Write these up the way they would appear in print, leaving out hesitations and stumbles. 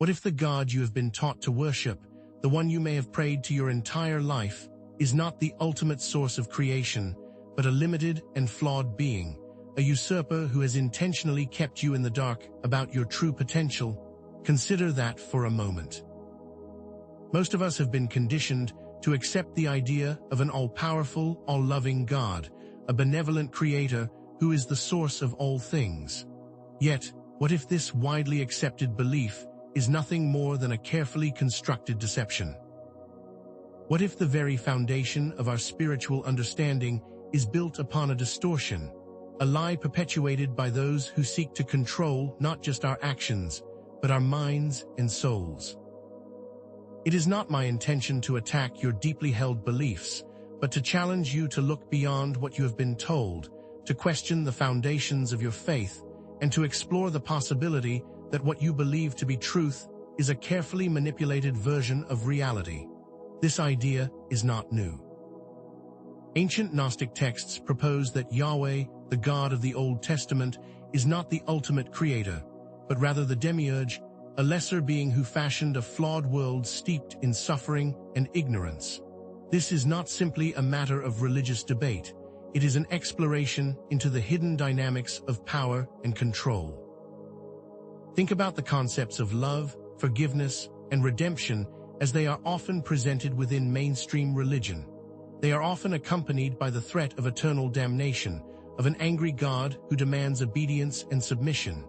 What if the God you have been taught to worship, the one you may have prayed to your entire life, is not the ultimate source of creation, but a limited and flawed being, a usurper who has intentionally kept you in the dark about your true potential? Consider that for a moment. Most of us have been conditioned to accept the idea of an all-powerful, all-loving God, a benevolent creator who is the source of all things. Yet, what if this widely accepted belief is nothing more than a carefully constructed deception? What if the very foundation of our spiritual understanding is built upon a distortion, a lie perpetuated by those who seek to control not just our actions, but our minds and souls? It is not my intention to attack your deeply held beliefs, but to challenge you to look beyond what you have been told, to question the foundations of your faith, and to explore the possibility that what you believe to be truth is a carefully manipulated version of reality. This idea is not new. Ancient Gnostic texts propose that Yahweh, the God of the Old Testament, is not the ultimate creator, but rather the Demiurge, a lesser being who fashioned a flawed world steeped in suffering and ignorance. This is not simply a matter of religious debate. It is an exploration into the hidden dynamics of power and control. Think about the concepts of love, forgiveness, and redemption as they are often presented within mainstream religion. They are often accompanied by the threat of eternal damnation, of an angry God who demands obedience and submission.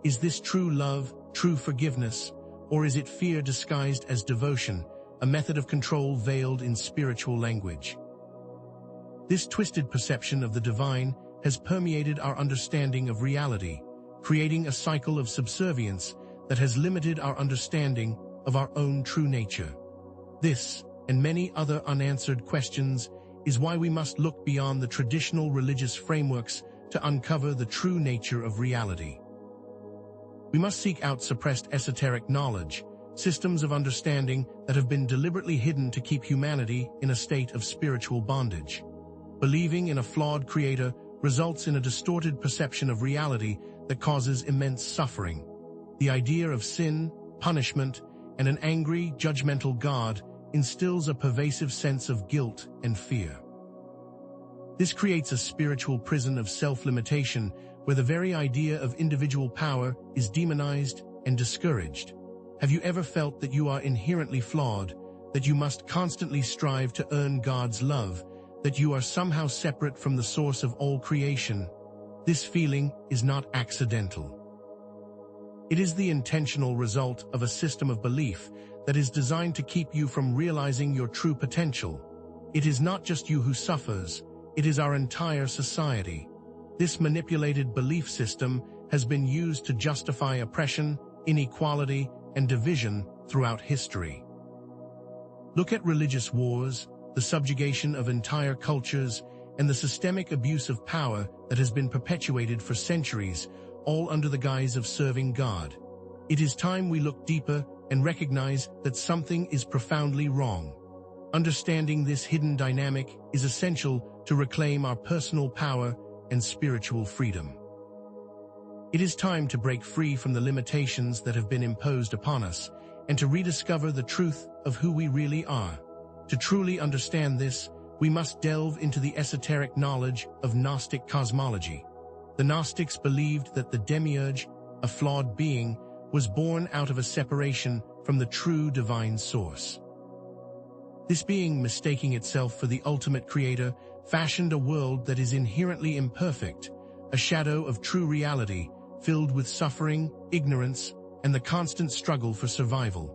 Is this true love, true forgiveness, or is it fear disguised as devotion, a method of control veiled in spiritual language? This twisted perception of the divine has permeated our understanding of reality, creating a cycle of subservience that has limited our understanding of our own true nature. This, and many other unanswered questions, is why we must look beyond the traditional religious frameworks to uncover the true nature of reality. We must seek out suppressed esoteric knowledge, systems of understanding that have been deliberately hidden to keep humanity in a state of spiritual bondage. Believing in a flawed creator results in a distorted perception of reality that causes immense suffering. The idea of sin, punishment, and an angry, judgmental God instills a pervasive sense of guilt and fear. This creates a spiritual prison of self-limitation where the very idea of individual power is demonized and discouraged. Have you ever felt that you are inherently flawed, that you must constantly strive to earn God's love, that you are somehow separate from the source of all creation? This feeling is not accidental. It is the intentional result of a system of belief that is designed to keep you from realizing your true potential. It is not just you who suffers, it is our entire society. This manipulated belief system has been used to justify oppression, inequality, and division throughout history. Look at religious wars, the subjugation of entire cultures, and the systemic abuse of power that has been perpetuated for centuries, all under the guise of serving God. It is time we look deeper and recognize that something is profoundly wrong. Understanding this hidden dynamic is essential to reclaim our personal power and spiritual freedom. It is time to break free from the limitations that have been imposed upon us and to rediscover the truth of who we really are. To truly understand this, we must delve into the esoteric knowledge of Gnostic cosmology. The Gnostics believed that the Demiurge, a flawed being, was born out of a separation from the true divine source. This being, mistaking itself for the ultimate creator, fashioned a world that is inherently imperfect, a shadow of true reality, filled with suffering, ignorance, and the constant struggle for survival.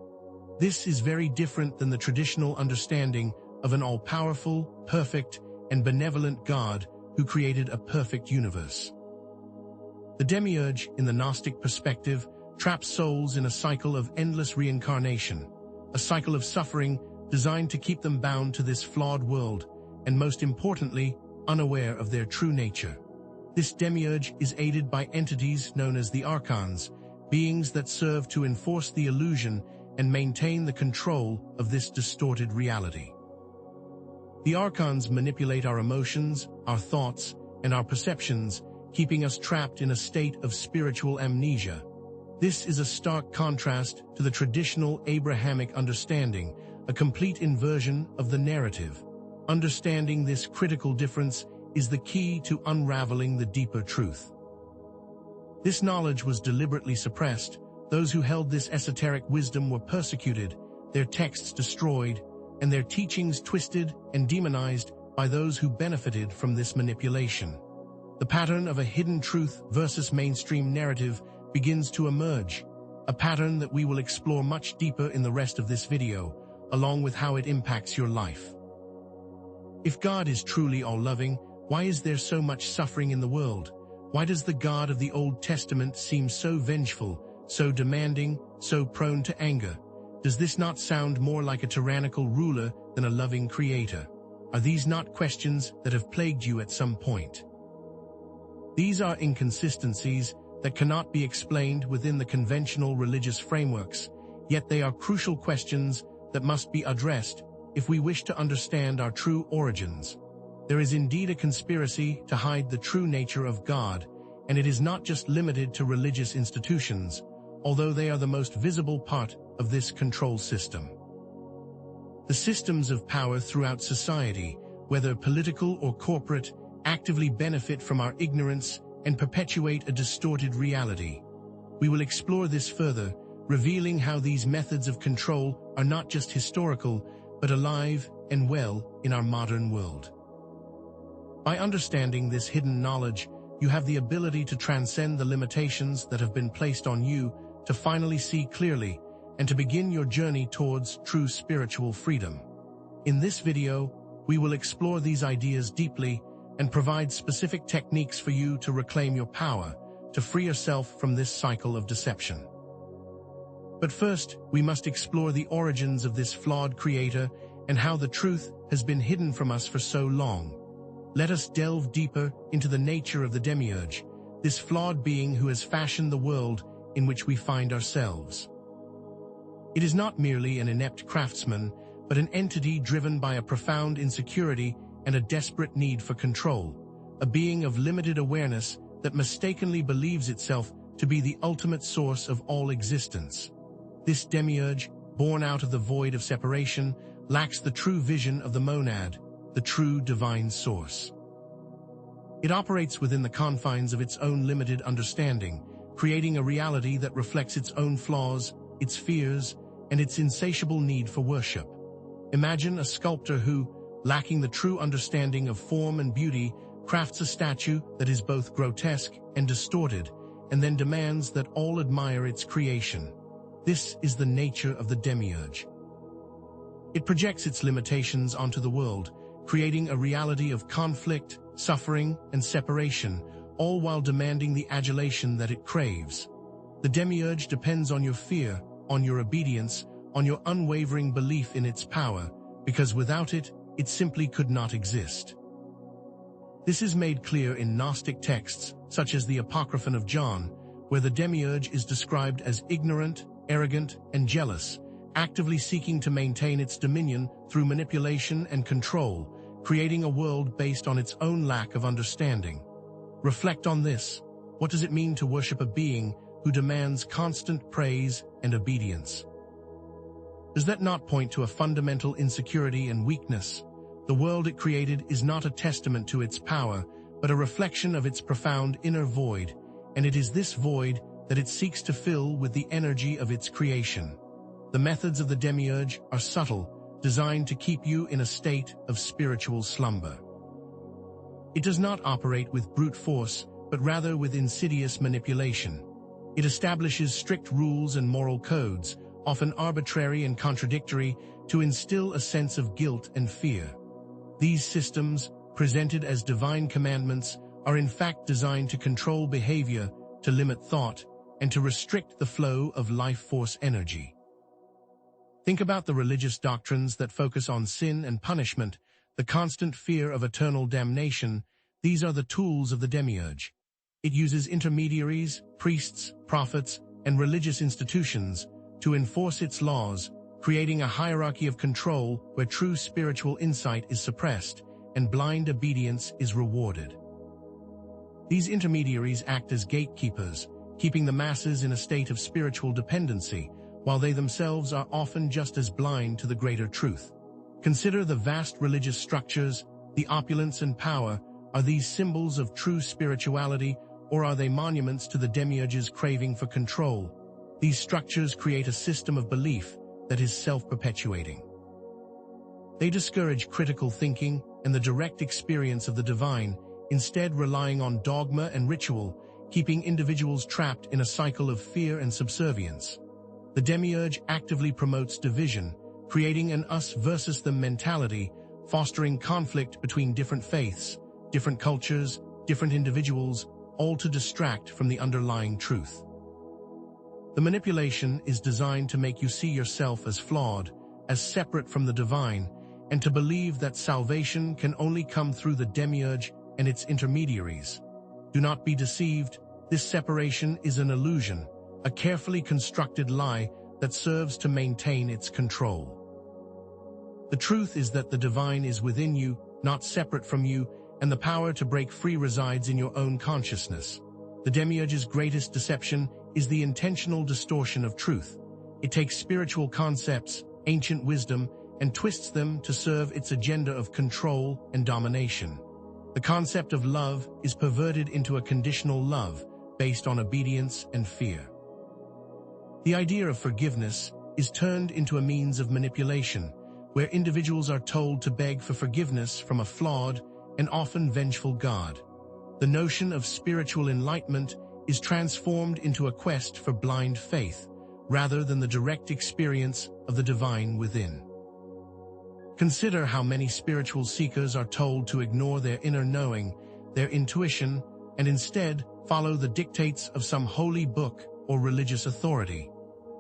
This is very different than the traditional understanding of an all-powerful, perfect, and benevolent God who created a perfect universe. The Demiurge, in the Gnostic perspective, traps souls in a cycle of endless reincarnation, a cycle of suffering designed to keep them bound to this flawed world, and most importantly, unaware of their true nature. This Demiurge is aided by entities known as the Archons, beings that serve to enforce the illusion and maintain the control of this distorted reality. The Archons manipulate our emotions, our thoughts, and our perceptions, keeping us trapped in a state of spiritual amnesia. This is a stark contrast to the traditional Abrahamic understanding, a complete inversion of the narrative. Understanding this critical difference is the key to unraveling the deeper truth. This knowledge was deliberately suppressed. Those who held this esoteric wisdom were persecuted, their texts destroyed, and their teachings twisted and demonized by those who benefited from this manipulation. The pattern of a hidden truth versus mainstream narrative begins to emerge, a pattern that we will explore much deeper in the rest of this video, along with how it impacts your life. If God is truly all-loving, why is there so much suffering in the world? Why does the God of the Old Testament seem so vengeful, so demanding, so prone to anger? Does this not sound more like a tyrannical ruler than a loving creator? Are these not questions that have plagued you at some point? These are inconsistencies that cannot be explained within the conventional religious frameworks, yet they are crucial questions that must be addressed if we wish to understand our true origins. There is indeed a conspiracy to hide the true nature of God, and it is not just limited to religious institutions, although they are the most visible part of this control system. The systems of power throughout society, whether political or corporate, actively benefit from our ignorance and perpetuate a distorted reality. We will explore this further, revealing how these methods of control are not just historical, but alive and well in our modern world. By understanding this hidden knowledge, you have the ability to transcend the limitations that have been placed on you, to finally see clearly, and to begin your journey towards true spiritual freedom. In this video, we will explore these ideas deeply and provide specific techniques for you to reclaim your power, to free yourself from this cycle of deception. But first, we must explore the origins of this flawed creator and how the truth has been hidden from us for so long. Let us delve deeper into the nature of the Demiurge, this flawed being who has fashioned the world in which we find ourselves. It is not merely an inept craftsman, but an entity driven by a profound insecurity and a desperate need for control, a being of limited awareness that mistakenly believes itself to be the ultimate source of all existence. This Demiurge, born out of the void of separation, lacks the true vision of the monad, the true divine source. It operates within the confines of its own limited understanding, creating a reality that reflects its own flaws, its fears, and its insatiable need for worship. Imagine a sculptor who, lacking the true understanding of form and beauty, crafts a statue that is both grotesque and distorted, and then demands that all admire its creation. This is the nature of the Demiurge. It projects its limitations onto the world, creating a reality of conflict, suffering, and separation, all while demanding the adulation that it craves. The Demiurge depends on your fear, on your obedience, on your unwavering belief in its power, because without it, it simply could not exist. This is made clear in Gnostic texts, such as the Apocryphon of John, where the Demiurge is described as ignorant, arrogant, and jealous, actively seeking to maintain its dominion through manipulation and control, creating a world based on its own lack of understanding. Reflect on this. What does it mean to worship a being who demands constant praise and obedience? Does that not point to a fundamental insecurity and weakness? The world it created is not a testament to its power, but a reflection of its profound inner void, and it is this void that it seeks to fill with the energy of its creation. The methods of the Demiurge are subtle, designed to keep you in a state of spiritual slumber. It does not operate with brute force, but rather with insidious manipulation. It establishes strict rules and moral codes, often arbitrary and contradictory, to instill a sense of guilt and fear. These systems, presented as divine commandments, are in fact designed to control behavior, to limit thought, and to restrict the flow of life force energy. Think about the religious doctrines that focus on sin and punishment, the constant fear of eternal damnation. These are the tools of the Demiurge. It uses intermediaries, priests, prophets, and religious institutions to enforce its laws, creating a hierarchy of control where true spiritual insight is suppressed and blind obedience is rewarded. These intermediaries act as gatekeepers, keeping the masses in a state of spiritual dependency, while they themselves are often just as blind to the greater truth. Consider the vast religious structures, the opulence and power. Are these symbols of true spirituality, or are they monuments to the Demiurge's craving for control? These structures create a system of belief that is self-perpetuating. They discourage critical thinking and the direct experience of the divine, instead relying on dogma and ritual, keeping individuals trapped in a cycle of fear and subservience. The Demiurge actively promotes division, creating an us versus them mentality, fostering conflict between different faiths, different cultures, different individuals, all to distract from the underlying truth. The manipulation is designed to make you see yourself as flawed, as separate from the divine, and to believe that salvation can only come through the Demiurge and its intermediaries. Do not be deceived. This separation is an illusion, a carefully constructed lie that serves to maintain its control. The truth is that the divine is within you, not separate from you, and the power to break free resides in your own consciousness. The Demiurge's greatest deception is the intentional distortion of truth. It takes spiritual concepts, ancient wisdom, and twists them to serve its agenda of control and domination. The concept of love is perverted into a conditional love based on obedience and fear. The idea of forgiveness is turned into a means of manipulation, where individuals are told to beg for forgiveness from a flawed and often vengeful God. The notion of spiritual enlightenment is transformed into a quest for blind faith, rather than the direct experience of the divine within. Consider how many spiritual seekers are told to ignore their inner knowing, their intuition, and instead follow the dictates of some holy book or religious authority.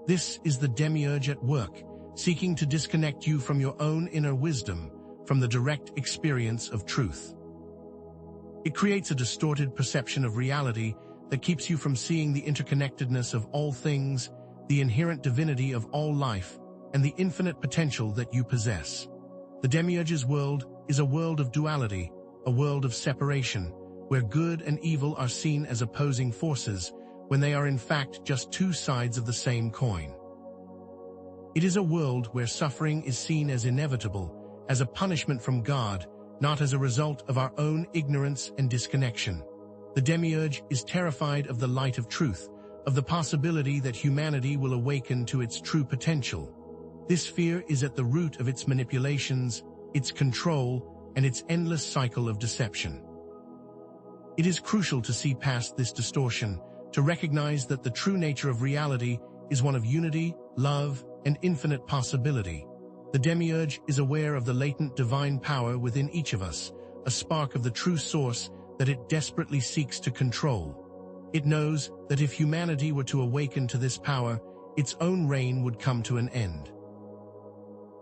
This is the Demiurge at work, seeking to disconnect you from your own inner wisdom, from the direct experience of truth. It creates a distorted perception of reality that keeps you from seeing the interconnectedness of all things, the inherent divinity of all life, and the infinite potential that you possess. The Demiurge's world is a world of duality, a world of separation, where good and evil are seen as opposing forces, when they are in fact just two sides of the same coin. It is a world where suffering is seen as inevitable, as a punishment from God, not as a result of our own ignorance and disconnection. The Demiurge is terrified of the light of truth, of the possibility that humanity will awaken to its true potential. This fear is at the root of its manipulations, its control, and its endless cycle of deception. It is crucial to see past this distortion, to recognize that the true nature of reality is one of unity, love, and infinite possibility. The Demiurge is aware of the latent divine power within each of us, a spark of the true source that it desperately seeks to control. It knows that if humanity were to awaken to this power, its own reign would come to an end.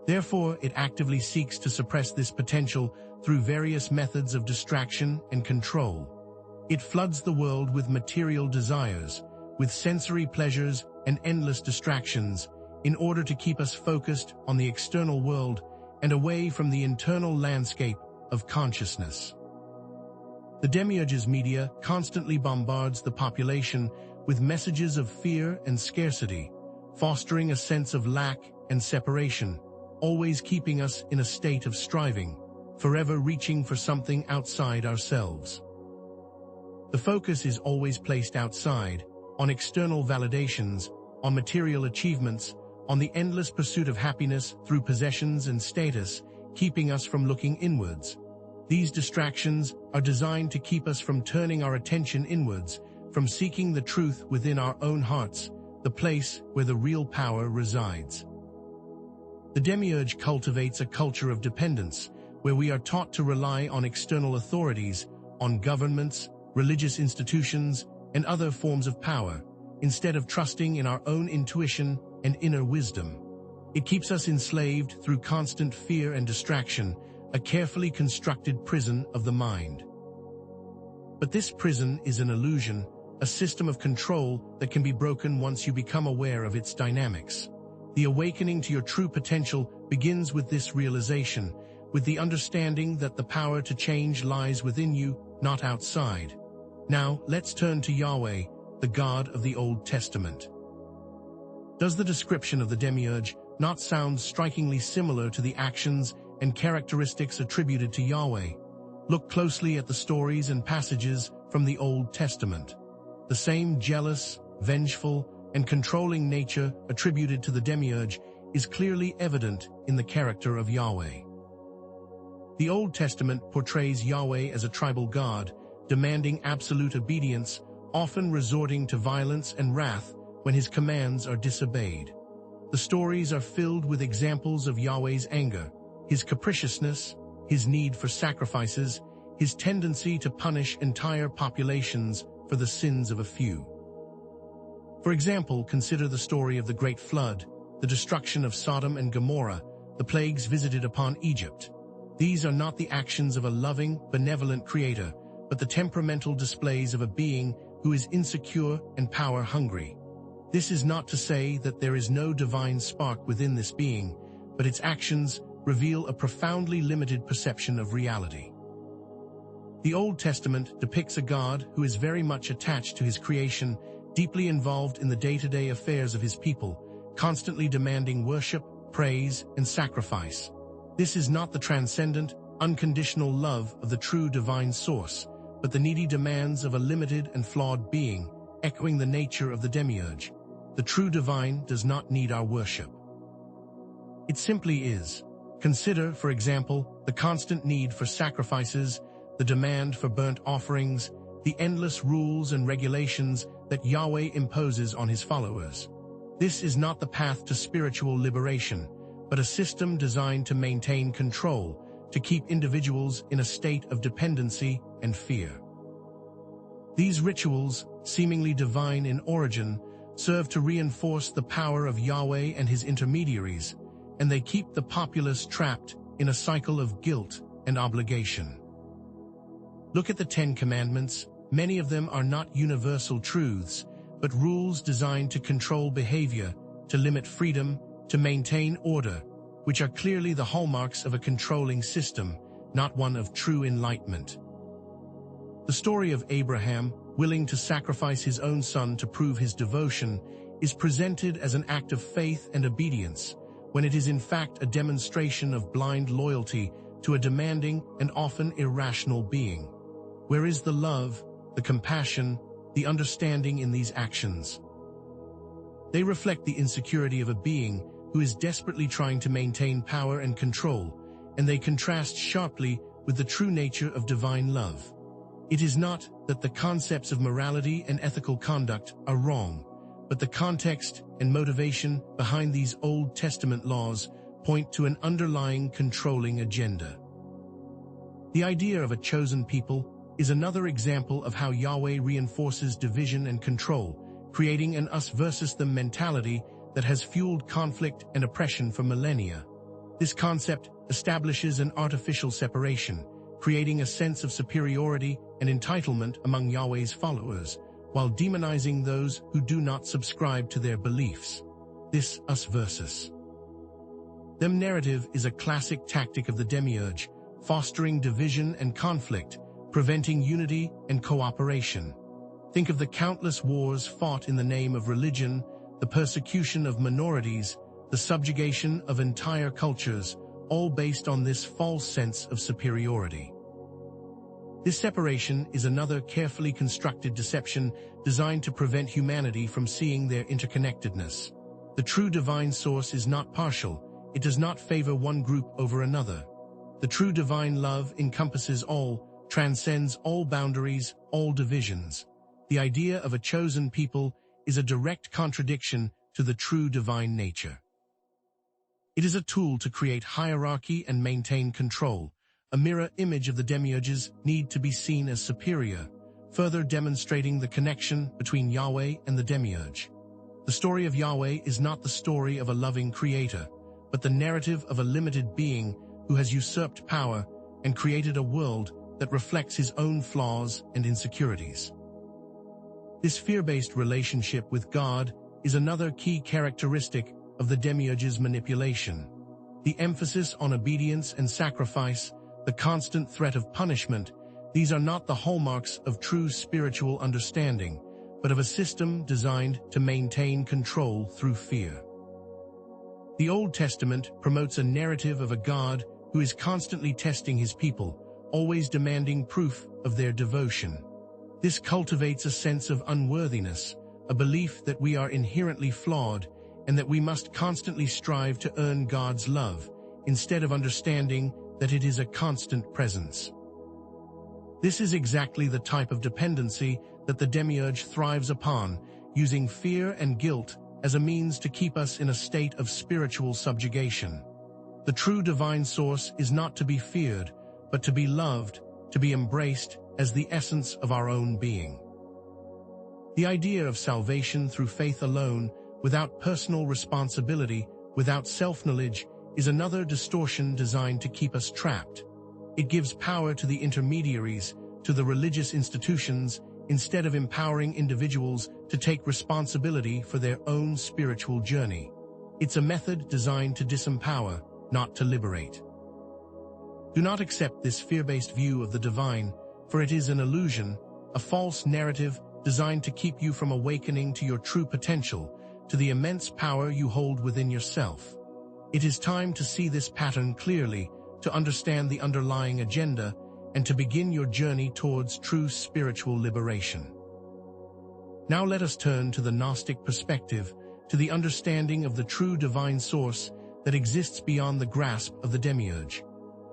Therefore, it actively seeks to suppress this potential through various methods of distraction and control. It floods the world with material desires, with sensory pleasures and endless distractions, in order to keep us focused on the external world and away from the internal landscape of consciousness. The Demiurge's media constantly bombards the population with messages of fear and scarcity, fostering a sense of lack and separation, always keeping us in a state of striving, forever reaching for something outside ourselves. The focus is always placed outside, on external validations, on material achievements, on the endless pursuit of happiness through possessions and status, keeping us from looking inwards. These distractions are designed to keep us from turning our attention inwards, from seeking the truth within our own hearts, the place where the real power resides. The Demiurge cultivates a culture of dependence, where we are taught to rely on external authorities, on governments, religious institutions, and other forms of power, instead of trusting in our own intuition and inner wisdom. It keeps us enslaved through constant fear and distraction, a carefully constructed prison of the mind. But this prison is an illusion, a system of control that can be broken once you become aware of its dynamics. The awakening to your true potential begins with this realization, with the understanding that the power to change lies within you, not outside. Now, let's turn to Yahweh, the God of the Old Testament. Does the description of the Demiurge not sound strikingly similar to the actions and characteristics attributed to Yahweh? Look closely at the stories and passages from the Old Testament. The same jealous, vengeful, and controlling nature attributed to the Demiurge is clearly evident in the character of Yahweh. The Old Testament portrays Yahweh as a tribal god, demanding absolute obedience, often resorting to violence and wrath when his commands are disobeyed. The stories are filled with examples of Yahweh's anger, his capriciousness, his need for sacrifices, his tendency to punish entire populations for the sins of a few. For example, consider the story of the Great Flood, the destruction of Sodom and Gomorrah, the plagues visited upon Egypt. These are not the actions of a loving, benevolent creator, but the temperamental displays of a being who is insecure and power-hungry. This is not to say that there is no divine spark within this being, but its actions reveal a profoundly limited perception of reality. The Old Testament depicts a God who is very much attached to his creation, deeply involved in the day-to-day affairs of his people, constantly demanding worship, praise, and sacrifice. This is not the transcendent, unconditional love of the true divine source, but the needy demands of a limited and flawed being, echoing the nature of the Demiurge. The true divine does not need our worship. It simply is. Consider, for example, the constant need for sacrifices, the demand for burnt offerings, the endless rules and regulations that Yahweh imposes on his followers. This is not the path to spiritual liberation, but a system designed to maintain control, to keep individuals in a state of dependency and fear. These rituals, seemingly divine in origin, serve to reinforce the power of Yahweh and his intermediaries, and they keep the populace trapped in a cycle of guilt and obligation. Look at the Ten Commandments. Many of them are not universal truths, but rules designed to control behavior, to limit freedom, to maintain order, which are clearly the hallmarks of a controlling system, not one of true enlightenment. The story of Abraham, willing to sacrifice his own son to prove his devotion, is presented as an act of faith and obedience, when it is in fact a demonstration of blind loyalty to a demanding and often irrational being. Where is the love, the compassion, the understanding in these actions? They reflect the insecurity of a being who is desperately trying to maintain power and control, and they contrast sharply with the true nature of divine love. It is not that the concepts of morality and ethical conduct are wrong, but the context and motivation behind these Old Testament laws point to an underlying controlling agenda. The idea of a chosen people is another example of how Yahweh reinforces division and control, creating an us versus them mentality that has fueled conflict and oppression for millennia. This concept establishes an artificial separation, creating a sense of superiority and entitlement among Yahweh's followers, while demonizing those who do not subscribe to their beliefs. This us versus them narrative is a classic tactic of the Demiurge, fostering division and conflict, preventing unity and cooperation. Think of the countless wars fought in the name of religion, the persecution of minorities, the subjugation of entire cultures, all based on this false sense of superiority. This separation is another carefully constructed deception designed to prevent humanity from seeing their interconnectedness. The true divine source is not partial. It does not favor one group over another. The true divine love encompasses all, transcends all boundaries, all divisions. The idea of a chosen people is a direct contradiction to the true divine nature. It is a tool to create hierarchy and maintain control. A mirror image of the Demiurge's need to be seen as superior, further demonstrating the connection between Yahweh and the Demiurge. The story of Yahweh is not the story of a loving creator, but the narrative of a limited being who has usurped power and created a world that reflects his own flaws and insecurities. This fear-based relationship with God is another key characteristic of the Demiurge's manipulation. The emphasis on obedience and sacrifice, the constant threat of punishment, these are not the hallmarks of true spiritual understanding, but of a system designed to maintain control through fear. The Old Testament promotes a narrative of a God who is constantly testing his people, always demanding proof of their devotion. This cultivates a sense of unworthiness, a belief that we are inherently flawed and that we must constantly strive to earn God's love, instead of understanding that it is a constant presence. This is exactly the type of dependency that the Demiurge thrives upon, using fear and guilt as a means to keep us in a state of spiritual subjugation. The true divine source is not to be feared, but to be loved, to be embraced as the essence of our own being. The idea of salvation through faith alone, without personal responsibility, without self-knowledge, is another distortion designed to keep us trapped. It gives power to the intermediaries, to the religious institutions, instead of empowering individuals to take responsibility for their own spiritual journey. It's a method designed to disempower, not to liberate. Do not accept this fear-based view of the divine, for it is an illusion, a false narrative designed to keep you from awakening to your true potential, to the immense power you hold within yourself. It is time to see this pattern clearly, to understand the underlying agenda, and to begin your journey towards true spiritual liberation. Now let us turn to the Gnostic perspective, to the understanding of the true divine source that exists beyond the grasp of the Demiurge.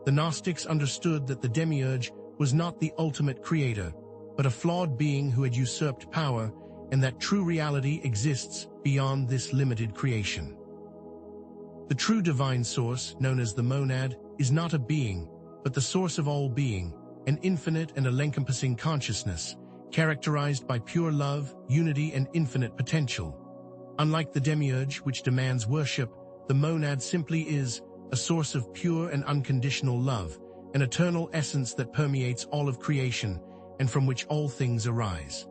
The Gnostics understood that the Demiurge was not the ultimate creator, but a flawed being who had usurped power, and that true reality exists beyond this limited creation. The true divine source, known as the monad, is not a being, but the source of all being, an infinite and all-encompassing consciousness, characterized by pure love, unity, and infinite potential. Unlike the Demiurge, which demands worship, the monad simply is a source of pure and unconditional love, an eternal essence that permeates all of creation and from which all things arise.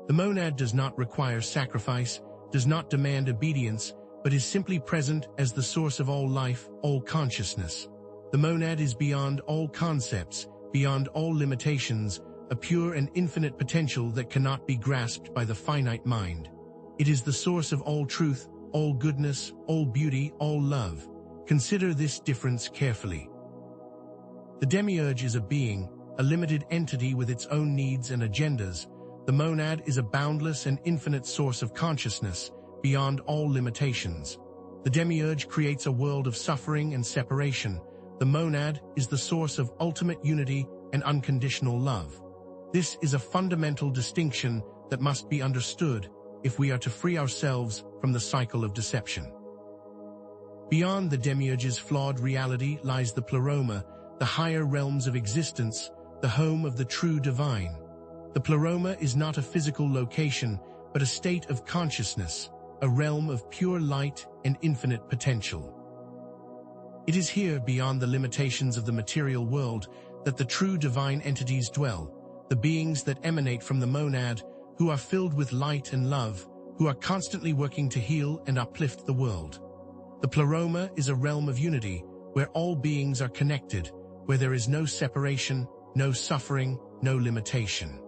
The monad does not require sacrifice, does not demand obedience, but is simply present as the source of all life, all consciousness. The monad is beyond all concepts, beyond all limitations, a pure and infinite potential that cannot be grasped by the finite mind. It is the source of all truth, all goodness, all beauty, all love. Consider this difference carefully. The Demiurge is a being, a limited entity with its own needs and agendas. The monad is a boundless and infinite source of consciousness, beyond all limitations. The Demiurge creates a world of suffering and separation. The monad is the source of ultimate unity and unconditional love. This is a fundamental distinction that must be understood if we are to free ourselves from the cycle of deception. Beyond the Demiurge's flawed reality lies the pleroma, the higher realms of existence, the home of the true divine. The pleroma is not a physical location, but a state of consciousness, a realm of pure light and infinite potential. It is here, beyond the limitations of the material world, that the true divine entities dwell, the beings that emanate from the monad, who are filled with light and love, who are constantly working to heal and uplift the world. The pleroma is a realm of unity, where all beings are connected, where there is no separation, no suffering, no limitation.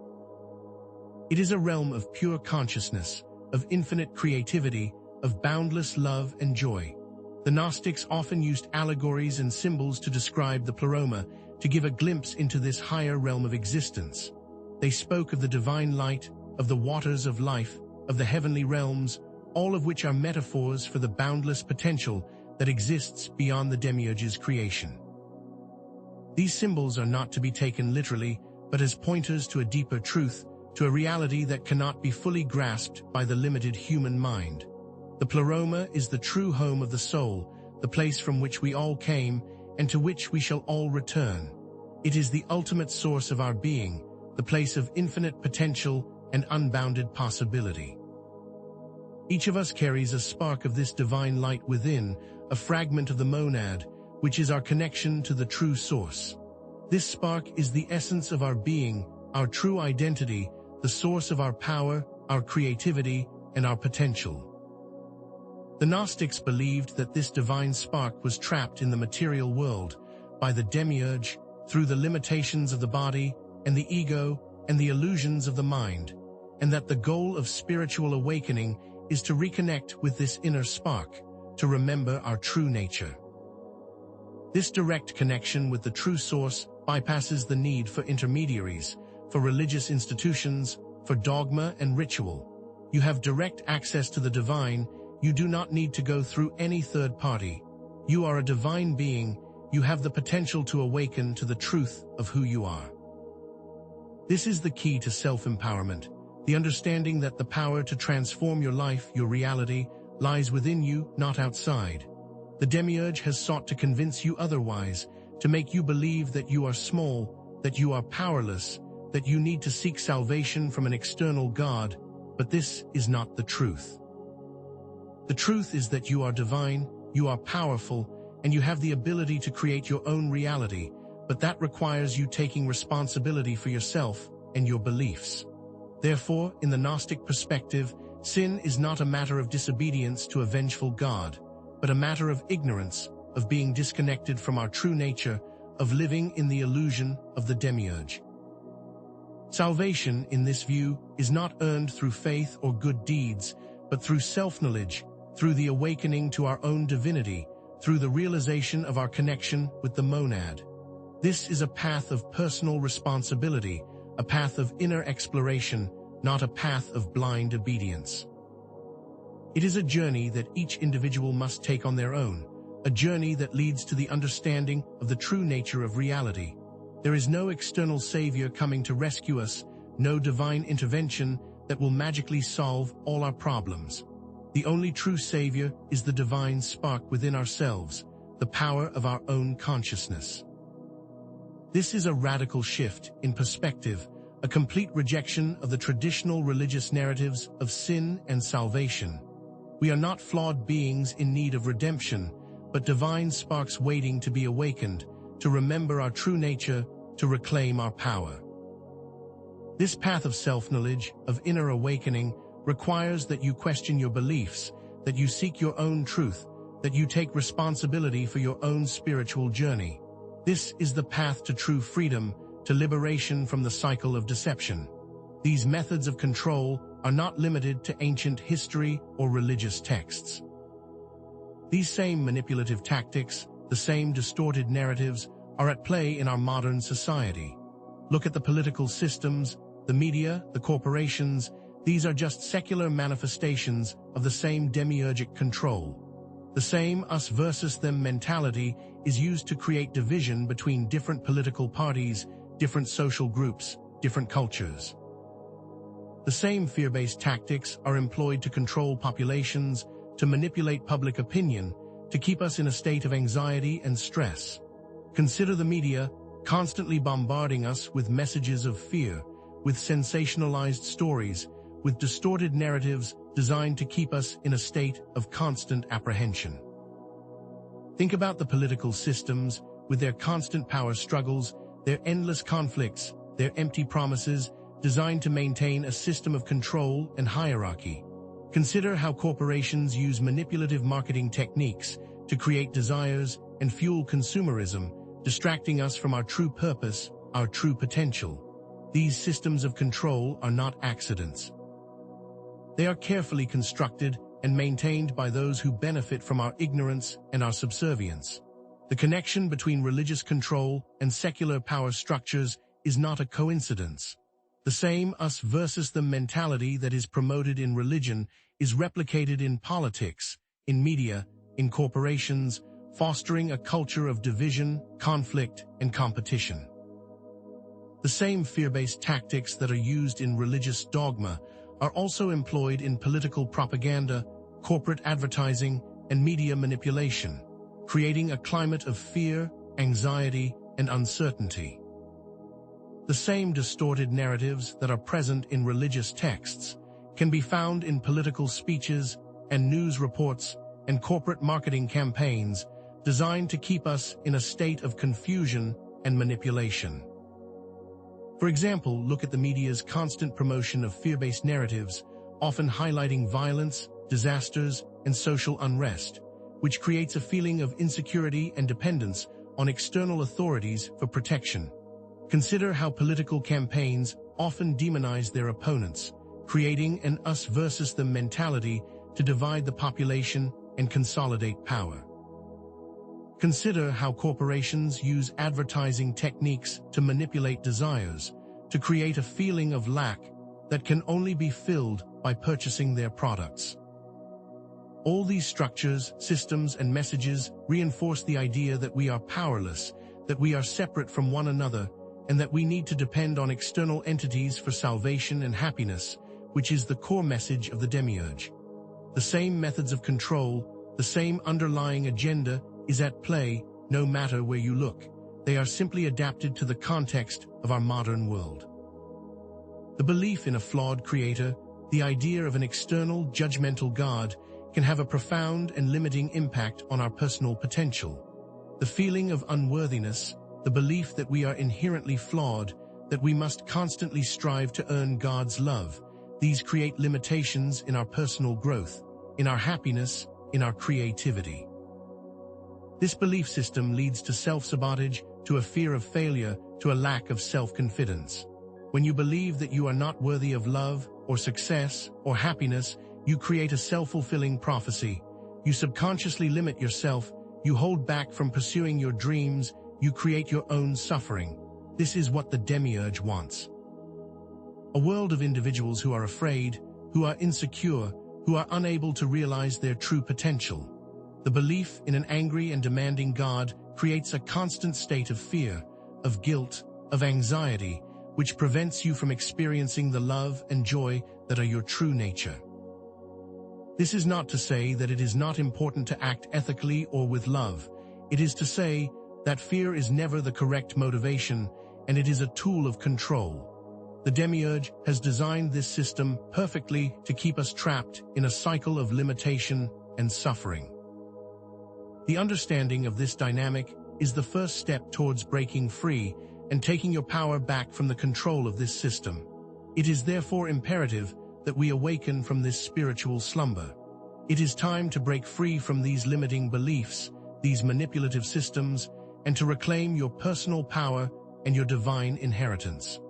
It is a realm of pure consciousness, of infinite creativity, of boundless love and joy. The Gnostics often used allegories and symbols to describe the pleroma, to give a glimpse into this higher realm of existence. They spoke of the divine light, of the waters of life, of the heavenly realms, all of which are metaphors for the boundless potential that exists beyond the Demiurge's creation. These symbols are not to be taken literally, but as pointers to a deeper truth, to a reality that cannot be fully grasped by the limited human mind. The pleroma is the true home of the soul, the place from which we all came and to which we shall all return. It is the ultimate source of our being, the place of infinite potential and unbounded possibility. Each of us carries a spark of this divine light within, a fragment of the monad, which is our connection to the true source. This spark is the essence of our being, our true identity, the source of our power, our creativity, and our potential. The Gnostics believed that this divine spark was trapped in the material world by the Demiurge through the limitations of the body and the ego and the illusions of the mind. and that the goal of spiritual awakening is to reconnect with this inner spark, to remember our true nature. This direct connection with the true source bypasses the need for intermediaries, for religious institutions, for dogma and ritual. You have direct access to the divine. You do not need to go through any third party. You are a divine being. You have the potential to awaken to the truth of who you are. This is the key to self-empowerment, the understanding that the power to transform your life, your reality, lies within you, not outside. The Demiurge has sought to convince you otherwise, to make you believe that you are small, that you are powerless, that you need to seek salvation from an external God, but this is not the truth. The truth is that you are divine, you are powerful, and you have the ability to create your own reality, but that requires you taking responsibility for yourself and your beliefs. Therefore, in the Gnostic perspective, sin is not a matter of disobedience to a vengeful God, but a matter of ignorance, of being disconnected from our true nature, of living in the illusion of the Demiurge. Salvation, in this view, is not earned through faith or good deeds, but through self-knowledge, through the awakening to our own divinity, through the realization of our connection with the monad. This is a path of personal responsibility, a path of inner exploration, not a path of blind obedience. It is a journey that each individual must take on their own, a journey that leads to the understanding of the true nature of reality. There is no external savior coming to rescue us, no divine intervention that will magically solve all our problems. The only true savior is the divine spark within ourselves, the power of our own consciousness. This is a radical shift in perspective, a complete rejection of the traditional religious narratives of sin and salvation. We are not flawed beings in need of redemption, but divine sparks waiting to be awakened, to remember our true nature, to reclaim our power. This path of self-knowledge, of inner awakening, requires that you question your beliefs, that you seek your own truth, that you take responsibility for your own spiritual journey. This is the path to true freedom, to liberation from the cycle of deception. These methods of control are not limited to ancient history or religious texts. These same manipulative tactics, the same distorted narratives, are at play in our modern society. Look at the political systems, the media, the corporations. These are just secular manifestations of the same demiurgic control. The same us versus them mentality is used to create division between different political parties, different social groups, different cultures. The same fear-based tactics are employed to control populations, to manipulate public opinion, to keep us in a state of anxiety and stress. Consider the media constantly bombarding us with messages of fear, with sensationalized stories, with distorted narratives designed to keep us in a state of constant apprehension. Think about the political systems, with their constant power struggles, their endless conflicts, their empty promises, designed to maintain a system of control and hierarchy. Consider how corporations use manipulative marketing techniques to create desires and fuel consumerism, distracting us from our true purpose, our true potential. These systems of control are not accidents. They are carefully constructed and maintained by those who benefit from our ignorance and our subservience. The connection between religious control and secular power structures is not a coincidence. The same us versus them mentality that is promoted in religion is replicated in politics, in media, in corporations, fostering a culture of division, conflict, and competition. The same fear-based tactics that are used in religious dogma are also employed in political propaganda, corporate advertising, and media manipulation, creating a climate of fear, anxiety, and uncertainty. The same distorted narratives that are present in religious texts can be found in political speeches and news reports and corporate marketing campaigns designed to keep us in a state of confusion and manipulation. For example, look at the media's constant promotion of fear-based narratives, often highlighting violence, disasters, and social unrest, which creates a feeling of insecurity and dependence on external authorities for protection. Consider how political campaigns often demonize their opponents, creating an us versus them mentality to divide the population and consolidate power. Consider how corporations use advertising techniques to manipulate desires, to create a feeling of lack that can only be filled by purchasing their products. All these structures, systems, and messages reinforce the idea that we are powerless, that we are separate from one another, and that we need to depend on external entities for salvation and happiness, which is the core message of the Demiurge. The same methods of control, the same underlying agenda is at play no matter where you look. They are simply adapted to the context of our modern world. The belief in a flawed creator, the idea of an external, judgmental God, can have a profound and limiting impact on our personal potential. The feeling of unworthiness, the belief that we are inherently flawed, that we must constantly strive to earn God's love, these create limitations in our personal growth, in our happiness, in our creativity. This belief system leads to self-sabotage, to a fear of failure, to a lack of self-confidence. When you believe that you are not worthy of love, or success, or happiness, you create a self-fulfilling prophecy. You subconsciously limit yourself, you hold back from pursuing your dreams, you create your own suffering. This is what the Demiurge wants. A world of individuals who are afraid, who are insecure, who are unable to realize their true potential. The belief in an angry and demanding God creates a constant state of fear, of guilt, of anxiety, which prevents you from experiencing the love and joy that are your true nature. This is not to say that it is not important to act ethically or with love. It is to say that fear is never the correct motivation, and it is a tool of control. The Demiurge has designed this system perfectly to keep us trapped in a cycle of limitation and suffering. The understanding of this dynamic is the first step towards breaking free and taking your power back from the control of this system. It is therefore imperative that we awaken from this spiritual slumber. It is time to break free from these limiting beliefs, these manipulative systems, and to reclaim your personal power and your divine inheritance.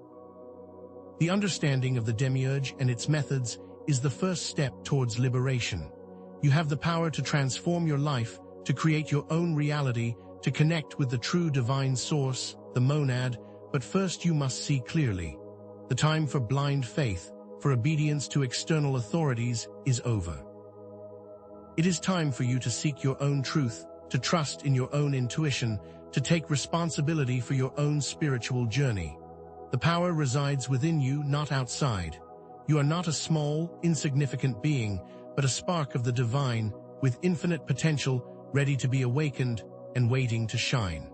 The understanding of the Demiurge and its methods is the first step towards liberation. You have the power to transform your life, to create your own reality, to connect with the true divine source, the monad, but first you must see clearly. The time for blind faith, for obedience to external authorities, is over. It is time for you to seek your own truth, to trust in your own intuition, to take responsibility for your own spiritual journey. The power resides within you, not outside. You are not a small, insignificant being, but a spark of the divine, with infinite potential, ready to be awakened and waiting to shine.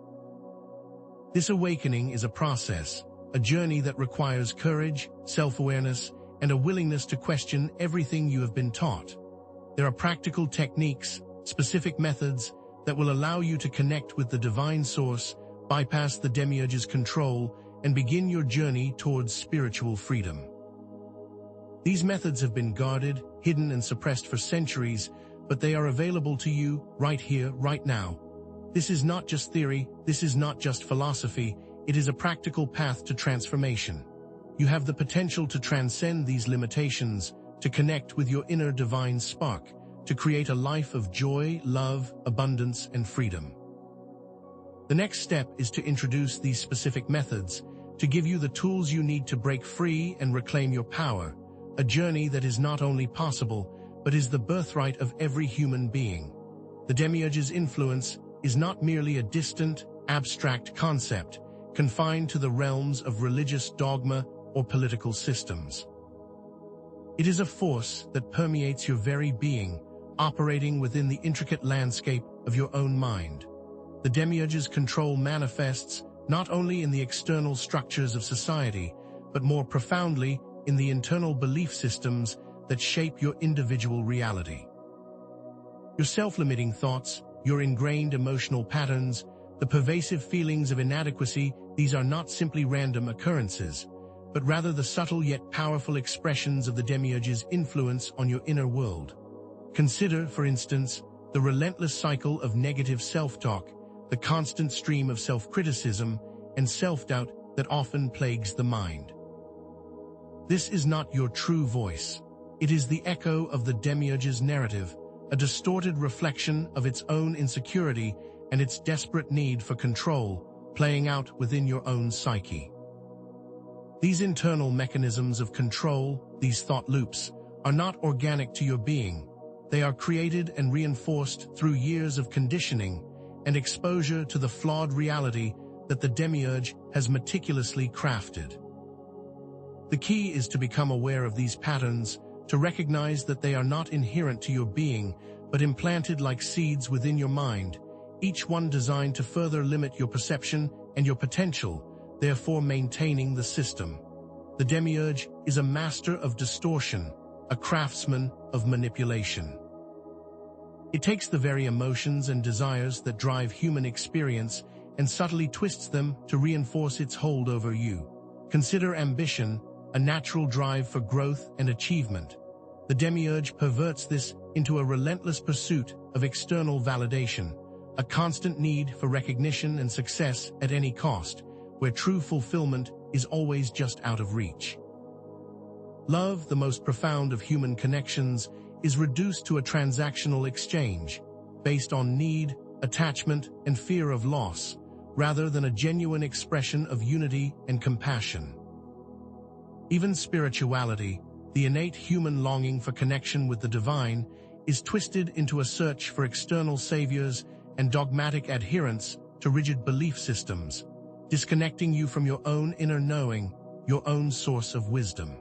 This awakening is a process, a journey that requires courage, self-awareness, and a willingness to question everything you have been taught. There are practical techniques, specific methods, that will allow you to connect with the divine source, bypass the Demiurge's control, and begin your journey towards spiritual freedom. These methods have been guarded, hidden, and suppressed for centuries, but they are available to you right here, right now. This is not just theory, this is not just philosophy, it is a practical path to transformation. You have the potential to transcend these limitations, to connect with your inner divine spark, to create a life of joy, love, abundance, and freedom. The next step is to introduce these specific methods, to give you the tools you need to break free and reclaim your power, a journey that is not only possible, but is the birthright of every human being. The Demiurge's influence is not merely a distant, abstract concept, confined to the realms of religious dogma or political systems. It is a force that permeates your very being, operating within the intricate landscape of your own mind. The Demiurge's control manifests not only in the external structures of society, but more profoundly in the internal belief systems that shape your individual reality. Your self-limiting thoughts, your ingrained emotional patterns, the pervasive feelings of inadequacy, these are not simply random occurrences, but rather the subtle yet powerful expressions of the Demiurge's influence on your inner world. Consider, for instance, the relentless cycle of negative self-talk, the constant stream of self-criticism and self-doubt that often plagues the mind. This is not your true voice. It is the echo of the Demiurge's narrative, a distorted reflection of its own insecurity and its desperate need for control, playing out within your own psyche. These internal mechanisms of control, these thought loops, are not organic to your being. They are created and reinforced through years of conditioning and exposure to the flawed reality that the Demiurge has meticulously crafted. The key is to become aware of these patterns, to recognize that they are not inherent to your being, but implanted like seeds within your mind, each one designed to further limit your perception and your potential, therefore maintaining the system. The Demiurge is a master of distortion, a craftsman of manipulation. It takes the very emotions and desires that drive human experience and subtly twists them to reinforce its hold over you. Consider ambition, a natural drive for growth and achievement. The Demiurge perverts this into a relentless pursuit of external validation, a constant need for recognition and success at any cost, where true fulfillment is always just out of reach. Love, the most profound of human connections, is reduced to a transactional exchange, based on need, attachment, and fear of loss, rather than a genuine expression of unity and compassion. Even spirituality, the innate human longing for connection with the divine, is twisted into a search for external saviors and dogmatic adherence to rigid belief systems, disconnecting you from your own inner knowing, your own source of wisdom.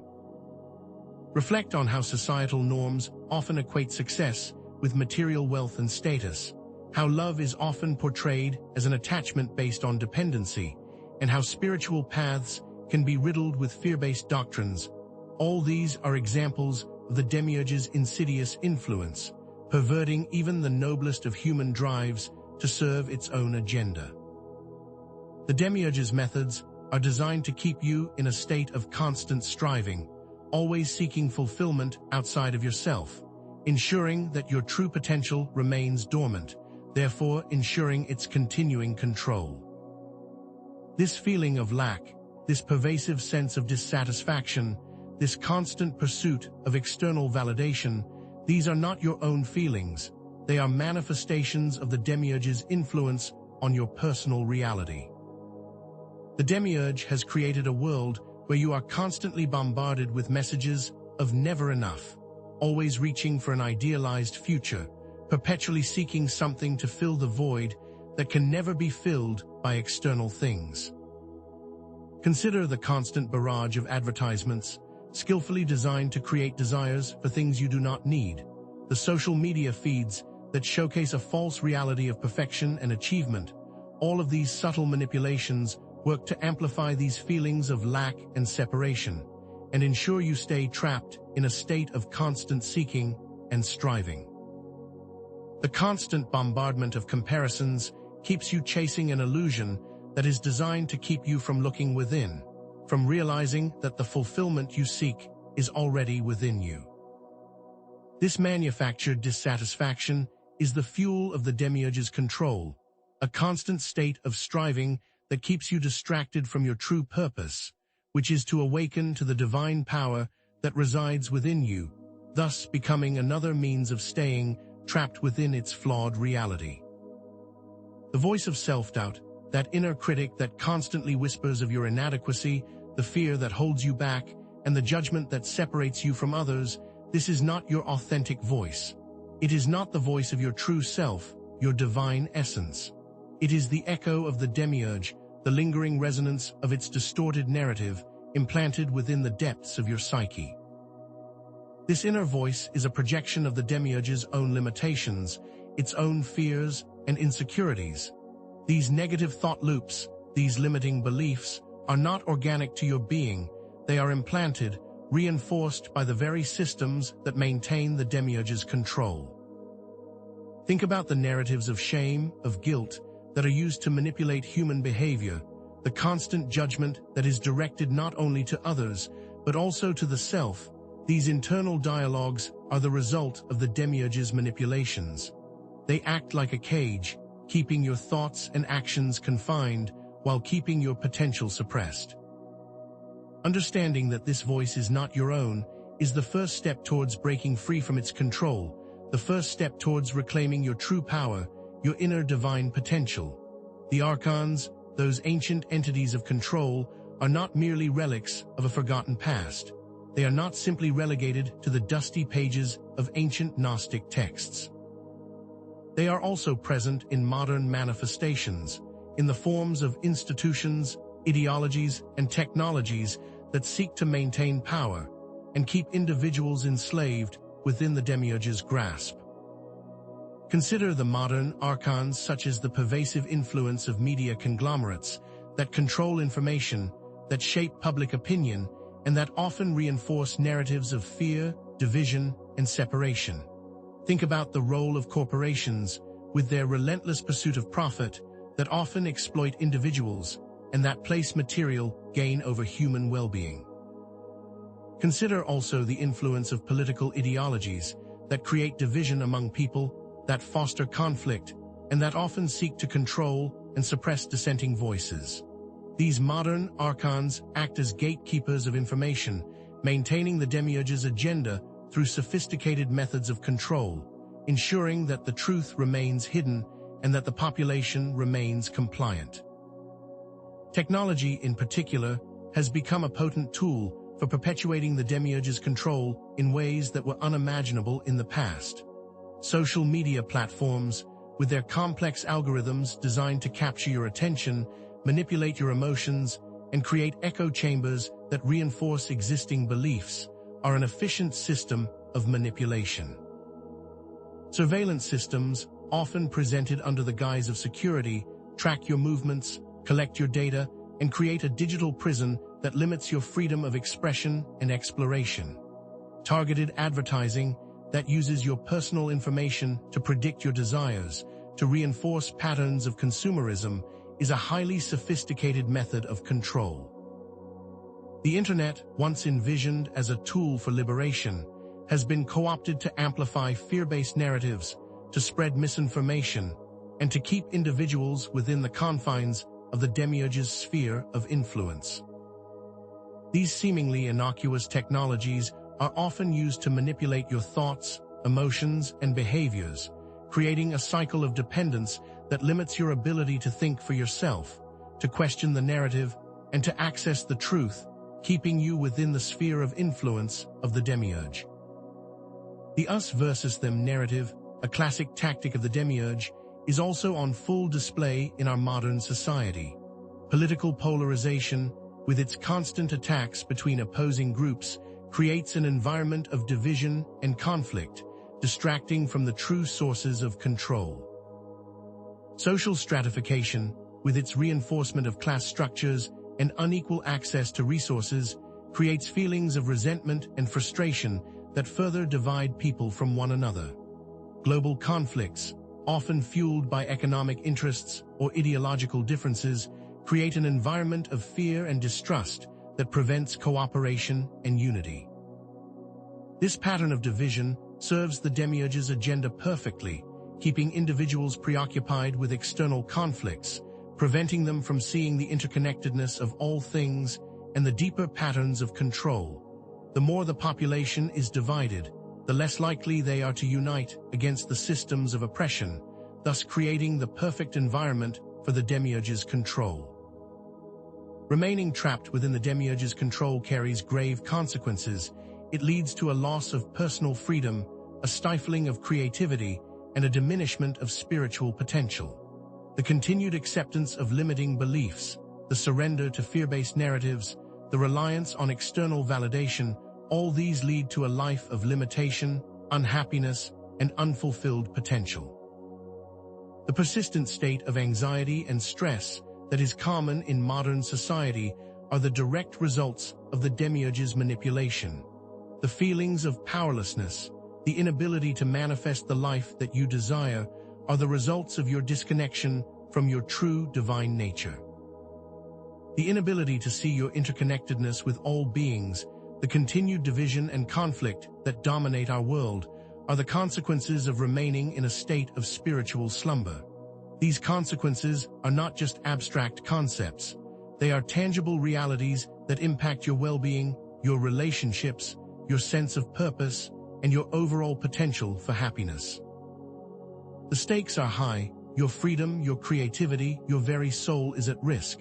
Reflect on how societal norms often equate success with material wealth and status, how love is often portrayed as an attachment based on dependency, and how spiritual paths can be riddled with fear-based doctrines. All these are examples of the Demiurge's insidious influence, perverting even the noblest of human drives to serve its own agenda. The Demiurge's methods are designed to keep you in a state of constant striving, always seeking fulfillment outside of yourself, ensuring that your true potential remains dormant, therefore ensuring its continuing control. This feeling of lack, this pervasive sense of dissatisfaction, this constant pursuit of external validation, these are not your own feelings. They are manifestations of the Demiurge's influence on your personal reality. The Demiurge has created a world where you are constantly bombarded with messages of never enough, always reaching for an idealized future, perpetually seeking something to fill the void that can never be filled by external things. Consider the constant barrage of advertisements, skillfully designed to create desires for things you do not need, the social media feeds that showcase a false reality of perfection and achievement. All of these subtle manipulations work to amplify these feelings of lack and separation, and ensure you stay trapped in a state of constant seeking and striving. The constant bombardment of comparisons keeps you chasing an illusion that is designed to keep you from looking within, from realizing that the fulfillment you seek is already within you. This manufactured dissatisfaction is the fuel of the Demiurge's control, a constant state of striving that keeps you distracted from your true purpose, which is to awaken to the divine power that resides within you, thus becoming another means of staying trapped within its flawed reality. The voice of self-doubt, that inner critic that constantly whispers of your inadequacy, the fear that holds you back, and the judgment that separates you from others, this is not your authentic voice. It is not the voice of your true self, your divine essence. It is the echo of the Demiurge, the lingering resonance of its distorted narrative, implanted within the depths of your psyche. This inner voice is a projection of the Demiurge's own limitations, its own fears and insecurities. These negative thought loops, these limiting beliefs, are not organic to your being. They are implanted, reinforced by the very systems that maintain the Demiurge's control. Think about the narratives of shame, of guilt, that are used to manipulate human behavior, the constant judgment that is directed not only to others, but also to the self. These internal dialogues are the result of the Demiurge's manipulations. They act like a cage, keeping your thoughts and actions confined while keeping your potential suppressed. Understanding that this voice is not your own is the first step towards breaking free from its control, the first step towards reclaiming your true power, your inner divine potential. The archons, those ancient entities of control, are not merely relics of a forgotten past. They are not simply relegated to the dusty pages of ancient Gnostic texts. They are also present in modern manifestations, in the forms of institutions, ideologies, and technologies that seek to maintain power and keep individuals enslaved within the Demiurge's grasp. Consider the modern archons such as the pervasive influence of media conglomerates that control information, that shape public opinion, and that often reinforce narratives of fear, division, and separation. Think about the role of corporations, with their relentless pursuit of profit, that often exploit individuals and that place material gain over human well-being. Consider also the influence of political ideologies that create division among people, that foster conflict, and that often seek to control and suppress dissenting voices. These modern archons act as gatekeepers of information, maintaining the Demiurge's agenda through sophisticated methods of control, ensuring that the truth remains hidden and that the population remains compliant. Technology, in particular, has become a potent tool for perpetuating the Demiurge's control in ways that were unimaginable in the past. Social media platforms, with their complex algorithms designed to capture your attention, manipulate your emotions, and create echo chambers that reinforce existing beliefs, are an efficient system of manipulation. Surveillance systems, often presented under the guise of security, track your movements, collect your data, and create a digital prison that limits your freedom of expression and exploration. Targeted advertising that uses your personal information to predict your desires, to reinforce patterns of consumerism, is a highly sophisticated method of control. The internet, once envisioned as a tool for liberation, has been co-opted to amplify fear-based narratives, to spread misinformation, and to keep individuals within the confines of the Demiurge's sphere of influence. These seemingly innocuous technologies are often used to manipulate your thoughts, emotions, and behaviors, creating a cycle of dependence that limits your ability to think for yourself, to question the narrative, and to access the truth, keeping you within the sphere of influence of the Demiurge. The us versus them narrative, a classic tactic of the Demiurge, is also on full display in our modern society. Political polarization, with its constant attacks between opposing groups, creates an environment of division and conflict, distracting from the true sources of control. Social stratification, with its reinforcement of class structures and unequal access to resources, creates feelings of resentment and frustration that further divide people from one another. Global conflicts, often fueled by economic interests or ideological differences, create an environment of fear and distrust that prevents cooperation and unity. This pattern of division serves the Demiurge's agenda perfectly, keeping individuals preoccupied with external conflicts, preventing them from seeing the interconnectedness of all things and the deeper patterns of control. The more the population is divided, the less likely they are to unite against the systems of oppression, thus creating the perfect environment for the Demiurge's control. Remaining trapped within the Demiurge's control carries grave consequences. It leads to a loss of personal freedom, a stifling of creativity, and a diminishment of spiritual potential. The continued acceptance of limiting beliefs, the surrender to fear-based narratives, the reliance on external validation, all these lead to a life of limitation, unhappiness, and unfulfilled potential. The persistent state of anxiety and stress that is common in modern society are the direct results of the Demiurge's manipulation. The feelings of powerlessness, the inability to manifest the life that you desire, are the results of your disconnection from your true divine nature. The inability to see your interconnectedness with all beings, the continued division and conflict that dominate our world, are the consequences of remaining in a state of spiritual slumber. These consequences are not just abstract concepts. They are tangible realities that impact your well-being, your relationships, your sense of purpose, and your overall potential for happiness. The stakes are high. Your freedom, your creativity, your very soul is at risk.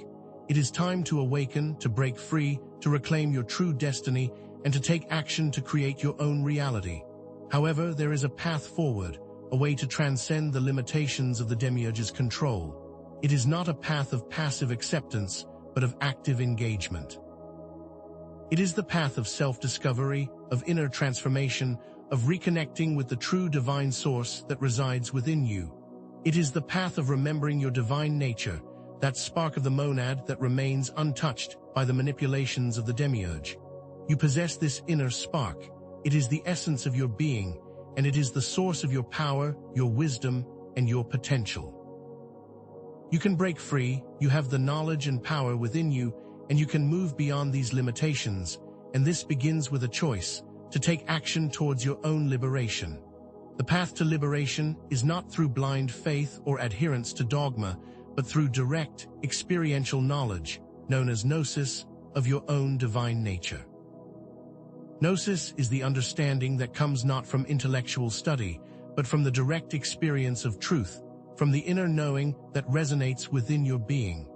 It is time to awaken, to break free, to reclaim your true destiny, and to take action to create your own reality. However, there is a path forward, a way to transcend the limitations of the Demiurge's control. It is not a path of passive acceptance, but of active engagement. It is the path of self-discovery, of inner transformation, of reconnecting with the true divine source that resides within you. It is the path of remembering your divine nature, that spark of the monad that remains untouched by the manipulations of the Demiurge. You possess this inner spark. It is the essence of your being, and it is the source of your power, your wisdom, and your potential. You can break free, you have the knowledge and power within you, and you can move beyond these limitations, and this begins with a choice, to take action towards your own liberation. The path to liberation is not through blind faith or adherence to dogma, but through direct, experiential knowledge, known as gnosis, of your own divine nature. Gnosis is the understanding that comes not from intellectual study, but from the direct experience of truth, from the inner knowing that resonates within your being.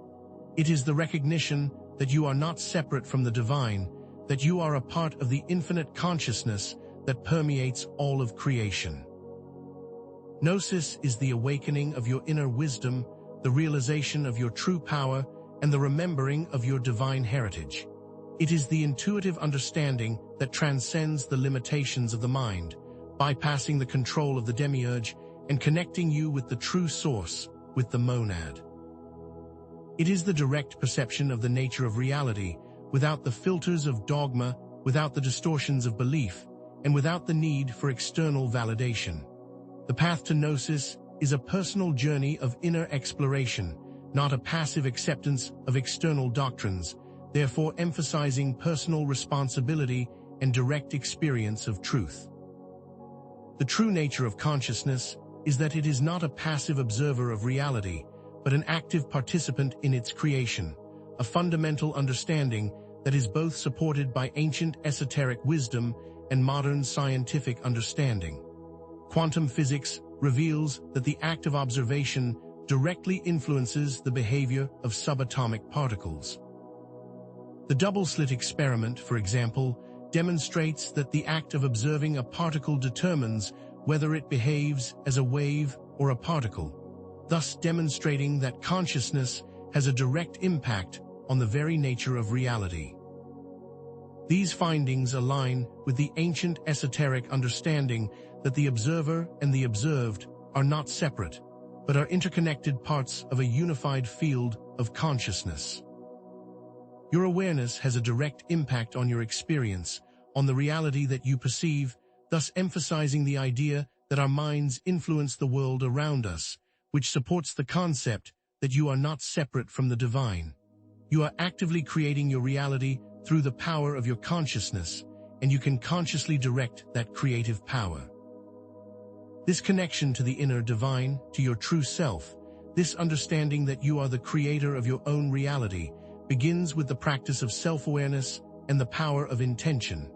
It is the recognition that you are not separate from the divine, that you are a part of the infinite consciousness that permeates all of creation. Gnosis is the awakening of your inner wisdom, the realization of your true power, and the remembering of your divine heritage. It is the intuitive understanding that transcends the limitations of the mind, bypassing the control of the Demiurge and connecting you with the true source, with the monad. It is the direct perception of the nature of reality, without the filters of dogma, without the distortions of belief, and without the need for external validation. The path to gnosis is a personal journey of inner exploration, not a passive acceptance of external doctrines, therefore emphasizing personal responsibility and direct experience of truth. The true nature of consciousness is that it is not a passive observer of reality, but an active participant in its creation, a fundamental understanding that is both supported by ancient esoteric wisdom and modern scientific understanding. Quantum physics reveals that the act of observation directly influences the behavior of subatomic particles. The double-slit experiment, for example, demonstrates that the act of observing a particle determines whether it behaves as a wave or a particle, thus demonstrating that consciousness has a direct impact on the very nature of reality. These findings align with the ancient esoteric understanding that the observer and the observed are not separate, but are interconnected parts of a unified field of consciousness. Your awareness has a direct impact on your experience, on the reality that you perceive, thus emphasizing the idea that our minds influence the world around us, which supports the concept that you are not separate from the divine. You are actively creating your reality through the power of your consciousness, and you can consciously direct that creative power. This connection to the inner divine, to your true self, this understanding that you are the creator of your own reality, begins with the practice of self-awareness and the power of intention.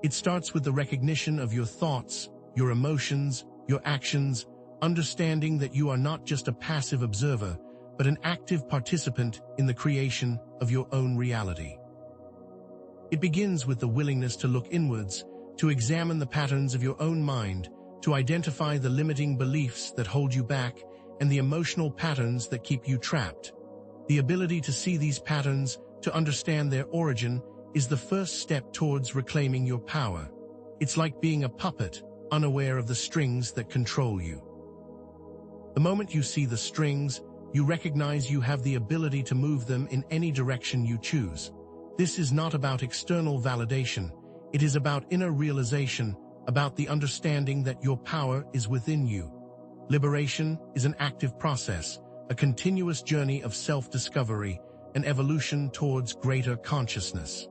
It starts with the recognition of your thoughts, your emotions, your actions, understanding that you are not just a passive observer, but an active participant in the creation of your own reality. It begins with the willingness to look inwards, to examine the patterns of your own mind, to identify the limiting beliefs that hold you back and the emotional patterns that keep you trapped. The ability to see these patterns, to understand their origin, is the first step towards reclaiming your power. It's like being a puppet, unaware of the strings that control you. The moment you see the strings, you recognize you have the ability to move them in any direction you choose. This is not about external validation. It is about inner realization, about the understanding that your power is within you. Liberation is an active process, a continuous journey of self-discovery, an evolution towards greater consciousness.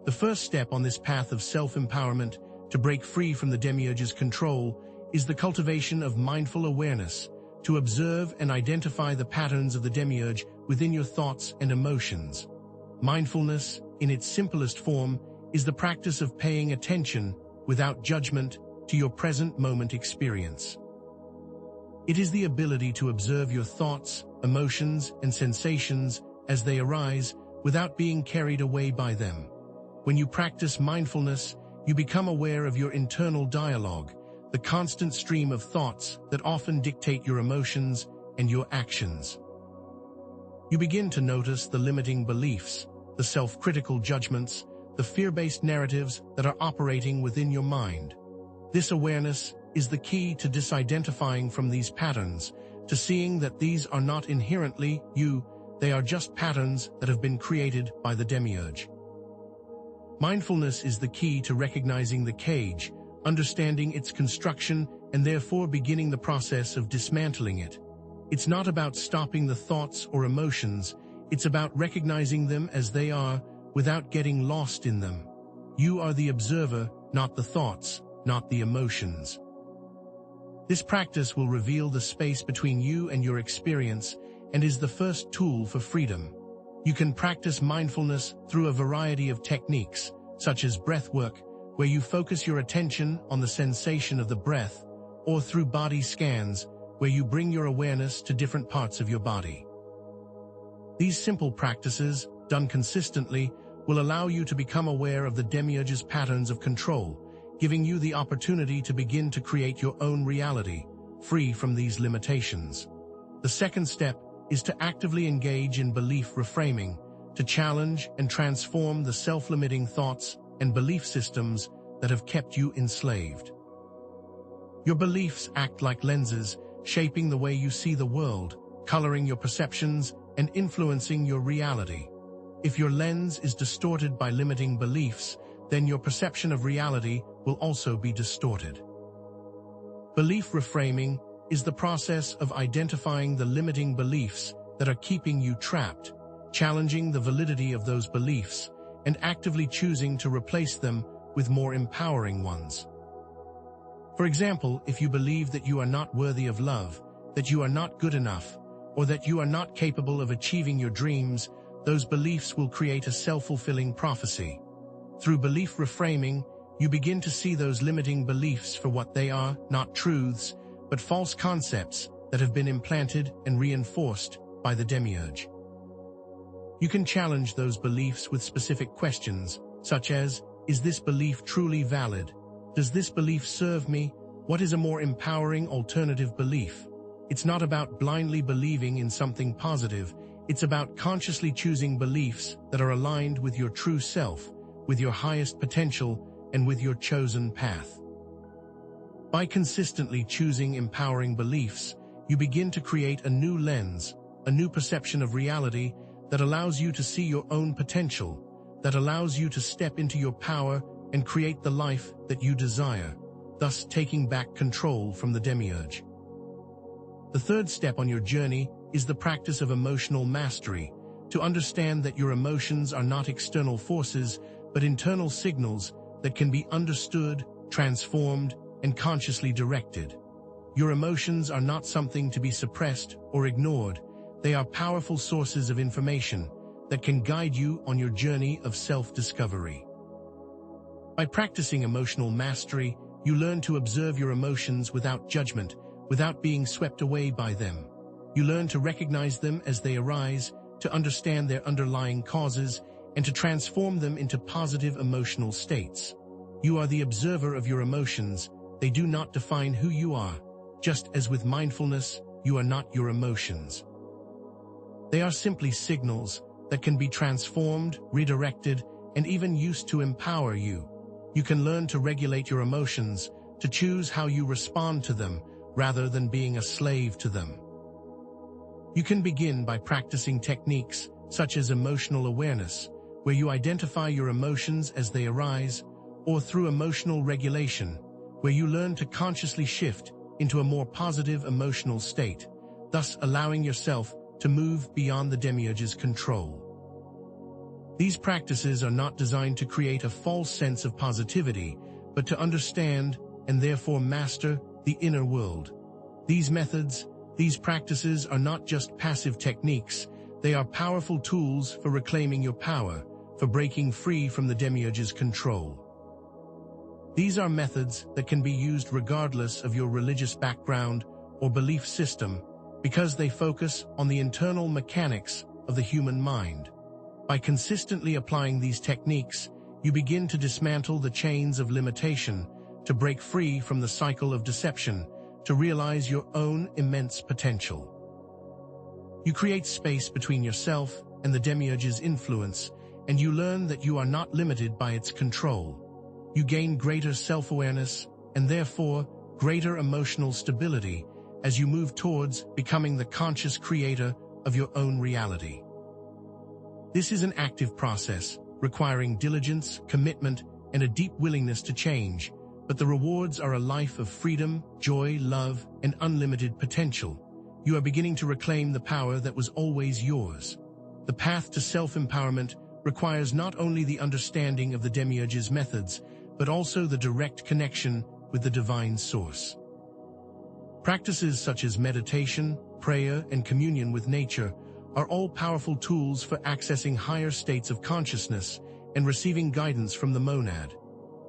The first step on this path of self-empowerment, to break free from the Demiurge's control, is the cultivation of mindful awareness, to observe and identify the patterns of the Demiurge within your thoughts and emotions. Mindfulness, in its simplest form, is the practice of paying attention, without judgment, to your present moment experience. It is the ability to observe your thoughts, emotions, and sensations as they arise without being carried away by them. When you practice mindfulness, you become aware of your internal dialogue, the constant stream of thoughts that often dictate your emotions and your actions. You begin to notice the limiting beliefs, the self-critical judgments, the fear-based narratives that are operating within your mind. This awareness is the key to disidentifying from these patterns, to seeing that these are not inherently you, they are just patterns that have been created by the Demiurge. Mindfulness is the key to recognizing the cage, understanding its construction, and therefore beginning the process of dismantling it. It's not about stopping the thoughts or emotions, it's about recognizing them as they are, without getting lost in them. You are the observer, not the thoughts, not the emotions. This practice will reveal the space between you and your experience and is the first tool for freedom. You can practice mindfulness through a variety of techniques, such as breath work, where you focus your attention on the sensation of the breath, or through body scans, where you bring your awareness to different parts of your body. These simple practices, done consistently, will allow you to become aware of the Demiurge's patterns of control, giving you the opportunity to begin to create your own reality, free from these limitations. The second step is to actively engage in belief reframing, to challenge and transform the self-limiting thoughts and belief systems that have kept you enslaved. Your beliefs act like lenses, shaping the way you see the world, coloring your perceptions, and influencing your reality. If your lens is distorted by limiting beliefs, then your perception of reality will also be distorted. Belief reframing is the process of identifying the limiting beliefs that are keeping you trapped, challenging the validity of those beliefs, and actively choosing to replace them with more empowering ones. For example, if you believe that you are not worthy of love, that you are not good enough, or that you are not capable of achieving your dreams, those beliefs will create a self-fulfilling prophecy. Through belief reframing, you begin to see those limiting beliefs for what they are, not truths, but false concepts that have been implanted and reinforced by the Demiurge. You can challenge those beliefs with specific questions, such as, is this belief truly valid? Does this belief serve me? What is a more empowering alternative belief? It's not about blindly believing in something positive, it's about consciously choosing beliefs that are aligned with your true self, with your highest potential, and with your chosen path. By consistently choosing empowering beliefs, you begin to create a new lens, a new perception of reality that allows you to see your own potential, that allows you to step into your power and create the life that you desire, thus taking back control from the Demiurge. The third step on your journey is the practice of emotional mastery, to understand that your emotions are not external forces, but internal signals that can be understood, transformed, and consciously directed. Your emotions are not something to be suppressed or ignored. They are powerful sources of information that can guide you on your journey of self-discovery. By practicing emotional mastery, you learn to observe your emotions without judgment, without being swept away by them. You learn to recognize them as they arise, to understand their underlying causes, and to transform them into positive emotional states. You are the observer of your emotions. They do not define who you are. Just as with mindfulness, you are not your emotions. They are simply signals that can be transformed, redirected, and even used to empower you. You can learn to regulate your emotions, to choose how you respond to them, rather than being a slave to them. You can begin by practicing techniques such as emotional awareness, where you identify your emotions as they arise, or through emotional regulation, where you learn to consciously shift into a more positive emotional state, thus allowing yourself to move beyond the Demiurge's control. These practices are not designed to create a false sense of positivity, but to understand and therefore master the inner world. These methods, these practices are not just passive techniques, They are powerful tools for reclaiming your power, for breaking free from the Demiurge's control. These are methods that can be used regardless of your religious background or belief system because they focus on the internal mechanics of the human mind. By consistently applying these techniques, you begin to dismantle the chains of limitation, to break free from the cycle of deception, to realize your own immense potential. You create space between yourself and the Demiurge's influence, and you learn that you are not limited by its control. You gain greater self-awareness and therefore greater emotional stability as you move towards becoming the conscious creator of your own reality. This is an active process, requiring diligence, commitment, and a deep willingness to change, but the rewards are a life of freedom, joy, love, and unlimited potential. You are beginning to reclaim the power that was always yours. The path to self-empowerment requires not only the understanding of the Demiurge's methods, but also the direct connection with the divine source. Practices such as meditation, prayer, and communion with nature are all powerful tools for accessing higher states of consciousness and receiving guidance from the monad.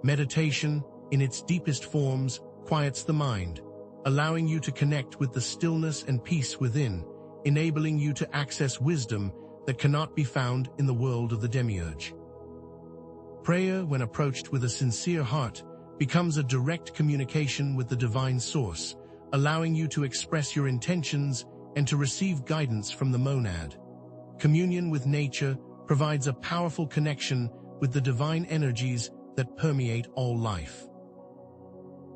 Meditation, in its deepest forms, quiets the mind, allowing you to connect with the stillness and peace within, enabling you to access wisdom that cannot be found in the world of the Demiurge. Prayer, when approached with a sincere heart, becomes a direct communication with the divine source, allowing you to express your intentions and to receive guidance from the monad. Communion with nature provides a powerful connection with the divine energies that permeate all life.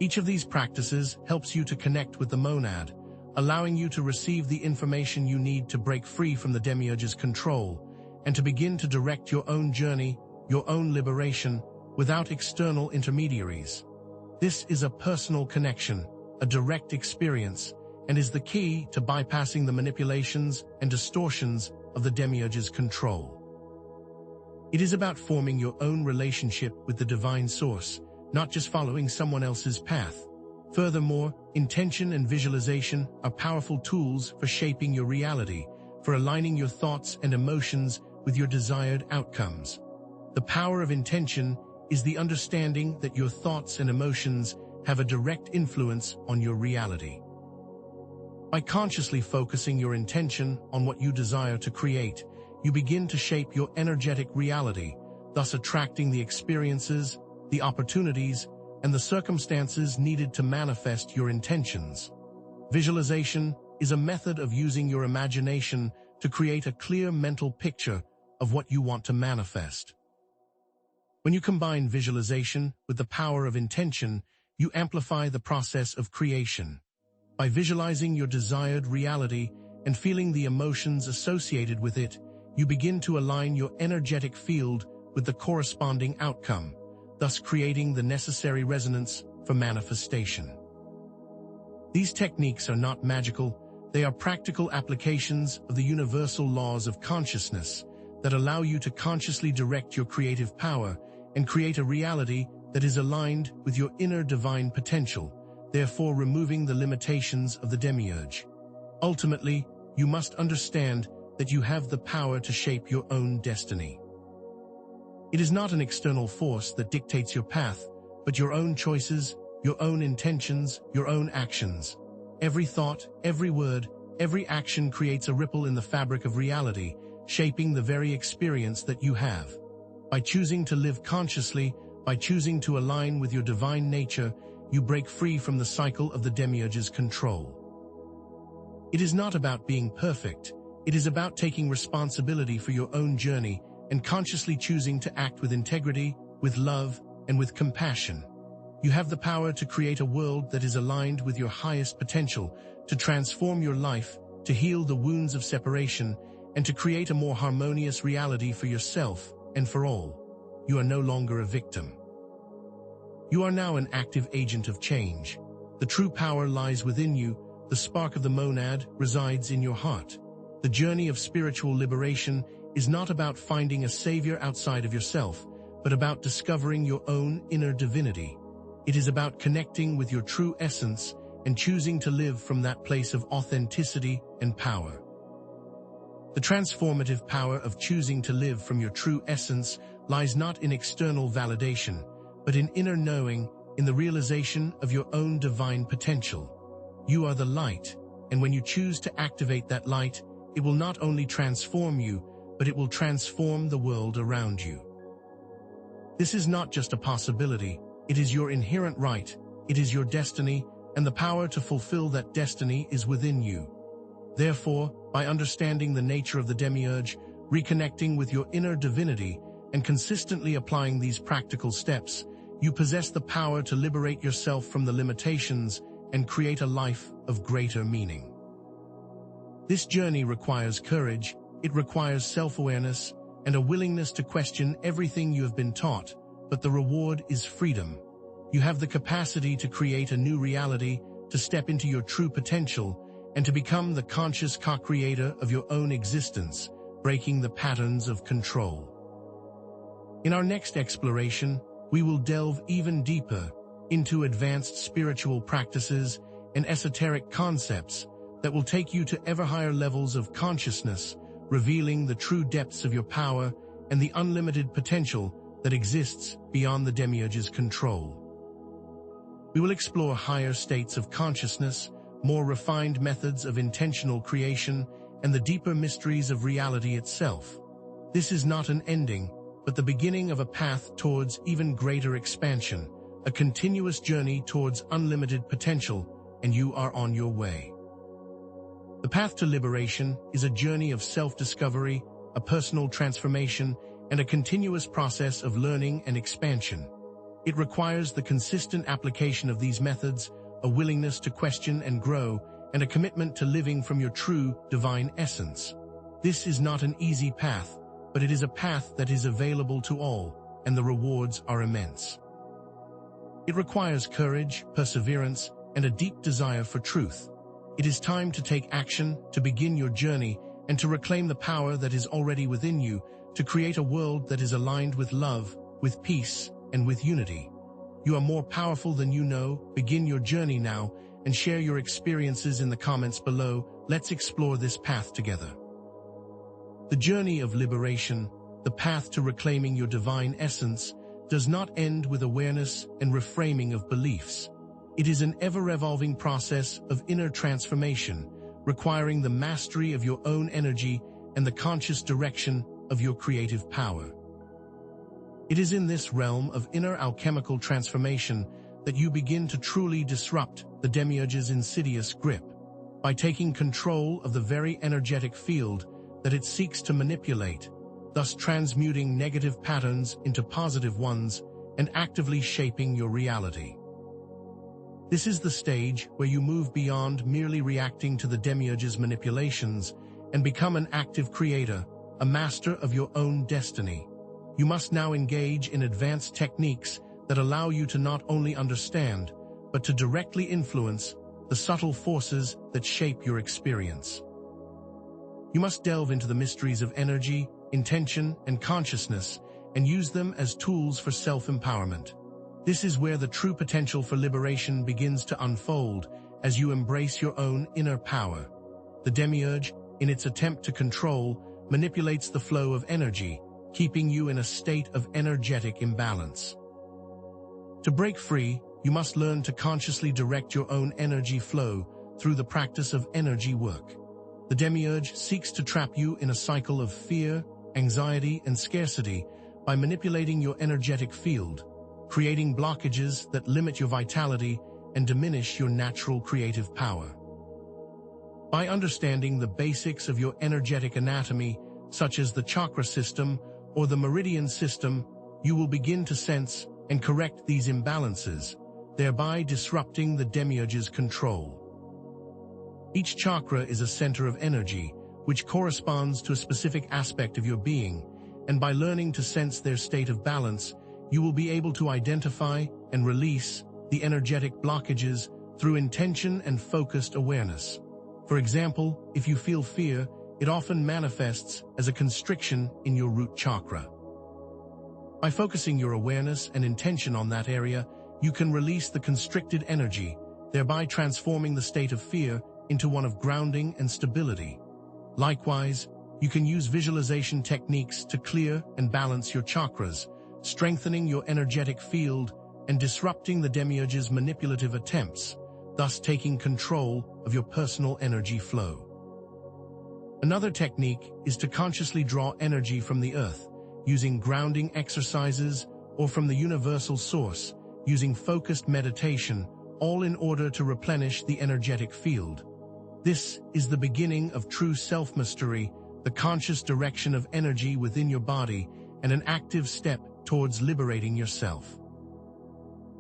Each of these practices helps you to connect with the monad, allowing you to receive the information you need to break free from the Demiurge's control and to begin to direct your own journey, your own liberation, without external intermediaries. This is a personal connection, a direct experience, and is the key to bypassing the manipulations and distortions of the Demiurge's control. It is about forming your own relationship with the divine source, not just following someone else's path. Furthermore, intention and visualization are powerful tools for shaping your reality, for aligning your thoughts and emotions with your desired outcomes. The power of intention is the understanding that your thoughts and emotions have a direct influence on your reality. By consciously focusing your intention on what you desire to create, you begin to shape your energetic reality, thus attracting the experiences, the opportunities, and the circumstances needed to manifest your intentions. Visualization is a method of using your imagination to create a clear mental picture of what you want to manifest. When you combine visualization with the power of intention, you amplify the process of creation. By visualizing your desired reality and feeling the emotions associated with it, you begin to align your energetic field with the corresponding outcome, thus creating the necessary resonance for manifestation. These techniques are not magical, they are practical applications of the universal laws of consciousness that allow you to consciously direct your creative power and create a reality that is aligned with your inner divine potential, therefore removing the limitations of the Demiurge. Ultimately, you must understand that you have the power to shape your own destiny. It is not an external force that dictates your path, but your own choices, your own intentions, your own actions. Every thought, every word, every action creates a ripple in the fabric of reality, shaping the very experience that you have. By choosing to live consciously, by choosing to align with your divine nature, you break free from the cycle of the Demiurge's control. It is not about being perfect, it is about taking responsibility for your own journey and consciously choosing to act with integrity, with love, and with compassion. You have the power to create a world that is aligned with your highest potential, to transform your life, to heal the wounds of separation, and to create a more harmonious reality for yourself and for all. You are no longer a victim. You are now an active agent of change. The true power lies within you, the spark of the monad resides in your heart. The journey of spiritual liberation is not about finding a savior outside of yourself, but about discovering your own inner divinity. It is about connecting with your true essence and choosing to live from that place of authenticity and power. The transformative power of choosing to live from your true essence lies not in external validation, but in inner knowing, in the realization of your own divine potential. You are the light, and when you choose to activate that light, it will not only transform you, but it will transform the world around you. This is not just a possibility, it is your inherent right, it is your destiny, and the power to fulfill that destiny is within you. Therefore, by understanding the nature of the Demiurge, reconnecting with your inner divinity, and consistently applying these practical steps, you possess the power to liberate yourself from the limitations and create a life of greater meaning. This journey requires courage, it requires self-awareness, and a willingness to question everything you have been taught, but the reward is freedom. You have the capacity to create a new reality, to step into your true potential, and to become the conscious co-creator of your own existence, breaking the patterns of control. In our next exploration, we will delve even deeper into advanced spiritual practices and esoteric concepts that will take you to ever higher levels of consciousness, revealing the true depths of your power and the unlimited potential that exists beyond the Demiurge's control. We will explore higher states of consciousness, more refined methods of intentional creation, and the deeper mysteries of reality itself. This is not an ending, but the beginning of a path towards even greater expansion, a continuous journey towards unlimited potential, and you are on your way. The path to liberation is a journey of self-discovery, a personal transformation, and a continuous process of learning and expansion. It requires the consistent application of these methods, a willingness to question and grow, and a commitment to living from your true, divine essence. This is not an easy path, but it is a path that is available to all, and the rewards are immense. It requires courage, perseverance, and a deep desire for truth. It is time to take action, to begin your journey, and to reclaim the power that is already within you, to create a world that is aligned with love, with peace, and with unity. You are more powerful than you know. Begin your journey now, and share your experiences in the comments below. Let's explore this path together. The journey of liberation, the path to reclaiming your divine essence, does not end with awareness and reframing of beliefs. It is an ever-evolving process of inner transformation, requiring the mastery of your own energy and the conscious direction of your creative power. It is in this realm of inner alchemical transformation that you begin to truly disrupt the Demiurge's insidious grip. By taking control of the very energetic field that it seeks to manipulate, thus transmuting negative patterns into positive ones and actively shaping your reality. This is the stage where you move beyond merely reacting to the Demiurge's manipulations and become an active creator, a master of your own destiny. You must now engage in advanced techniques that allow you to not only understand, but to directly influence the subtle forces that shape your experience. You must delve into the mysteries of energy, intention, and consciousness, and use them as tools for self-empowerment. This is where the true potential for liberation begins to unfold as you embrace your own inner power. The Demiurge, in its attempt to control, manipulates the flow of energy, keeping you in a state of energetic imbalance. To break free, you must learn to consciously direct your own energy flow through the practice of energy work. The Demiurge seeks to trap you in a cycle of fear, anxiety, and scarcity by manipulating your energetic field, creating blockages that limit your vitality and diminish your natural creative power. By understanding the basics of your energetic anatomy, such as the chakra system or the meridian system, you will begin to sense and correct these imbalances, thereby disrupting the Demiurge's control. Each chakra is a center of energy, which corresponds to a specific aspect of your being, and by learning to sense their state of balance, you will be able to identify and release the energetic blockages through intention and focused awareness. For example, if you feel fear, it often manifests as a constriction in your root chakra. By focusing your awareness and intention on that area, you can release the constricted energy, thereby transforming the state of fear into one of grounding and stability. Likewise, you can use visualization techniques to clear and balance your chakras, strengthening your energetic field and disrupting the Demiurge's manipulative attempts, thus taking control of your personal energy flow. Another technique is to consciously draw energy from the earth, using grounding exercises, or from the universal source, using focused meditation, all in order to replenish the energetic field. This is the beginning of true self-mastery, the conscious direction of energy within your body, and an active step towards liberating yourself.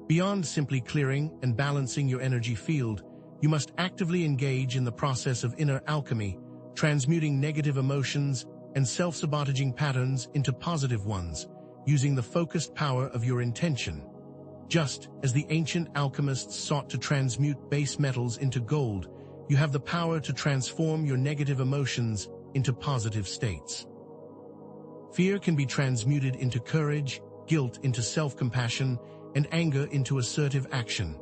Beyond simply clearing and balancing your energy field, you must actively engage in the process of inner alchemy, transmuting negative emotions and self-sabotaging patterns into positive ones, using the focused power of your intention. Just as the ancient alchemists sought to transmute base metals into gold, you have the power to transform your negative emotions into positive states. Fear can be transmuted into courage, guilt into self-compassion, and anger into assertive action.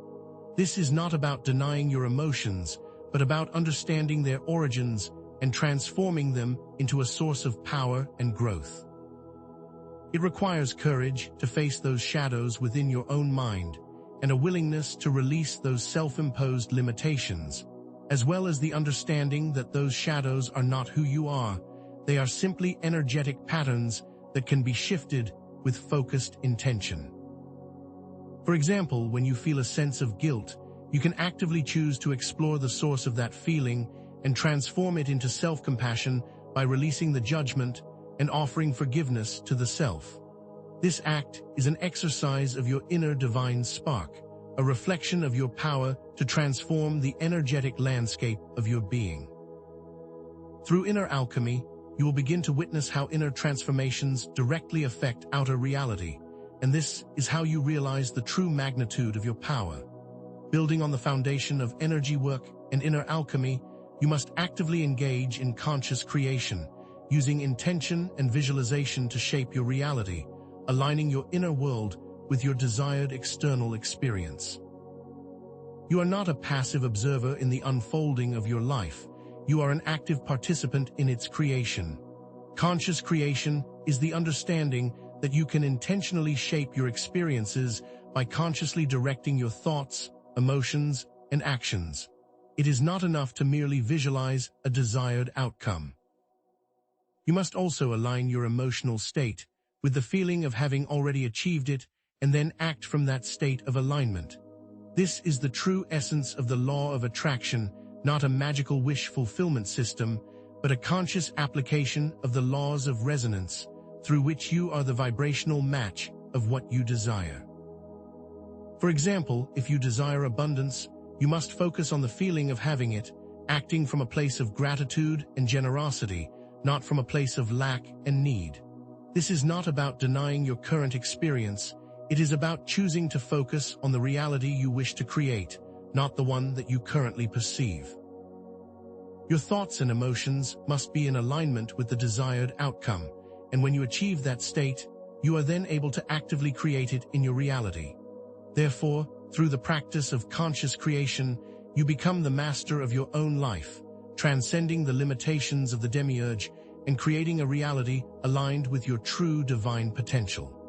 This is not about denying your emotions, but about understanding their origins and transforming them into a source of power and growth. It requires courage to face those shadows within your own mind, and a willingness to release those self-imposed limitations, as well as the understanding that those shadows are not who you are. They are simply energetic patterns that can be shifted with focused intention. For example, when you feel a sense of guilt, you can actively choose to explore the source of that feeling and transform it into self-compassion by releasing the judgment and offering forgiveness to the self. This act is an exercise of your inner divine spark, a reflection of your power to transform the energetic landscape of your being. Through inner alchemy, you will begin to witness how inner transformations directly affect outer reality, and this is how you realize the true magnitude of your power. Building on the foundation of energy work and inner alchemy, you must actively engage in conscious creation, using intention and visualization to shape your reality, aligning your inner world with your desired external experience. You are not a passive observer in the unfolding of your life. You are an active participant in its creation. Conscious creation is the understanding that you can intentionally shape your experiences by consciously directing your thoughts, emotions, and actions. It is not enough to merely visualize a desired outcome. You must also align your emotional state with the feeling of having already achieved it, and then act from that state of alignment. This is the true essence of the law of attraction, not a magical wish fulfillment system, but a conscious application of the laws of resonance, through which you are the vibrational match of what you desire. For example, if you desire abundance, you must focus on the feeling of having it, acting from a place of gratitude and generosity, not from a place of lack and need. This is not about denying your current experience. It is about choosing to focus on the reality you wish to create, not the one that you currently perceive. Your thoughts and emotions must be in alignment with the desired outcome, and when you achieve that state, you are then able to actively create it in your reality. Therefore, through the practice of conscious creation, you become the master of your own life, transcending the limitations of the Demiurge and creating a reality aligned with your true divine potential.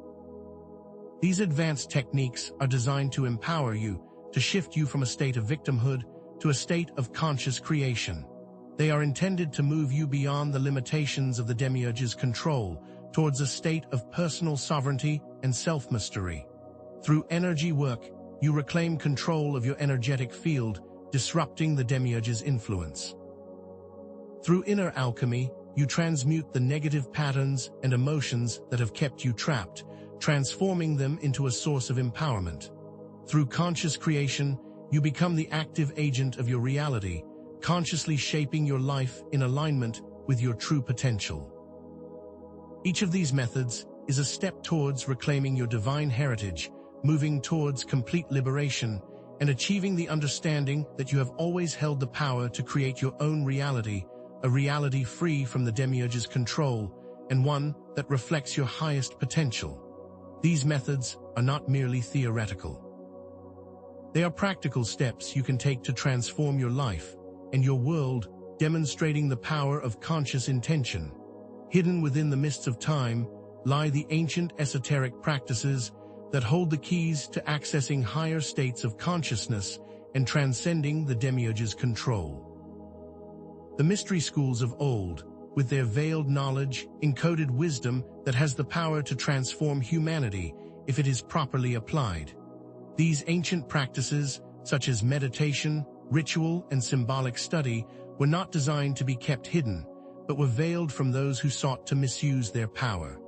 These advanced techniques are designed to empower you, to shift you from a state of victimhood to a state of conscious creation. They are intended to move you beyond the limitations of the Demiurge's control towards a state of personal sovereignty and self-mastery. Through energy work, you reclaim control of your energetic field, disrupting the Demiurge's influence. Through inner alchemy, you transmute the negative patterns and emotions that have kept you trapped, transforming them into a source of empowerment. Through conscious creation, you become the active agent of your reality, consciously shaping your life in alignment with your true potential. Each of these methods is a step towards reclaiming your divine heritage, moving towards complete liberation, and achieving the understanding that you have always held the power to create your own reality, a reality free from the Demiurge's control, and one that reflects your highest potential. These methods are not merely theoretical. They are practical steps you can take to transform your life and your world demonstrating the power of conscious intention. Hidden within the mists of time lie the ancient esoteric practices that hold the keys to accessing higher states of consciousness and transcending the Demiurge's control. The mystery schools of old, with their veiled knowledge, encoded wisdom that has the power to transform humanity if it is properly applied. These ancient practices, such as meditation, ritual, and symbolic study, were not designed to be kept hidden, but were veiled from those who sought to misuse their power.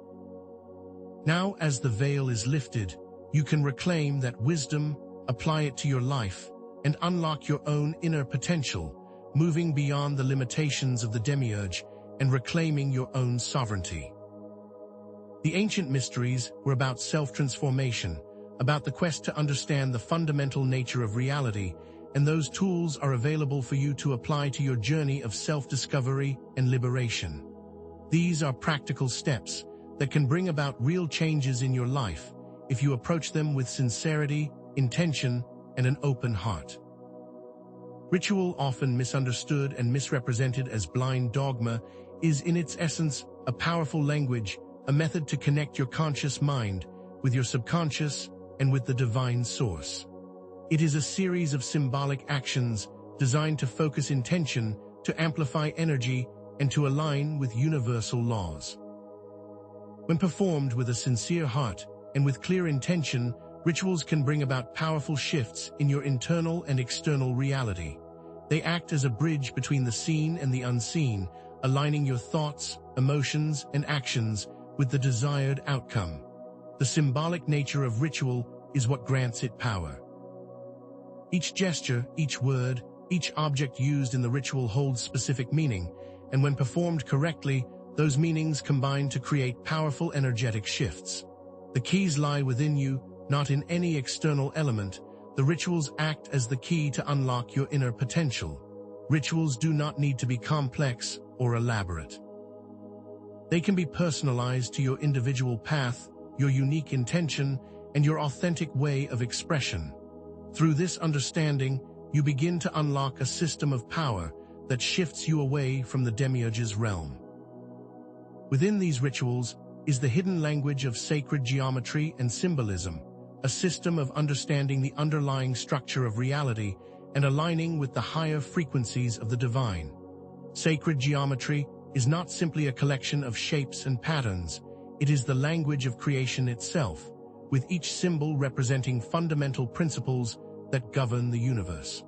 Now, as the veil is lifted, you can reclaim that wisdom, apply it to your life, and unlock your own inner potential, moving beyond the limitations of the Demiurge and reclaiming your own sovereignty. The ancient mysteries were about self-transformation, about the quest to understand the fundamental nature of reality, and those tools are available for you to apply to your journey of self-discovery and liberation. These are practical steps that can bring about real changes in your life if you approach them with sincerity, intention, and an open heart. Ritual, often misunderstood and misrepresented as blind dogma, is in its essence a powerful language, a method to connect your conscious mind with your subconscious and with the divine source. It is a series of symbolic actions designed to focus intention, to amplify energy, and to align with universal laws. When performed with a sincere heart and with clear intention, rituals can bring about powerful shifts in your internal and external reality. They act as a bridge between the seen and the unseen, aligning your thoughts, emotions, and actions with the desired outcome. The symbolic nature of ritual is what grants it power. Each gesture, each word, each object used in the ritual holds specific meaning, and when performed correctly, those meanings combine to create powerful energetic shifts. The keys lie within you, not in any external element. The rituals act as the key to unlock your inner potential. Rituals do not need to be complex or elaborate. They can be personalized to your individual path, your unique intention, and your authentic way of expression. Through this understanding, you begin to unlock a system of power that shifts you away from the Demiurge's realm. Within these rituals is the hidden language of sacred geometry and symbolism, a system of understanding the underlying structure of reality and aligning with the higher frequencies of the divine. Sacred geometry is not simply a collection of shapes and patterns, it is the language of creation itself, with each symbol representing fundamental principles that govern the universe.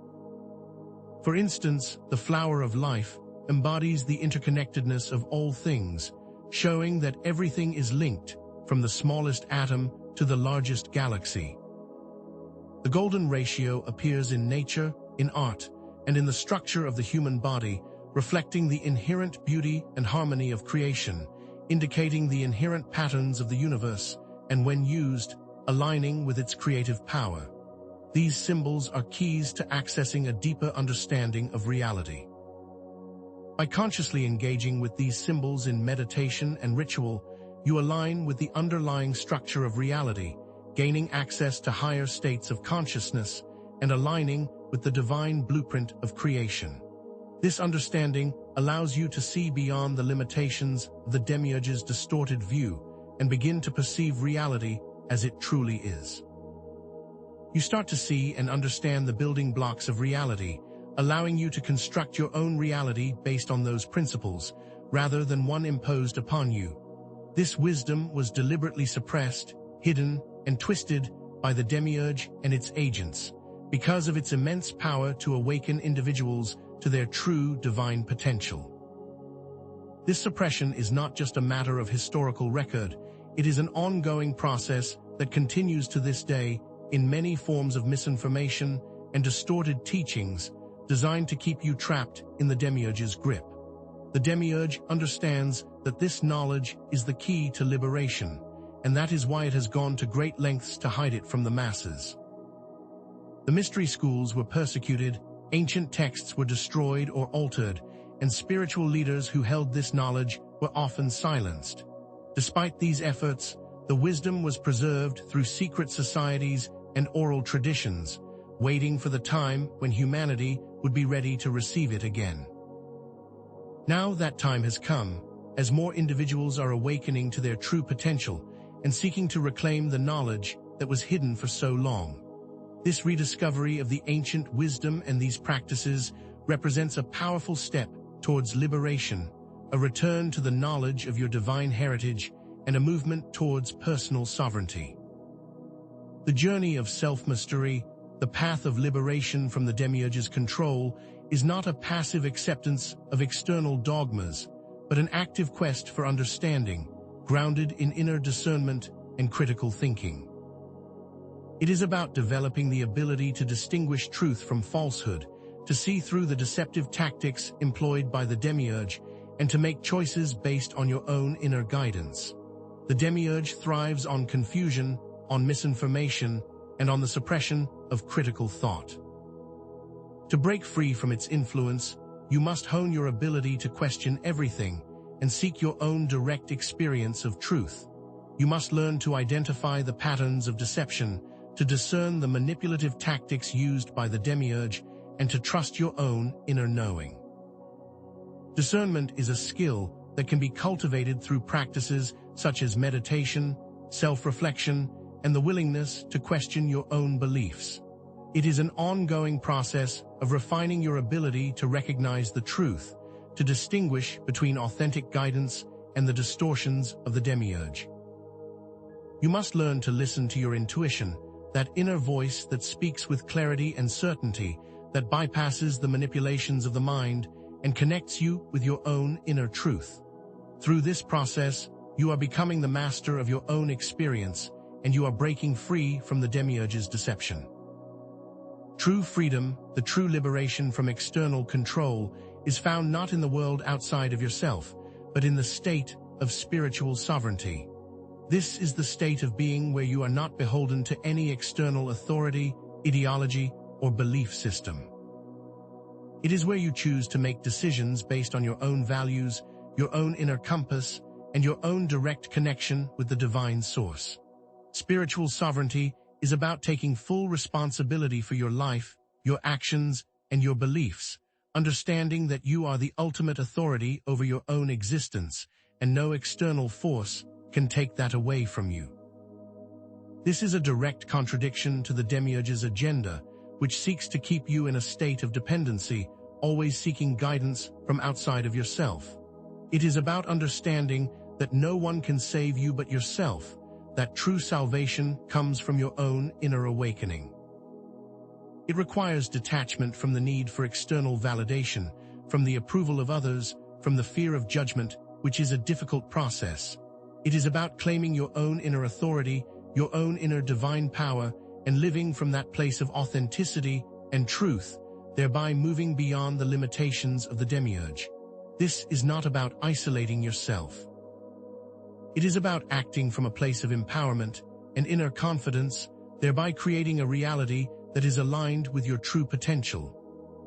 For instance, the flower of life embodies the interconnectedness of all things, showing that everything is linked, from the smallest atom to the largest galaxy. The golden ratio appears in nature, in art, and in the structure of the human body, reflecting the inherent beauty and harmony of creation, indicating the inherent patterns of the universe, and when used, aligning with its creative power. These symbols are keys to accessing a deeper understanding of reality. By consciously engaging with these symbols in meditation and ritual, you align with the underlying structure of reality, gaining access to higher states of consciousness and aligning with the divine blueprint of creation. This understanding allows you to see beyond the limitations of the Demiurge's distorted view and begin to perceive reality as it truly is. You start to see and understand the building blocks of reality, allowing you to construct your own reality based on those principles, rather than one imposed upon you. This wisdom was deliberately suppressed, hidden, and twisted by the Demiurge and its agents, because of its immense power to awaken individuals to their true divine potential. This suppression is not just a matter of historical record, it is an ongoing process that continues to this day in many forms of misinformation and distorted teachings designed to keep you trapped in the Demiurge's grip. The Demiurge understands that this knowledge is the key to liberation, and that is why it has gone to great lengths to hide it from the masses. The mystery schools were persecuted, ancient texts were destroyed or altered, and spiritual leaders who held this knowledge were often silenced. Despite these efforts, the wisdom was preserved through secret societies and oral traditions, waiting for the time when humanity would be ready to receive it again. Now that time has come, as more individuals are awakening to their true potential and seeking to reclaim the knowledge that was hidden for so long. This rediscovery of the ancient wisdom and these practices represents a powerful step towards liberation, a return to the knowledge of your divine heritage, and a movement towards personal sovereignty. The journey of self-mastery, the path of liberation from the Demiurge's control, is not a passive acceptance of external dogmas, but an active quest for understanding, grounded in inner discernment and critical thinking. It is about developing the ability to distinguish truth from falsehood, to see through the deceptive tactics employed by the Demiurge, and to make choices based on your own inner guidance. The Demiurge thrives on confusion, on misinformation, and on the suppression of critical thought. To break free from its influence, you must hone your ability to question everything and seek your own direct experience of truth. You must learn to identify the patterns of deception, to discern the manipulative tactics used by the Demiurge, and to trust your own inner knowing. Discernment is a skill that can be cultivated through practices such as meditation, self-reflection, and the willingness to question your own beliefs. It is an ongoing process of refining your ability to recognize the truth, to distinguish between authentic guidance and the distortions of the Demiurge. You must learn to listen to your intuition, that inner voice that speaks with clarity and certainty, that bypasses the manipulations of the mind and connects you with your own inner truth. Through this process, you are becoming the master of your own experience, and you are breaking free from the Demiurge's deception. True freedom, the true liberation from external control, is found not in the world outside of yourself, but in the state of spiritual sovereignty. This is the state of being where you are not beholden to any external authority, ideology, or belief system. It is where you choose to make decisions based on your own values, your own inner compass, and your own direct connection with the divine source. Spiritual sovereignty is about taking full responsibility for your life, your actions, and your beliefs, understanding that you are the ultimate authority over your own existence, and no external force can take that away from you. This is a direct contradiction to the Demiurge's agenda, which seeks to keep you in a state of dependency, always seeking guidance from outside of yourself. It is about understanding that no one can save you but yourself, that true salvation comes from your own inner awakening. It requires detachment from the need for external validation, from the approval of others, from the fear of judgment, which is a difficult process. It is about claiming your own inner authority, your own inner divine power, and living from that place of authenticity and truth, thereby moving beyond the limitations of the Demiurge. This is not about isolating yourself. It is about acting from a place of empowerment and inner confidence, thereby creating a reality that is aligned with your true potential.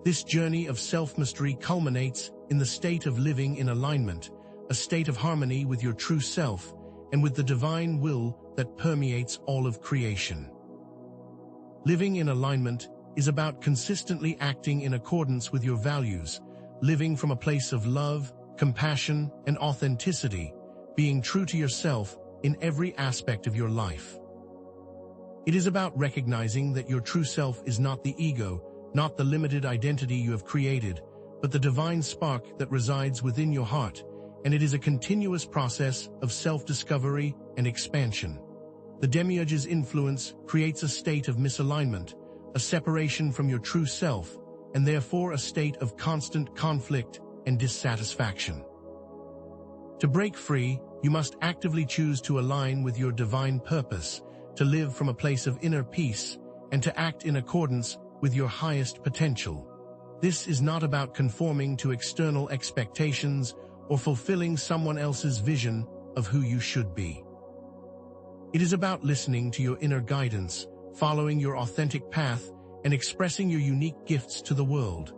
This journey of self-mastery culminates in the state of living in alignment, a state of harmony with your true self and with the divine will that permeates all of creation. Living in alignment is about consistently acting in accordance with your values, living from a place of love, compassion, and authenticity, being true to yourself in every aspect of your life. It is about recognizing that your true self is not the ego, not the limited identity you have created, but the divine spark that resides within your heart, and it is a continuous process of self-discovery and expansion. The Demiurge's influence creates a state of misalignment, a separation from your true self, and therefore a state of constant conflict and dissatisfaction. To break free, you must actively choose to align with your divine purpose, to live from a place of inner peace, and to act in accordance with your highest potential. This is not about conforming to external expectations or fulfilling someone else's vision of who you should be. It is about listening to your inner guidance, following your authentic path, and expressing your unique gifts to the world.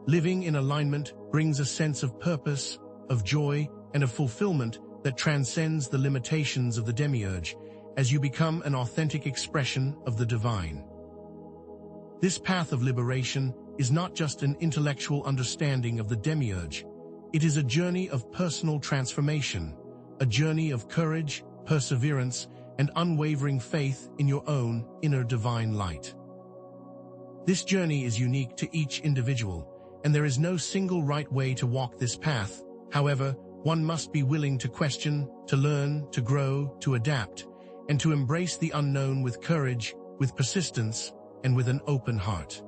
Living in alignment brings a sense of purpose, of joy, and of fulfillment that transcends the limitations of the Demiurge, as you become an authentic expression of the divine. This path of liberation is not just an intellectual understanding of the Demiurge. It is a journey of personal transformation, a journey of courage, perseverance, and unwavering faith in your own inner divine light. This journey is unique to each individual, and there is no single right way to walk this path. However, one must be willing to question, to learn, to grow, to adapt, and to embrace the unknown with courage, with persistence, and with an open heart.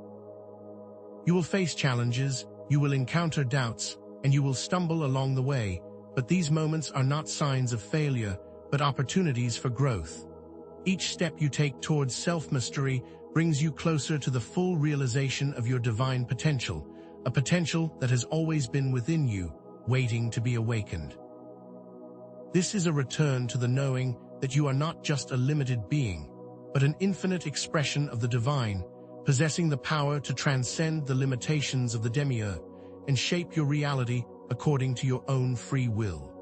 You will face challenges, you will encounter doubts, and you will stumble along the way, but these moments are not signs of failure, but opportunities for growth. Each step you take towards self-mastery brings you closer to the full realization of your divine potential, a potential that has always been within you, waiting to be awakened. This is a return to the knowing that you are not just a limited being, but an infinite expression of the divine, possessing the power to transcend the limitations of the Demiurge and shape your reality according to your own free will.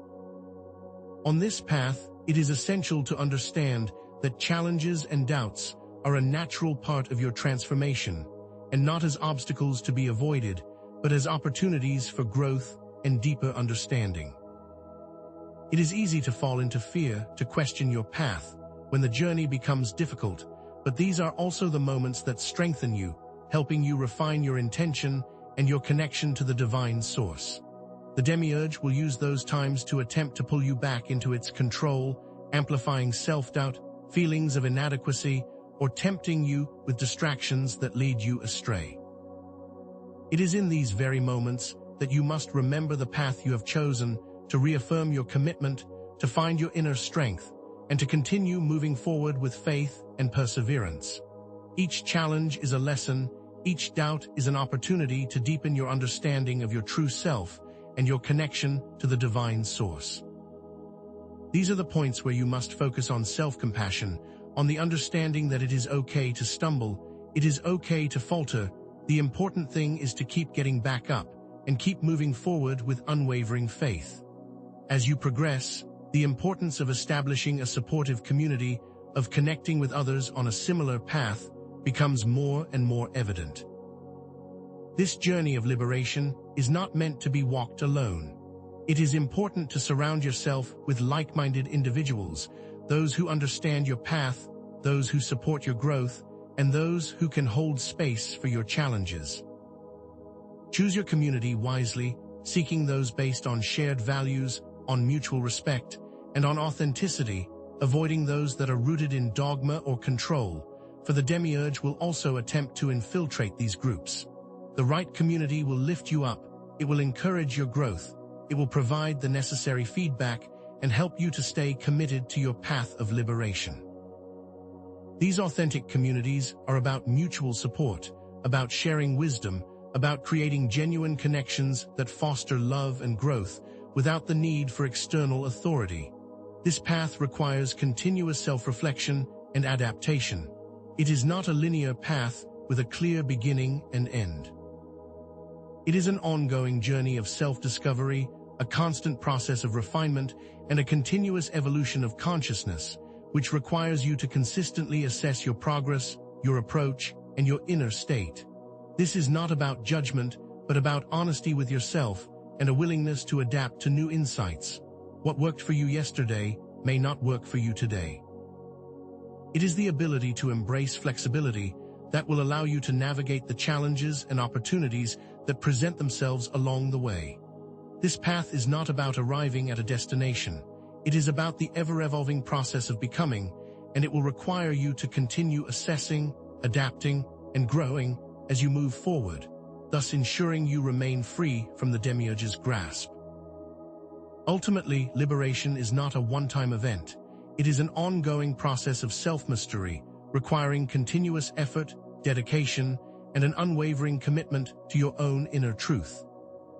On this path, it is essential to understand that challenges and doubts are a natural part of your transformation, and not as obstacles to be avoided, but as opportunities for growth and deeper understanding. It is easy to fall into fear, to question your path, when the journey becomes difficult, but these are also the moments that strengthen you, helping you refine your intention and your connection to the divine source. The Demiurge will use those times to attempt to pull you back into its control, amplifying self-doubt, feelings of inadequacy, or tempting you with distractions that lead you astray. It is in these very moments that you must remember the path you have chosen, to reaffirm your commitment, to find your inner strength, and to continue moving forward with faith and perseverance. Each challenge is a lesson, each doubt is an opportunity to deepen your understanding of your true self and your connection to the divine source. These are the points where you must focus on self-compassion, on the understanding that it is okay to stumble, it is okay to falter. The important thing is to keep getting back up and keep moving forward with unwavering faith. As you progress, the importance of establishing a supportive community, of connecting with others on a similar path, becomes more and more evident. This journey of liberation is not meant to be walked alone. It is important to surround yourself with like-minded individuals, those who understand your path, those who support your growth, and those who can hold space for your challenges. Choose your community wisely, seeking those based on shared values, on mutual respect, and on authenticity, avoiding those that are rooted in dogma or control, for the Demiurge will also attempt to infiltrate these groups. The right community will lift you up, it will encourage your growth, it will provide the necessary feedback and help you to stay committed to your path of liberation. These authentic communities are about mutual support, about sharing wisdom, about creating genuine connections that foster love and growth without the need for external authority. This path requires continuous self-reflection and adaptation. It is not a linear path with a clear beginning and end. It is an ongoing journey of self-discovery, a constant process of refinement, and a continuous evolution of consciousness, which requires you to consistently assess your progress, your approach, and your inner state. This is not about judgment, but about honesty with yourself and a willingness to adapt to new insights. What worked for you yesterday may not work for you today. It is the ability to embrace flexibility that will allow you to navigate the challenges and opportunities that present themselves along the way. This path is not about arriving at a destination. It is about the ever-evolving process of becoming, and it will require you to continue assessing, adapting, and growing as you move forward, thus ensuring you remain free from the Demiurge's grasp. Ultimately, liberation is not a one-time event. It is an ongoing process of self-mastery, requiring continuous effort, dedication, and an unwavering commitment to your own inner truth.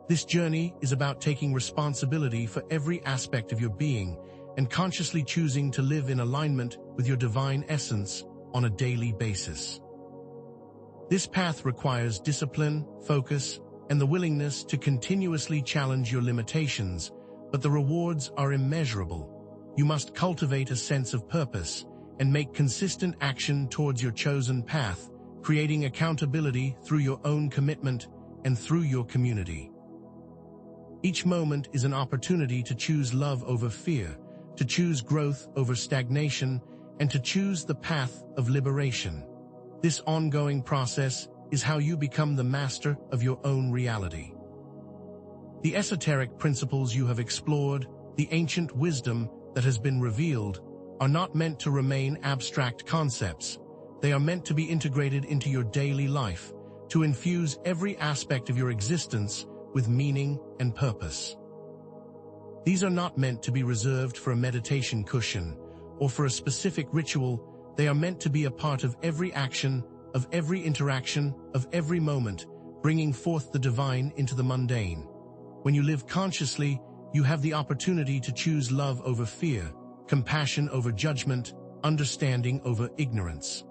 This journey is about taking responsibility for every aspect of your being and consciously choosing to live in alignment with your divine essence on a daily basis. This path requires discipline, focus, and the willingness to continuously challenge your limitations, but the rewards are immeasurable. You must cultivate a sense of purpose and make consistent action towards your chosen path, creating accountability through your own commitment and through your community. Each moment is an opportunity to choose love over fear, to choose growth over stagnation, and to choose the path of liberation. This ongoing process is how you become the master of your own reality. The esoteric principles you have explored, the ancient wisdom that has been revealed, are not meant to remain abstract concepts. They are meant to be integrated into your daily life, to infuse every aspect of your existence with meaning and purpose. These are not meant to be reserved for a meditation cushion or for a specific ritual. They are meant to be a part of every action, of every interaction, of every moment, bringing forth the divine into the mundane. When you live consciously, you have the opportunity to choose love over fear, compassion over judgment, understanding over ignorance.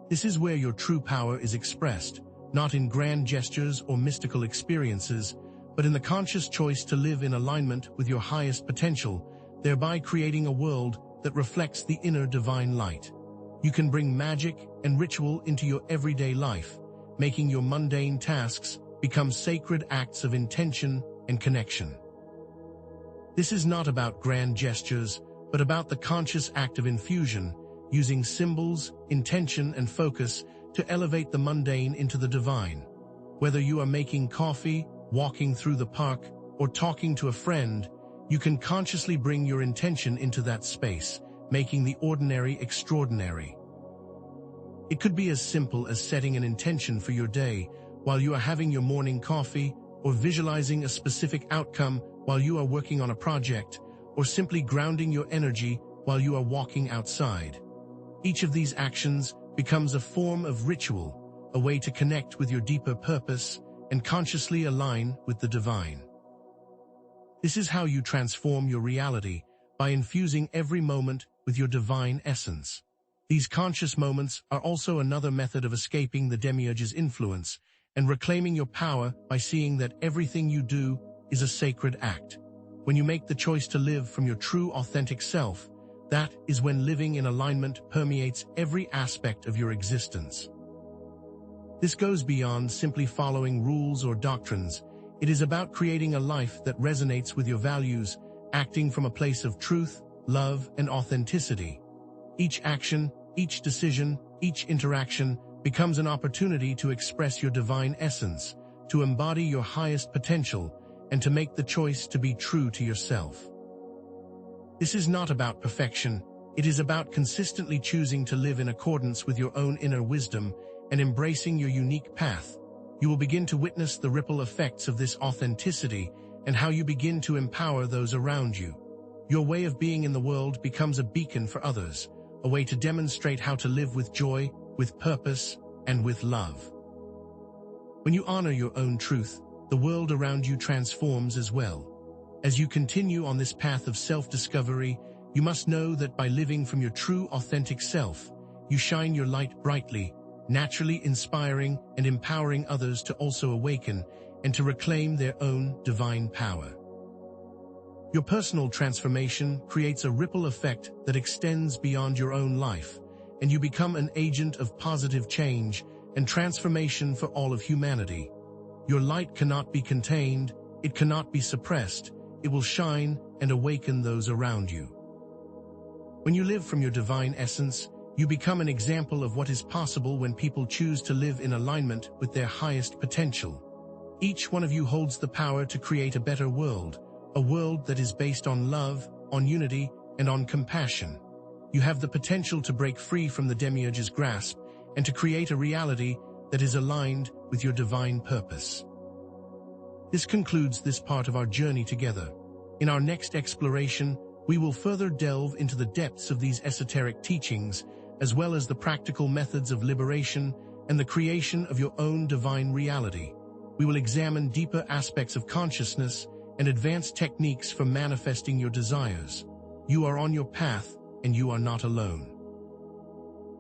This is where your true power is expressed, not in grand gestures or mystical experiences, but in the conscious choice to live in alignment with your highest potential, thereby creating a world that reflects the inner divine light. You can bring magic and ritual into your everyday life, making your mundane tasks become sacred acts of intention and connection. This is not about grand gestures, but about the conscious act of infusion, using symbols, intention, and focus to elevate the mundane into the divine. Whether you are making coffee, walking through the park, or talking to a friend, you can consciously bring your intention into that space, making the ordinary extraordinary. It could be as simple as setting an intention for your day while you are having your morning coffee, or visualizing a specific outcome while you are working on a project, or simply grounding your energy while you are walking outside. Each of these actions becomes a form of ritual, a way to connect with your deeper purpose and consciously align with the divine. This is how you transform your reality, by infusing every moment with your divine essence. These conscious moments are also another method of escaping the Demiurge's influence and reclaiming your power by seeing that everything you do is a sacred act. When you make the choice to live from your true authentic self, that is when living in alignment permeates every aspect of your existence. This goes beyond simply following rules or doctrines. It is about creating a life that resonates with your values, acting from a place of truth, love, and authenticity. Each action, each decision, each interaction becomes an opportunity to express your divine essence, to embody your highest potential, and to make the choice to be true to yourself. This is not about perfection. It is about consistently choosing to live in accordance with your own inner wisdom and embracing your unique path. You will begin to witness the ripple effects of this authenticity and how you begin to empower those around you. Your way of being in the world becomes a beacon for others, a way to demonstrate how to live with joy, with purpose, and with love. When you honor your own truth, the world around you transforms as well. As you continue on this path of self-discovery, you must know that by living from your true authentic self, you shine your light brightly, naturally inspiring and empowering others to also awaken and to reclaim their own divine power. Your personal transformation creates a ripple effect that extends beyond your own life, and you become an agent of positive change and transformation for all of humanity. Your light cannot be contained, it cannot be suppressed, it will shine and awaken those around you. When you live from your divine essence, you become an example of what is possible when people choose to live in alignment with their highest potential. Each one of you holds the power to create a better world, a world that is based on love, on unity, and on compassion. You have the potential to break free from the Demiurge's grasp and to create a reality that is aligned with your divine purpose. This concludes this part of our journey together. In our next exploration, we will further delve into the depths of these esoteric teachings, as well as the practical methods of liberation and the creation of your own divine reality. We will examine deeper aspects of consciousness and advanced techniques for manifesting your desires. You are on your path, and you are not alone.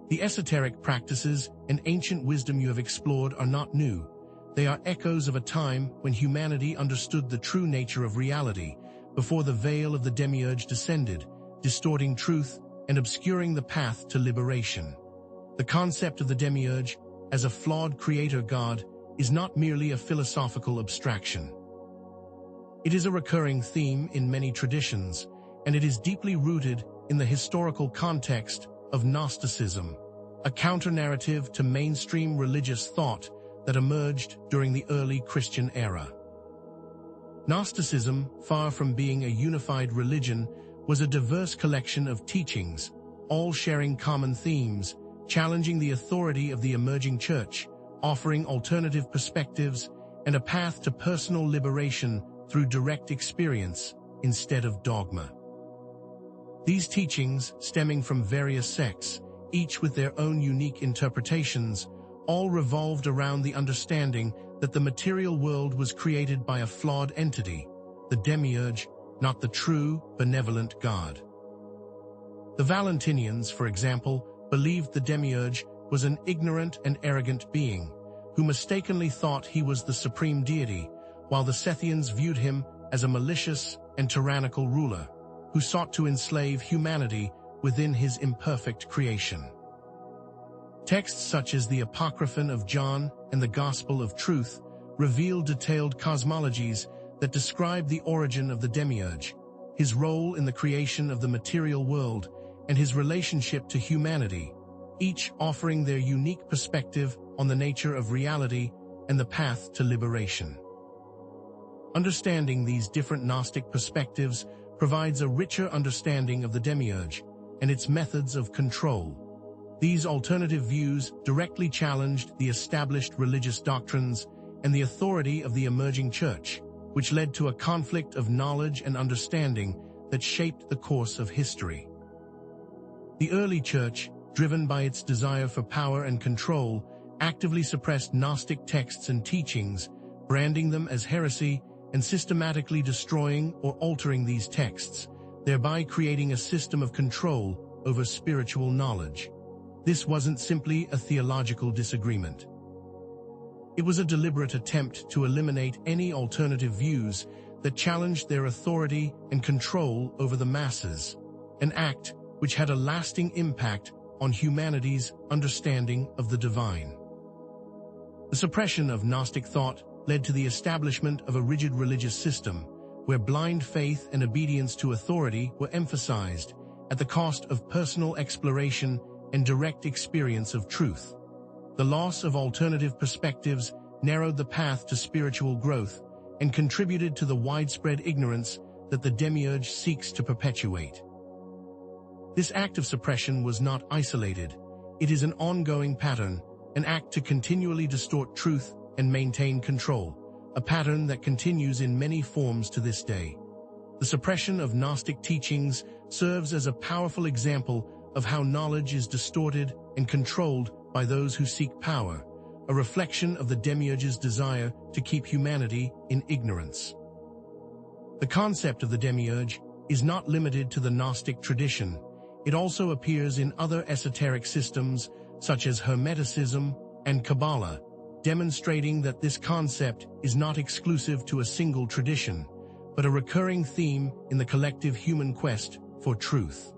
The esoteric practices and ancient wisdom you have explored are not new. They are echoes of a time when humanity understood the true nature of reality, before the veil of the Demiurge descended, distorting truth and obscuring the path to liberation. The concept of the Demiurge, as a flawed creator god, is not merely a philosophical abstraction. It is a recurring theme in many traditions, and it is deeply rooted in the historical context of Gnosticism, a counter-narrative to mainstream religious thought that emerged during the early Christian era. Gnosticism, far from being a unified religion, was a diverse collection of teachings, all sharing common themes, challenging the authority of the emerging church, offering alternative perspectives, and a path to personal liberation through direct experience instead of dogma. These teachings, stemming from various sects, each with their own unique interpretations, all revolved around the understanding that the material world was created by a flawed entity, the Demiurge, not the true, benevolent God. The Valentinians, for example, believed the Demiurge was an ignorant and arrogant being, who mistakenly thought he was the supreme deity, while the Sethians viewed him as a malicious and tyrannical ruler, who sought to enslave humanity within his imperfect creation. Texts such as the Apocryphon of John and the Gospel of Truth reveal detailed cosmologies that describe the origin of the Demiurge, his role in the creation of the material world, and his relationship to humanity, each offering their unique perspective on the nature of reality and the path to liberation. Understanding these different Gnostic perspectives provides a richer understanding of the Demiurge and its methods of control. These alternative views directly challenged the established religious doctrines and the authority of the emerging church, which led to a conflict of knowledge and understanding that shaped the course of history. The early church, driven by its desire for power and control, actively suppressed Gnostic texts and teachings, branding them as heresy and systematically destroying or altering these texts, thereby creating a system of control over spiritual knowledge. This wasn't simply a theological disagreement. It was a deliberate attempt to eliminate any alternative views that challenged their authority and control over the masses, an act which had a lasting impact on humanity's understanding of the divine. The suppression of Gnostic thought led to the establishment of a rigid religious system, where blind faith and obedience to authority were emphasized, at the cost of personal exploration and direct experience of truth. The loss of alternative perspectives narrowed the path to spiritual growth and contributed to the widespread ignorance that the Demiurge seeks to perpetuate. This act of suppression was not isolated. It is an ongoing pattern, an act to continually distort truth and maintain control, a pattern that continues in many forms to this day. The suppression of Gnostic teachings serves as a powerful example of how knowledge is distorted and controlled by those who seek power, a reflection of the Demiurge's desire to keep humanity in ignorance. The concept of the Demiurge is not limited to the Gnostic tradition. It also appears in other esoteric systems such as Hermeticism and Kabbalah, demonstrating that this concept is not exclusive to a single tradition, but a recurring theme in the collective human quest for truth.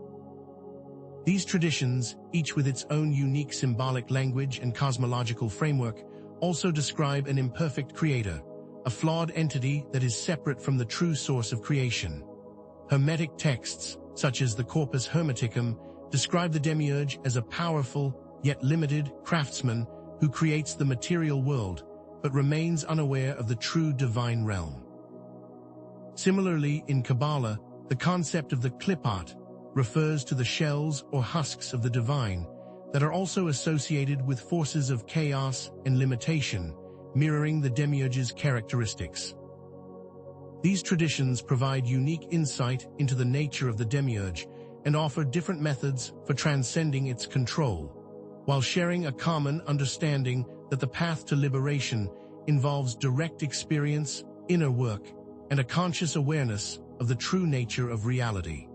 These traditions, each with its own unique symbolic language and cosmological framework, also describe an imperfect creator, a flawed entity that is separate from the true source of creation. Hermetic texts, such as the Corpus Hermeticum, describe the Demiurge as a powerful, yet limited, craftsman who creates the material world, but remains unaware of the true divine realm. Similarly, in Kabbalah, the concept of the Klippot refers to the shells or husks of the divine that are also associated with forces of chaos and limitation, mirroring the Demiurge's characteristics. These traditions provide unique insight into the nature of the Demiurge and offer different methods for transcending its control, while sharing a common understanding that the path to liberation involves direct experience, inner work, and a conscious awareness of the true nature of reality.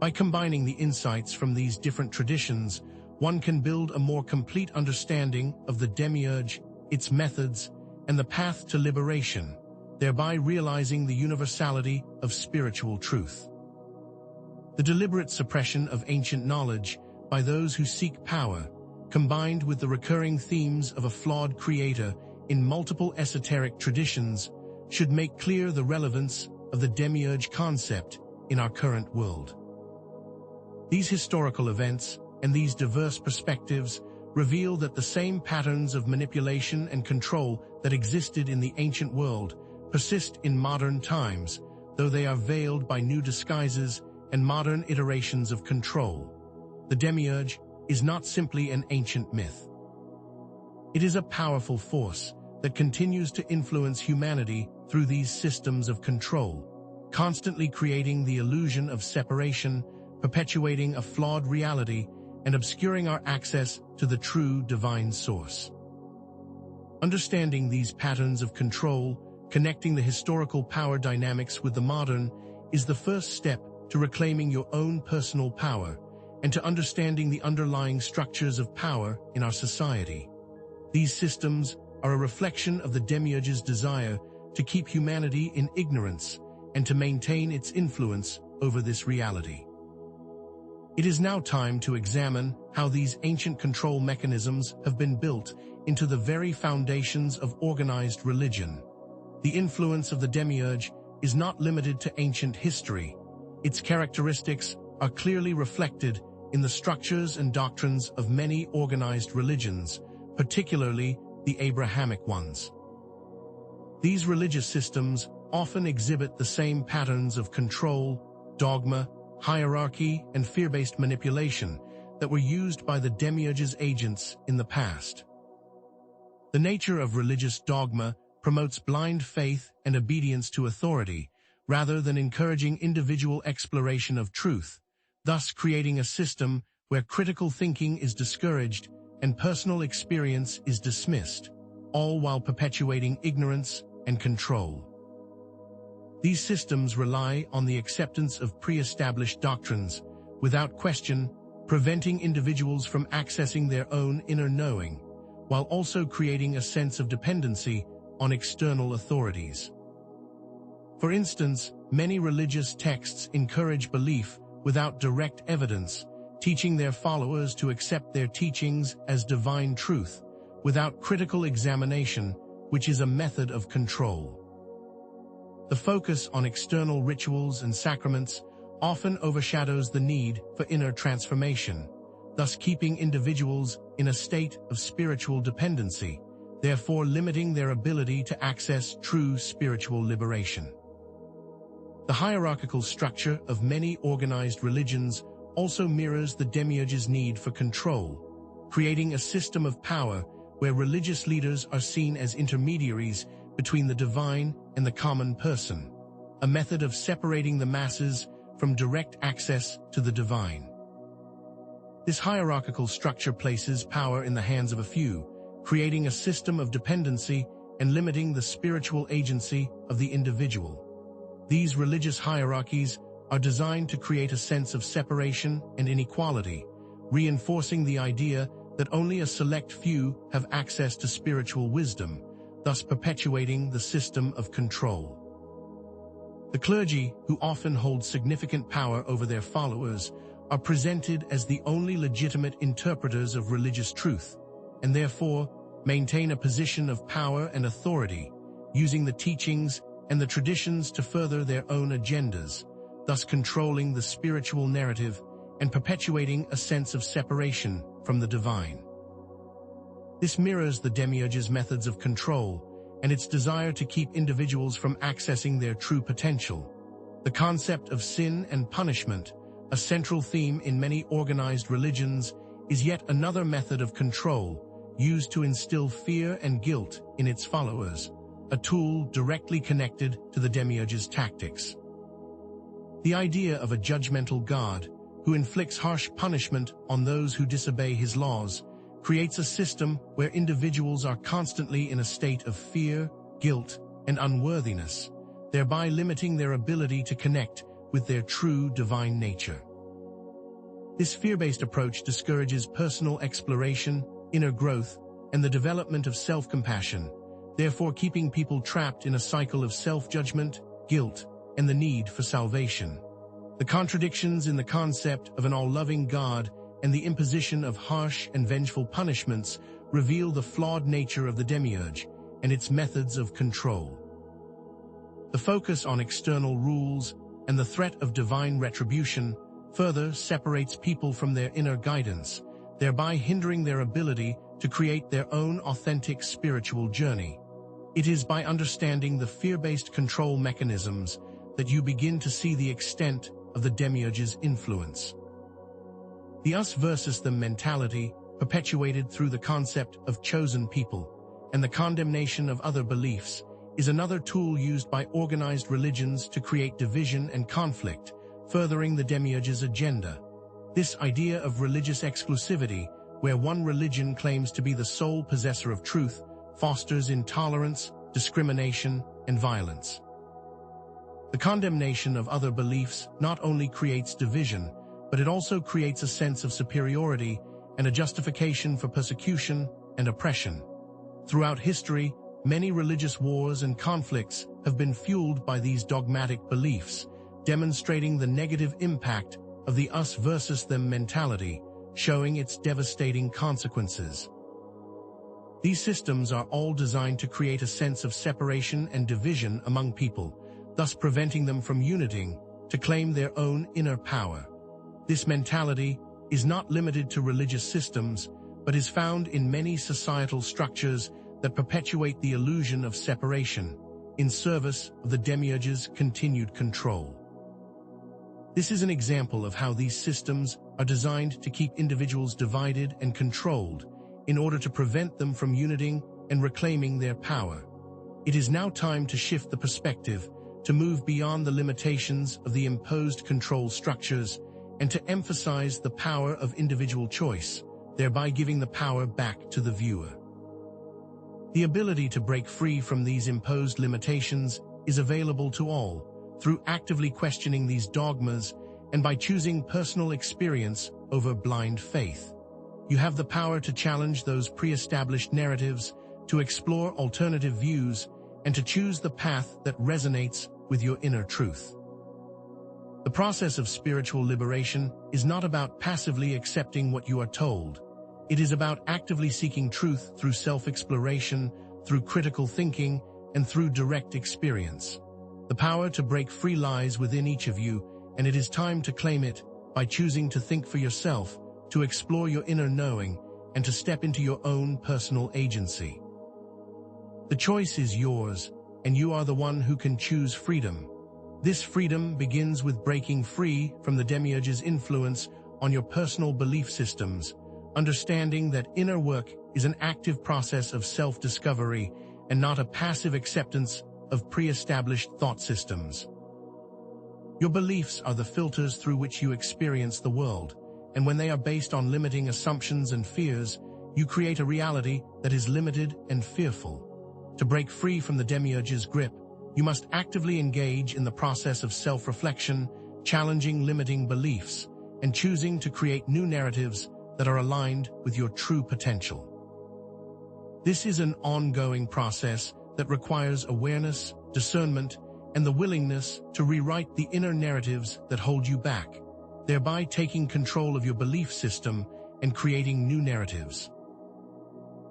By combining the insights from these different traditions, one can build a more complete understanding of the Demiurge, its methods, and the path to liberation, thereby realizing the universality of spiritual truth. The deliberate suppression of ancient knowledge by those who seek power, combined with the recurring themes of a flawed creator in multiple esoteric traditions, should make clear the relevance of the Demiurge concept in our current world. These historical events and these diverse perspectives reveal that the same patterns of manipulation and control that existed in the ancient world persist in modern times, though they are veiled by new disguises and modern iterations of control. The Demiurge is not simply an ancient myth. It is a powerful force that continues to influence humanity through these systems of control, constantly creating the illusion of separation, perpetuating a flawed reality, and obscuring our access to the true divine source. Understanding these patterns of control, connecting the historical power dynamics with the modern, is the first step to reclaiming your own personal power and to understanding the underlying structures of power in our society. These systems are a reflection of the Demiurge's desire to keep humanity in ignorance and to maintain its influence over this reality. It is now time to examine how these ancient control mechanisms have been built into the very foundations of organized religion. The influence of the Demiurge is not limited to ancient history. Its characteristics are clearly reflected in the structures and doctrines of many organized religions, particularly the Abrahamic ones. These religious systems often exhibit the same patterns of control, dogma, hierarchy, and fear-based manipulation that were used by the Demiurge's agents in the past. The nature of religious dogma promotes blind faith and obedience to authority, rather than encouraging individual exploration of truth, thus creating a system where critical thinking is discouraged and personal experience is dismissed, all while perpetuating ignorance and control. These systems rely on the acceptance of pre-established doctrines, without question, preventing individuals from accessing their own inner knowing, while also creating a sense of dependency on external authorities. For instance, many religious texts encourage belief without direct evidence, teaching their followers to accept their teachings as divine truth, without critical examination, which is a method of control. The focus on external rituals and sacraments often overshadows the need for inner transformation, thus keeping individuals in a state of spiritual dependency, therefore limiting their ability to access true spiritual liberation. The hierarchical structure of many organized religions also mirrors the Demiurge's need for control, creating a system of power where religious leaders are seen as intermediaries between the divine and the common person, a method of separating the masses from direct access to the divine. This hierarchical structure places power in the hands of a few, creating a system of dependency and limiting the spiritual agency of the individual. These religious hierarchies are designed to create a sense of separation and inequality, reinforcing the idea that only a select few have access to spiritual wisdom, thus perpetuating the system of control. The clergy, who often hold significant power over their followers, are presented as the only legitimate interpreters of religious truth, and therefore maintain a position of power and authority, using the teachings and the traditions to further their own agendas, thus controlling the spiritual narrative and perpetuating a sense of separation from the divine. This mirrors the Demiurge's methods of control and its desire to keep individuals from accessing their true potential. The concept of sin and punishment, a central theme in many organized religions, is yet another method of control used to instill fear and guilt in its followers, a tool directly connected to the Demiurge's tactics. The idea of a judgmental God who inflicts harsh punishment on those who disobey his laws creates a system where individuals are constantly in a state of fear, guilt, and unworthiness, thereby limiting their ability to connect with their true divine nature. This fear-based approach discourages personal exploration, inner growth, and the development of self-compassion, therefore keeping people trapped in a cycle of self-judgment, guilt, and the need for salvation. The contradictions in the concept of an all-loving God and the imposition of harsh and vengeful punishments reveal the flawed nature of the Demiurge and its methods of control. The focus on external rules and the threat of divine retribution further separates people from their inner guidance, thereby hindering their ability to create their own authentic spiritual journey. It is by understanding the fear-based control mechanisms that you begin to see the extent of the Demiurge's influence. The us versus them mentality, perpetuated through the concept of chosen people and the condemnation of other beliefs, is another tool used by organized religions to create division and conflict, furthering the Demiurge's agenda. This idea of religious exclusivity, where one religion claims to be the sole possessor of truth, fosters intolerance, discrimination, and violence. The condemnation of other beliefs not only creates division, but it also creates a sense of superiority and a justification for persecution and oppression. Throughout history, many religious wars and conflicts have been fueled by these dogmatic beliefs, demonstrating the negative impact of the us versus them mentality, showing its devastating consequences. These systems are all designed to create a sense of separation and division among people, thus preventing them from uniting to claim their own inner power. This mentality is not limited to religious systems, but is found in many societal structures that perpetuate the illusion of separation in service of the Demiurge's continued control. This is an example of how these systems are designed to keep individuals divided and controlled in order to prevent them from uniting and reclaiming their power. It is now time to shift the perspective, to move beyond the limitations of the imposed control structures and to emphasize the power of individual choice, thereby giving the power back to the viewer. The ability to break free from these imposed limitations is available to all, through actively questioning these dogmas and by choosing personal experience over blind faith. You have the power to challenge those pre-established narratives, to explore alternative views, and to choose the path that resonates with your inner truth. The process of spiritual liberation is not about passively accepting what you are told. It is about actively seeking truth through self-exploration, through critical thinking, and through direct experience. The power to break free lies within each of you, and it is time to claim it by choosing to think for yourself, to explore your inner knowing, and to step into your own personal agency. The choice is yours, and you are the one who can choose freedom. This freedom begins with breaking free from the Demiurge's influence on your personal belief systems, understanding that inner work is an active process of self-discovery and not a passive acceptance of pre-established thought systems. Your beliefs are the filters through which you experience the world, and when they are based on limiting assumptions and fears, you create a reality that is limited and fearful. To break free from the Demiurge's grip, you must actively engage in the process of self-reflection, challenging limiting beliefs, and choosing to create new narratives that are aligned with your true potential. This is an ongoing process that requires awareness, discernment, and the willingness to rewrite the inner narratives that hold you back, thereby taking control of your belief system and creating new narratives.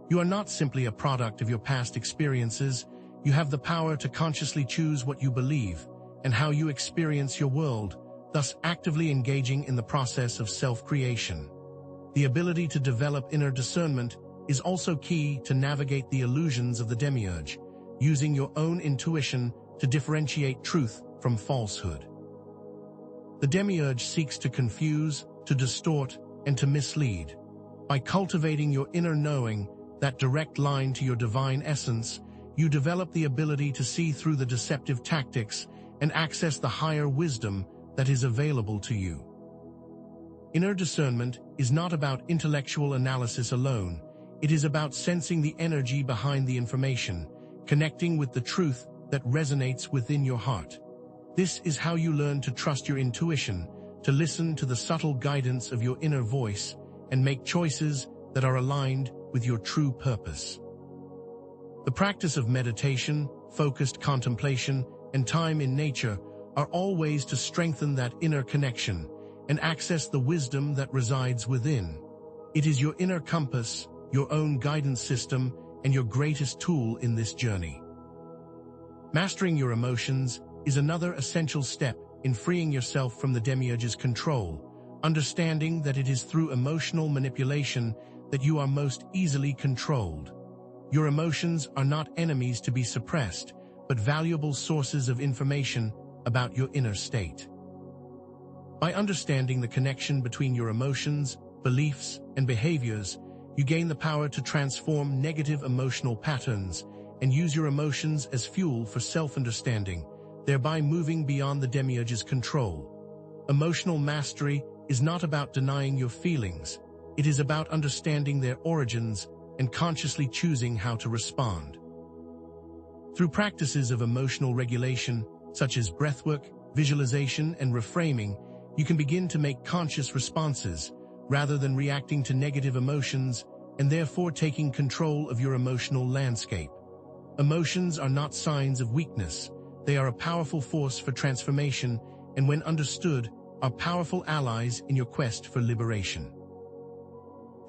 You are not simply a product of your past experiences. You have the power to consciously choose what you believe and how you experience your world, thus actively engaging in the process of self-creation. The ability to develop inner discernment is also key to navigate the illusions of the Demiurge, using your own intuition to differentiate truth from falsehood. The Demiurge seeks to confuse, to distort, and to mislead. By cultivating your inner knowing, that direct line to your divine essence, you develop the ability to see through the deceptive tactics and access the higher wisdom that is available to you. Inner discernment is not about intellectual analysis alone. It is about sensing the energy behind the information, connecting with the truth that resonates within your heart. This is how you learn to trust your intuition, to listen to the subtle guidance of your inner voice, and make choices that are aligned with your true purpose. The practice of meditation, focused contemplation, and time in nature are all ways to strengthen that inner connection and access the wisdom that resides within. It is your inner compass, your own guidance system, and your greatest tool in this journey. Mastering your emotions is another essential step in freeing yourself from the Demiurge's control, understanding that it is through emotional manipulation that you are most easily controlled. Your emotions are not enemies to be suppressed, but valuable sources of information about your inner state. By understanding the connection between your emotions, beliefs, and behaviors, you gain the power to transform negative emotional patterns and use your emotions as fuel for self-understanding, thereby moving beyond the Demiurge's control. Emotional mastery is not about denying your feelings. It is about understanding their origins and consciously choosing how to respond. Through practices of emotional regulation, such as breathwork, visualization, and reframing, you can begin to make conscious responses, rather than reacting to negative emotions, and therefore taking control of your emotional landscape. Emotions are not signs of weakness. They are a powerful force for transformation, and when understood, are powerful allies in your quest for liberation.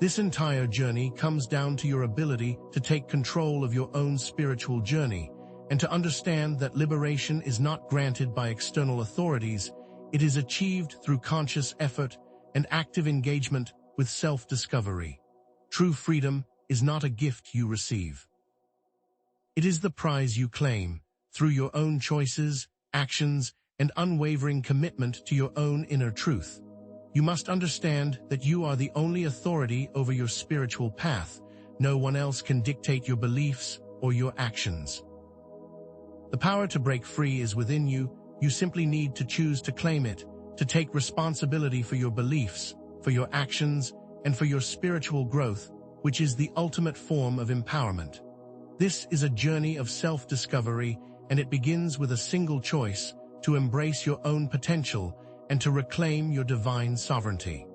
This entire journey comes down to your ability to take control of your own spiritual journey, and to understand that liberation is not granted by external authorities. It is achieved through conscious effort and active engagement with self-discovery. True freedom is not a gift you receive. It is the prize you claim through your own choices, actions, and unwavering commitment to your own inner truth. You must understand that you are the only authority over your spiritual path. No one else can dictate your beliefs or your actions. The power to break free is within you. You simply need to choose to claim it, to take responsibility for your beliefs, for your actions, and for your spiritual growth, which is the ultimate form of empowerment. This is a journey of self-discovery, and it begins with a single choice: to embrace your own potential and to reclaim your divine sovereignty.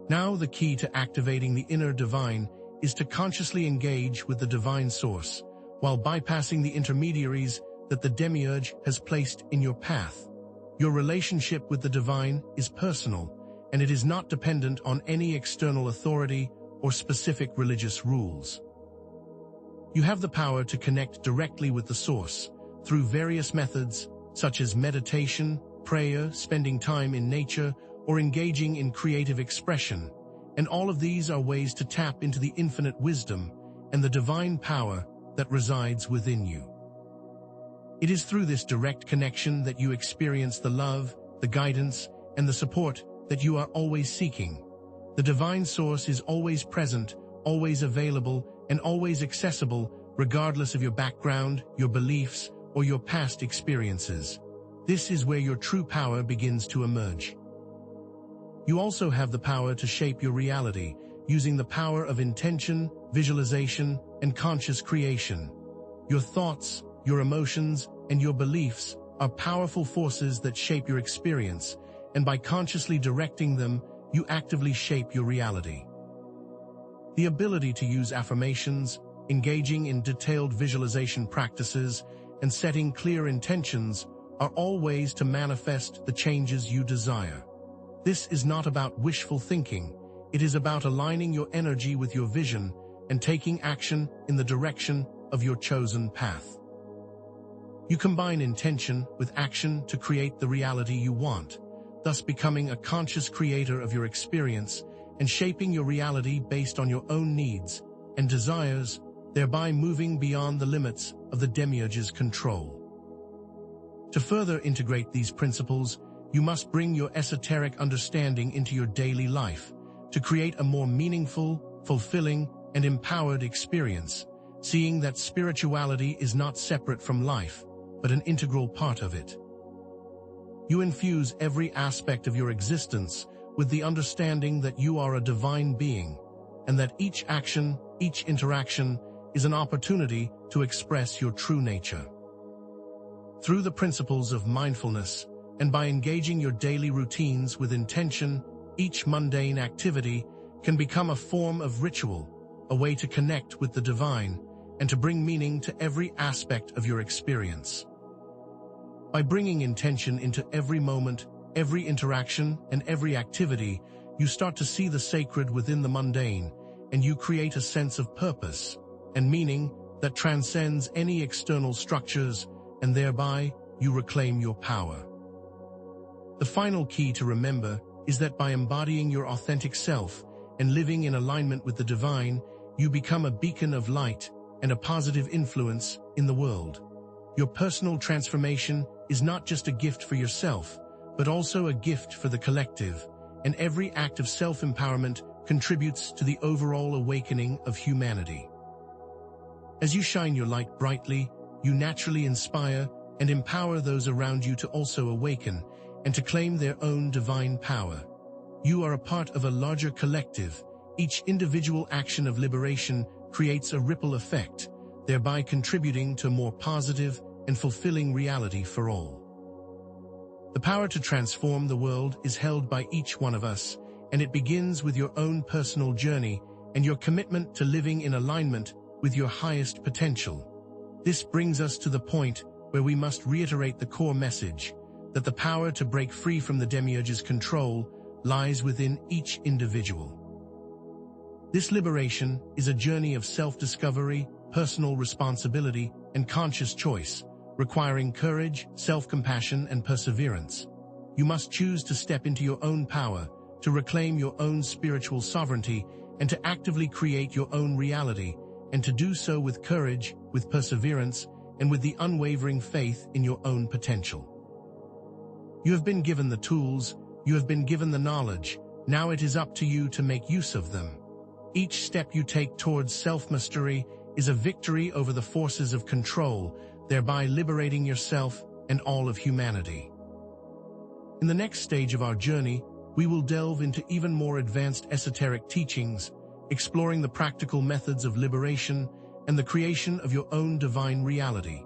Now, the key to activating the inner divine is to consciously engage with the divine source, while bypassing the intermediaries that the Demiurge has placed in your path. Your relationship with the divine is personal, and it is not dependent on any external authority or specific religious rules. You have the power to connect directly with the source through various methods, such as meditation, prayer, spending time in nature, or engaging in creative expression, and all of these are ways to tap into the infinite wisdom and the divine power that resides within you. It is through this direct connection that you experience the love, the guidance, and the support that you are always seeking. The divine source is always present, always available, and always accessible, regardless of your background, your beliefs, or your past experiences. This is where your true power begins to emerge. You also have the power to shape your reality, using the power of intention, visualization, and conscious creation. Your thoughts, your emotions, and your beliefs are powerful forces that shape your experience, and by consciously directing them, you actively shape your reality. The ability to use affirmations, engaging in detailed visualization practices, and setting clear intentions are all ways to manifest the changes you desire. This is not about wishful thinking. It is about aligning your energy with your vision and taking action in the direction of your chosen path. You combine intention with action to create the reality you want, thus becoming a conscious creator of your experience and shaping your reality based on your own needs and desires, thereby moving beyond the limits of the Demiurge's control. To further integrate these principles, you must bring your esoteric understanding into your daily life to create a more meaningful, fulfilling, and empowered experience, seeing that spirituality is not separate from life, but an integral part of it. You infuse every aspect of your existence with the understanding that you are a divine being, and that each action, each interaction, is an opportunity to express your true nature. Through the principles of mindfulness, and by engaging your daily routines with intention, each mundane activity can become a form of ritual, a way to connect with the divine, and to bring meaning to every aspect of your experience. By bringing intention into every moment, every interaction, and every activity, you start to see the sacred within the mundane, and you create a sense of purpose and meaning that transcends any external structures, and thereby you reclaim your power. The final key to remember is that by embodying your authentic self and living in alignment with the divine, you become a beacon of light and a positive influence in the world. Your personal transformation is not just a gift for yourself, but also a gift for the collective, and every act of self-empowerment contributes to the overall awakening of humanity. As you shine your light brightly, you naturally inspire and empower those around you to also awaken and to claim their own divine power. You are a part of a larger collective. Each individual action of liberation creates a ripple effect, thereby contributing to a more positive and fulfilling reality for all. The power to transform the world is held by each one of us, and it begins with your own personal journey and your commitment to living in alignment with your highest potential. This brings us to the point where we must reiterate the core message, that the power to break free from the Demiurge's control lies within each individual. This liberation is a journey of self-discovery, personal responsibility, and conscious choice, requiring courage, self-compassion, and perseverance. You must choose to step into your own power, to reclaim your own spiritual sovereignty, and to actively create your own reality, and to do so with courage, with perseverance, and with the unwavering faith in your own potential. You have been given the tools, you have been given the knowledge, now it is up to you to make use of them. Each step you take towards self-mastery is a victory over the forces of control, thereby liberating yourself and all of humanity. In the next stage of our journey, we will delve into even more advanced esoteric teachings, exploring the practical methods of liberation and the creation of your own divine reality.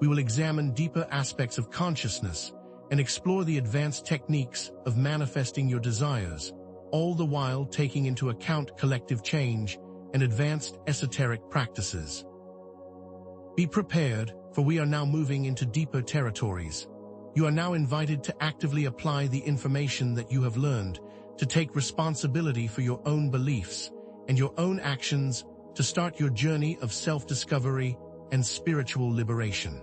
We will examine deeper aspects of consciousness and explore the advanced techniques of manifesting your desires, all the while taking into account collective change and advanced esoteric practices. Be prepared, for we are now moving into deeper territories. You are now invited to actively apply the information that you have learned, to take responsibility for your own beliefs and your own actions, to start your journey of self-discovery and spiritual liberation.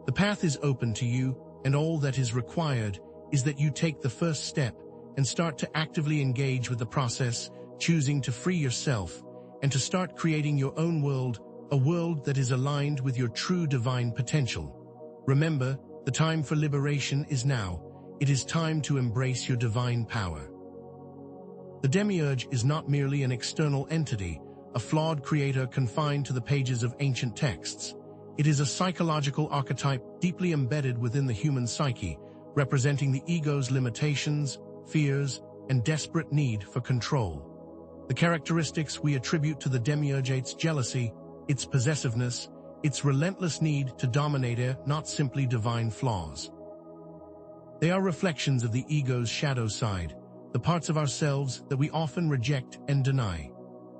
The path is open to you, and all that is required is that you take the first step and start to actively engage with the process, choosing to free yourself and to start creating your own world, a world that is aligned with your true divine potential. Remember, the time for liberation is now. It is time to embrace your divine power. The Demiurge is not merely an external entity, a flawed creator confined to the pages of ancient texts. It is a psychological archetype deeply embedded within the human psyche, representing the ego's limitations, fears, and desperate need for control. The characteristics we attribute to the Demiurge: its jealousy, its possessiveness, its relentless need to dominate are not simply divine flaws. They are reflections of the ego's shadow side, the parts of ourselves that we often reject and deny.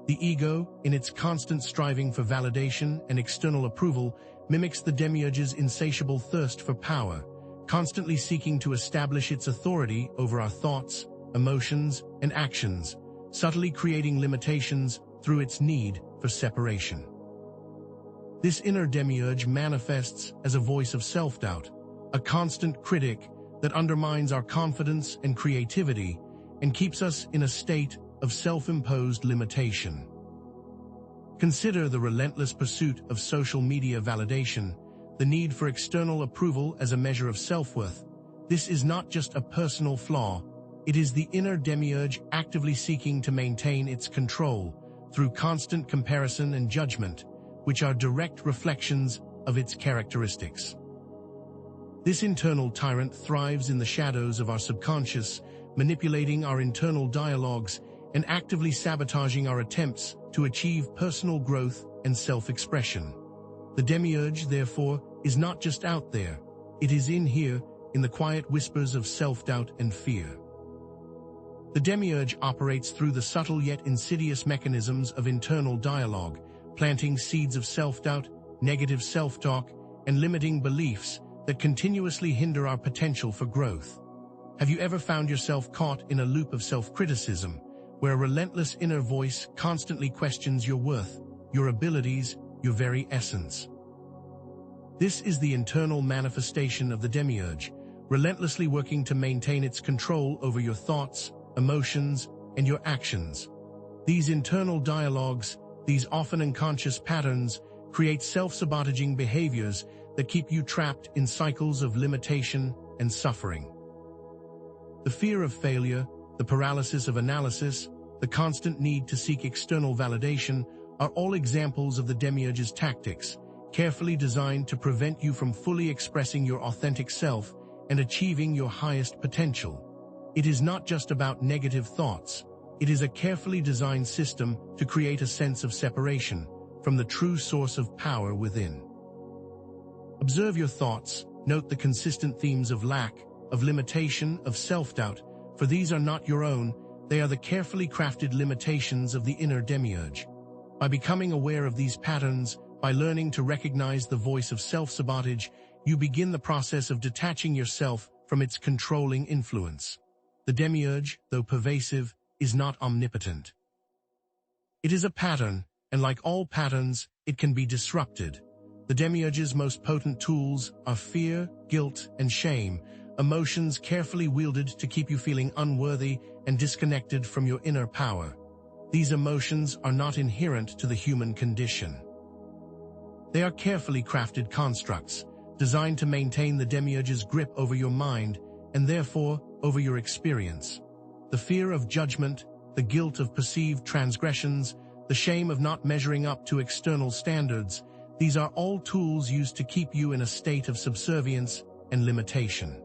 The ego, in its constant striving for validation and external approval, mimics the Demiurge's insatiable thirst for power, constantly seeking to establish its authority over our thoughts, emotions, and actions, subtly creating limitations through its need for separation. This inner Demiurge manifests as a voice of self-doubt, a constant critic that undermines our confidence and creativity and keeps us in a state of self-imposed limitation. Consider the relentless pursuit of social media validation, the need for external approval as a measure of self-worth. This is not just a personal flaw, it is the inner Demiurge actively seeking to maintain its control through constant comparison and judgment, which are direct reflections of its characteristics. This internal tyrant thrives in the shadows of our subconscious, manipulating our internal dialogues and actively sabotaging our attempts to achieve personal growth and self-expression. The Demiurge, therefore, is not just out there, it is in here, in the quiet whispers of self-doubt and fear. The Demiurge operates through the subtle yet insidious mechanisms of internal dialogue, planting seeds of self-doubt, negative self-talk, and limiting beliefs that continuously hinder our potential for growth. Have you ever found yourself caught in a loop of self-criticism, where a relentless inner voice constantly questions your worth, your abilities, your very essence. This is the internal manifestation of the Demiurge, relentlessly working to maintain its control over your thoughts, emotions, and your actions. These internal dialogues, these often unconscious patterns, create self-sabotaging behaviors that keep you trapped in cycles of limitation and suffering. The fear of failure, the paralysis of analysis, the constant need to seek external validation are all examples of the Demiurge's tactics, carefully designed to prevent you from fully expressing your authentic self and achieving your highest potential. It is not just about negative thoughts. It is a carefully designed system to create a sense of separation from the true source of power within. Observe your thoughts, note the consistent themes of lack, of limitation, of self-doubt, for these are not your own, they are the carefully crafted limitations of the inner Demiurge. By becoming aware of these patterns, by learning to recognize the voice of self-sabotage, you begin the process of detaching yourself from its controlling influence. The Demiurge, though pervasive, is not omnipotent. It is a pattern, and like all patterns, it can be disrupted. The Demiurge's most potent tools are fear, guilt, and shame, emotions carefully wielded to keep you feeling unworthy and disconnected from your inner power. These emotions are not inherent to the human condition. They are carefully crafted constructs, designed to maintain the Demiurge's grip over your mind, and therefore, over your experience. The fear of judgment, the guilt of perceived transgressions, the shame of not measuring up to external standards, these are all tools used to keep you in a state of subservience and limitation.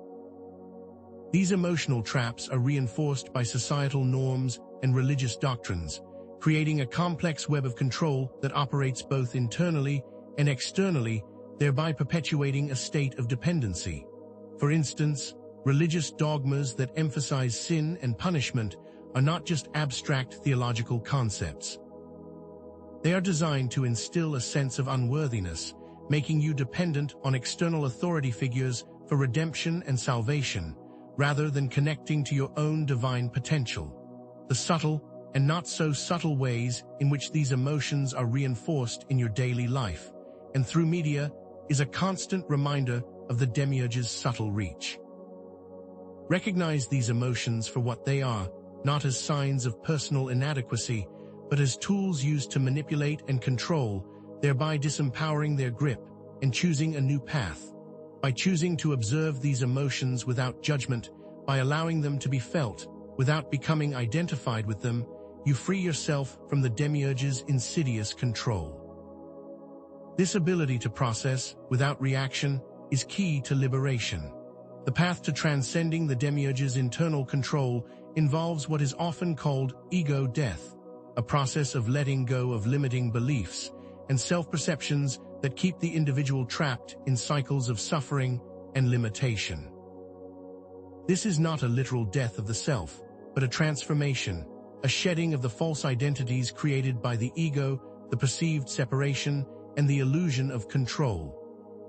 These emotional traps are reinforced by societal norms and religious doctrines, creating a complex web of control that operates both internally and externally, thereby perpetuating a state of dependency. For instance, religious dogmas that emphasize sin and punishment are not just abstract theological concepts. They are designed to instill a sense of unworthiness, making you dependent on external authority figures for redemption and salvation, rather than connecting to your own divine potential. The subtle and not so subtle ways in which these emotions are reinforced in your daily life, and through media, is a constant reminder of the Demiurge's subtle reach. Recognize these emotions for what they are, not as signs of personal inadequacy, but as tools used to manipulate and control, thereby disempowering their grip and choosing a new path. By choosing to observe these emotions without judgment, by allowing them to be felt, without becoming identified with them, you free yourself from the Demiurge's insidious control. This ability to process, without reaction, is key to liberation. The path to transcending the Demiurge's internal control involves what is often called ego death, a process of letting go of limiting beliefs and self-perceptions that keep the individual trapped in cycles of suffering and limitation. This is not a literal death of the self, but a transformation, a shedding of the false identities created by the ego, the perceived separation, and the illusion of control.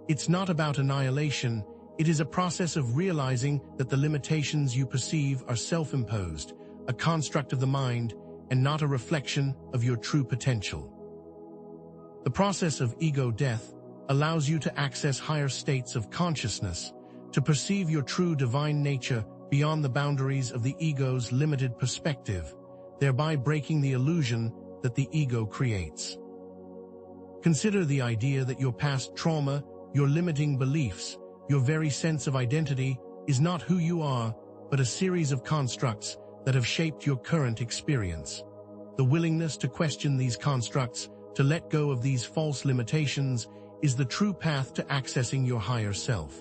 It's not about annihilation, it is a process of realizing that the limitations you perceive are self-imposed, a construct of the mind, and not a reflection of your true potential. The process of ego death allows you to access higher states of consciousness, to perceive your true divine nature beyond the boundaries of the ego's limited perspective, thereby breaking the illusion that the ego creates. Consider the idea that your past trauma, your limiting beliefs, your very sense of identity is not who you are, but a series of constructs that have shaped your current experience. The willingness to question these constructs, to let go of these false limitations, is the true path to accessing your higher self.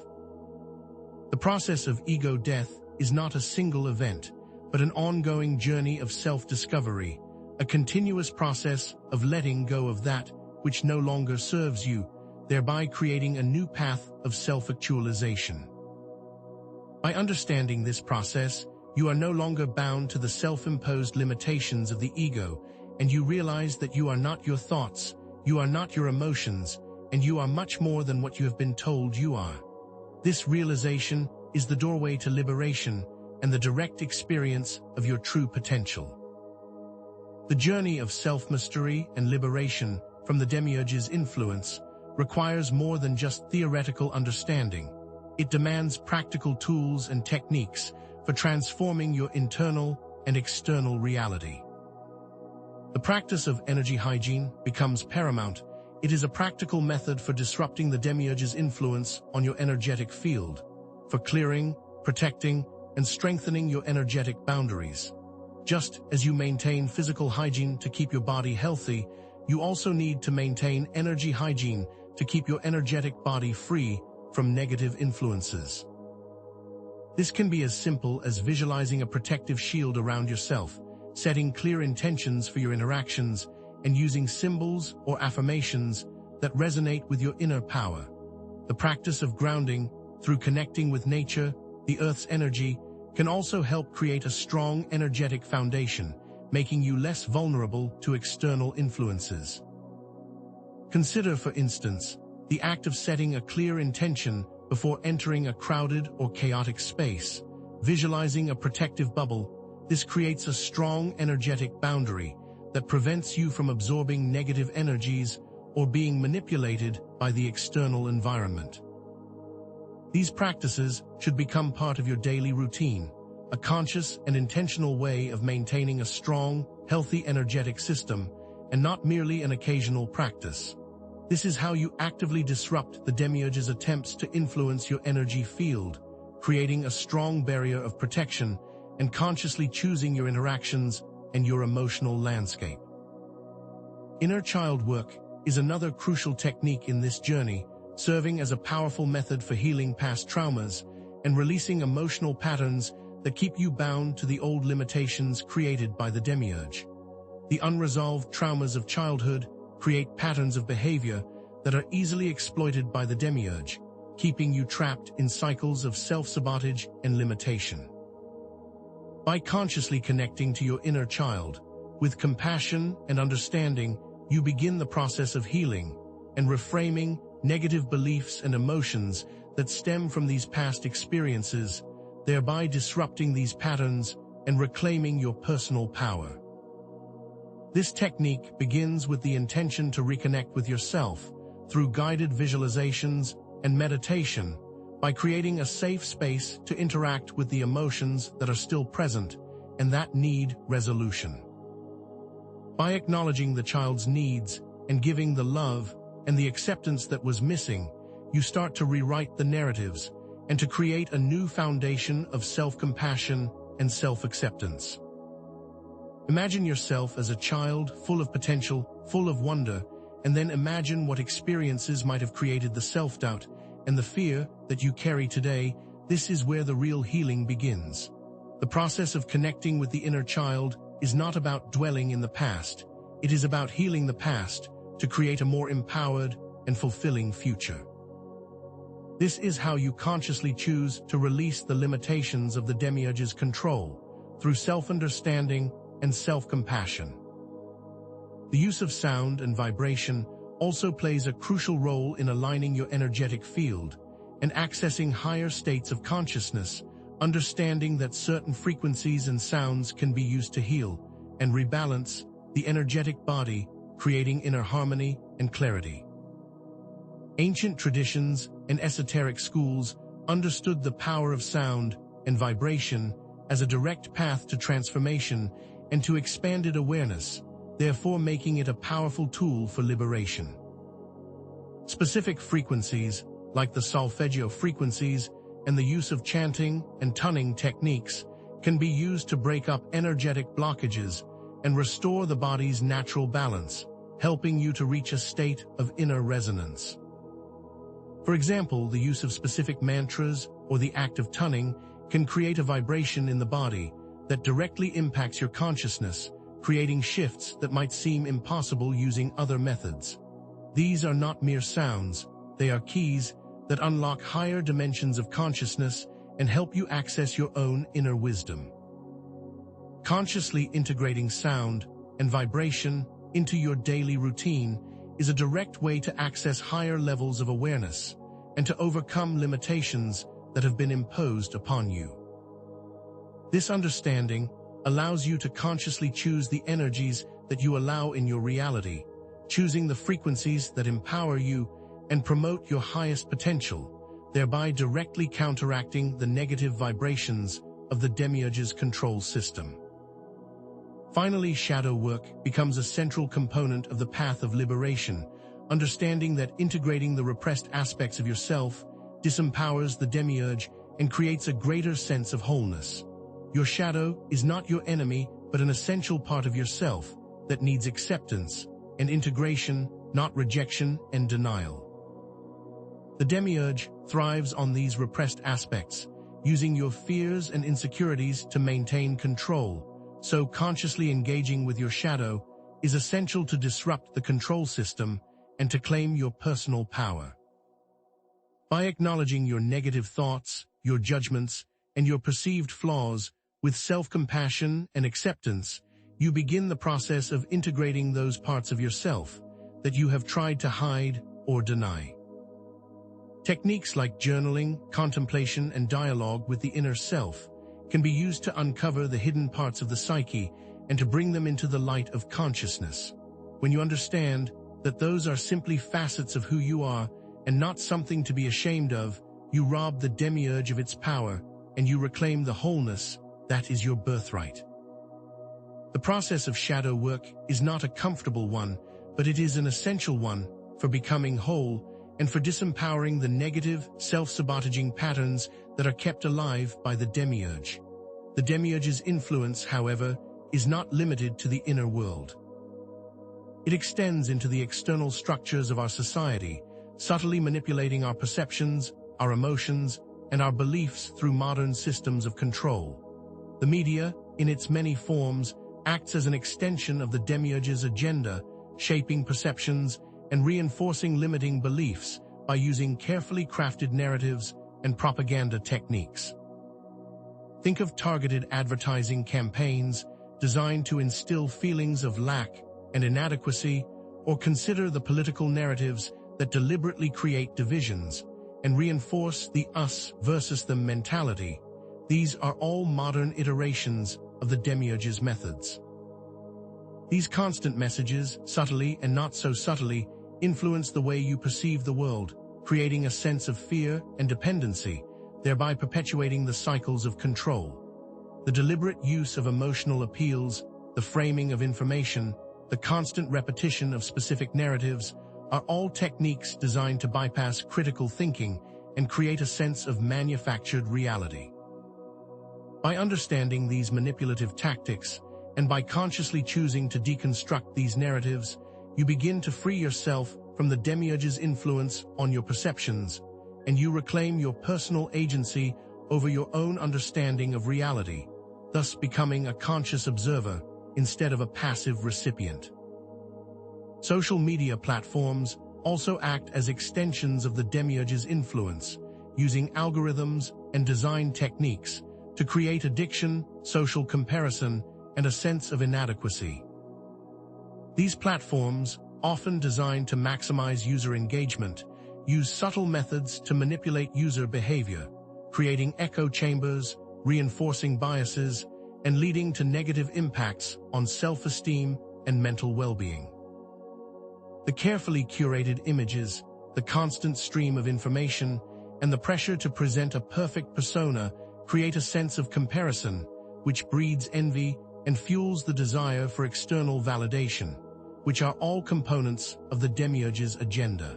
The process of ego death is not a single event, but an ongoing journey of self-discovery, a continuous process of letting go of that which no longer serves you, thereby creating a new path of self-actualization. By understanding this process, you are no longer bound to the self-imposed limitations of the ego, and you realize that you are not your thoughts, you are not your emotions, and you are much more than what you have been told you are. This realization is the doorway to liberation and the direct experience of your true potential. The journey of self-mastery and liberation from the Demiurge's influence requires more than just theoretical understanding. It demands practical tools and techniques for transforming your internal and external reality. The practice of energy hygiene becomes paramount. It is a practical method for disrupting the Demiurge's influence on your energetic field, for clearing, protecting, and strengthening your energetic boundaries. Just as you maintain physical hygiene to keep your body healthy, you also need to maintain energy hygiene to keep your energetic body free from negative influences. This can be as simple as visualizing a protective shield around yourself, setting clear intentions for your interactions, and using symbols or affirmations that resonate with your inner power. The practice of grounding, through connecting with nature, the Earth's energy, can also help create a strong energetic foundation, making you less vulnerable to external influences. Consider, for instance, the act of setting a clear intention before entering a crowded or chaotic space. Visualizing a protective bubble, this creates a strong energetic boundary that prevents you from absorbing negative energies or being manipulated by the external environment. These practices should become part of your daily routine, a conscious and intentional way of maintaining a strong, healthy energetic system, and not merely an occasional practice. This is how you actively disrupt the Demiurge's attempts to influence your energy field, creating a strong barrier of protection and consciously choosing your interactions and your emotional landscape. Inner child work is another crucial technique in this journey, serving as a powerful method for healing past traumas and releasing emotional patterns that keep you bound to the old limitations created by the Demiurge. The unresolved traumas of childhood create patterns of behavior that are easily exploited by the Demiurge, keeping you trapped in cycles of self-sabotage and limitation. By consciously connecting to your inner child, with compassion and understanding, you begin the process of healing and reframing negative beliefs and emotions that stem from these past experiences, thereby disrupting these patterns and reclaiming your personal power. This technique begins with the intention to reconnect with yourself through guided visualizations and meditation, by creating a safe space to interact with the emotions that are still present and that need resolution. By acknowledging the child's needs and giving the love and the acceptance that was missing, you start to rewrite the narratives and to create a new foundation of self-compassion and self-acceptance. Imagine yourself as a child full of potential, full of wonder, and then imagine what experiences might have created the self-doubt and the fear that you carry today. This is where the real healing begins. The process of connecting with the inner child is not about dwelling in the past. It is about healing the past to create a more empowered and fulfilling future. This is how you consciously choose to release the limitations of the Demiurge's control, through self-understanding and self-compassion. The use of sound and vibration also plays a crucial role in aligning your energetic field and accessing higher states of consciousness, understanding that certain frequencies and sounds can be used to heal and rebalance the energetic body, creating inner harmony and clarity. Ancient traditions and esoteric schools understood the power of sound and vibration as a direct path to transformation and to expanded awareness, therefore making it a powerful tool for liberation. Specific frequencies, like the solfeggio frequencies and the use of chanting and tuning techniques, can be used to break up energetic blockages and restore the body's natural balance, helping you to reach a state of inner resonance. For example, the use of specific mantras or the act of tuning can create a vibration in the body that directly impacts your consciousness, creating shifts that might seem impossible using other methods. These are not mere sounds, they are keys that unlock higher dimensions of consciousness and help you access your own inner wisdom. Consciously integrating sound and vibration into your daily routine is a direct way to access higher levels of awareness and to overcome limitations that have been imposed upon you. This understanding allows you to consciously choose the energies that you allow in your reality, choosing the frequencies that empower you and promote your highest potential, thereby directly counteracting the negative vibrations of the Demiurge's control system. Finally, shadow work becomes a central component of the path of liberation, understanding that integrating the repressed aspects of yourself disempowers the Demiurge and creates a greater sense of wholeness. Your shadow is not your enemy, but an essential part of yourself that needs acceptance and integration, not rejection and denial. The Demiurge thrives on these repressed aspects, using your fears and insecurities to maintain control, so consciously engaging with your shadow is essential to disrupt the control system and to claim your personal power. By acknowledging your negative thoughts, your judgments, and your perceived flaws with self-compassion and acceptance, you begin the process of integrating those parts of yourself that you have tried to hide or deny. Techniques like journaling, contemplation, and dialogue with the inner self can be used to uncover the hidden parts of the psyche and to bring them into the light of consciousness. When you understand that those are simply facets of who you are and not something to be ashamed of, you rob the Demiurge of its power and you reclaim the wholeness that is your birthright. The process of shadow work is not a comfortable one, but it is an essential one for becoming whole and for disempowering the negative, self-sabotaging patterns that are kept alive by the Demiurge. The Demiurge's influence, however, is not limited to the inner world. It extends into the external structures of our society, subtly manipulating our perceptions, our emotions, and our beliefs through modern systems of control. The media, in its many forms, acts as an extension of the Demiurge's agenda, shaping perceptions and reinforcing limiting beliefs by using carefully crafted narratives and propaganda techniques. Think of targeted advertising campaigns designed to instill feelings of lack and inadequacy, or consider the political narratives that deliberately create divisions and reinforce the us versus them mentality. These are all modern iterations of the Demiurge's methods. These constant messages, subtly and not so subtly, influence the way you perceive the world, creating a sense of fear and dependency, thereby perpetuating the cycles of control. The deliberate use of emotional appeals, the framing of information, the constant repetition of specific narratives are all techniques designed to bypass critical thinking and create a sense of manufactured reality. By understanding these manipulative tactics, and by consciously choosing to deconstruct these narratives, you begin to free yourself from the Demiurge's influence on your perceptions, and you reclaim your personal agency over your own understanding of reality, thus becoming a conscious observer instead of a passive recipient. Social media platforms also act as extensions of the Demiurge's influence, using algorithms and design techniques to create addiction, social comparison, and a sense of inadequacy. These platforms, often designed to maximize user engagement, use subtle methods to manipulate user behavior, creating echo chambers, reinforcing biases, and leading to negative impacts on self-esteem and mental well-being. The carefully curated images, the constant stream of information, and the pressure to present a perfect persona create a sense of comparison, which breeds envy and fuels the desire for external validation, which are all components of the Demiurge's agenda.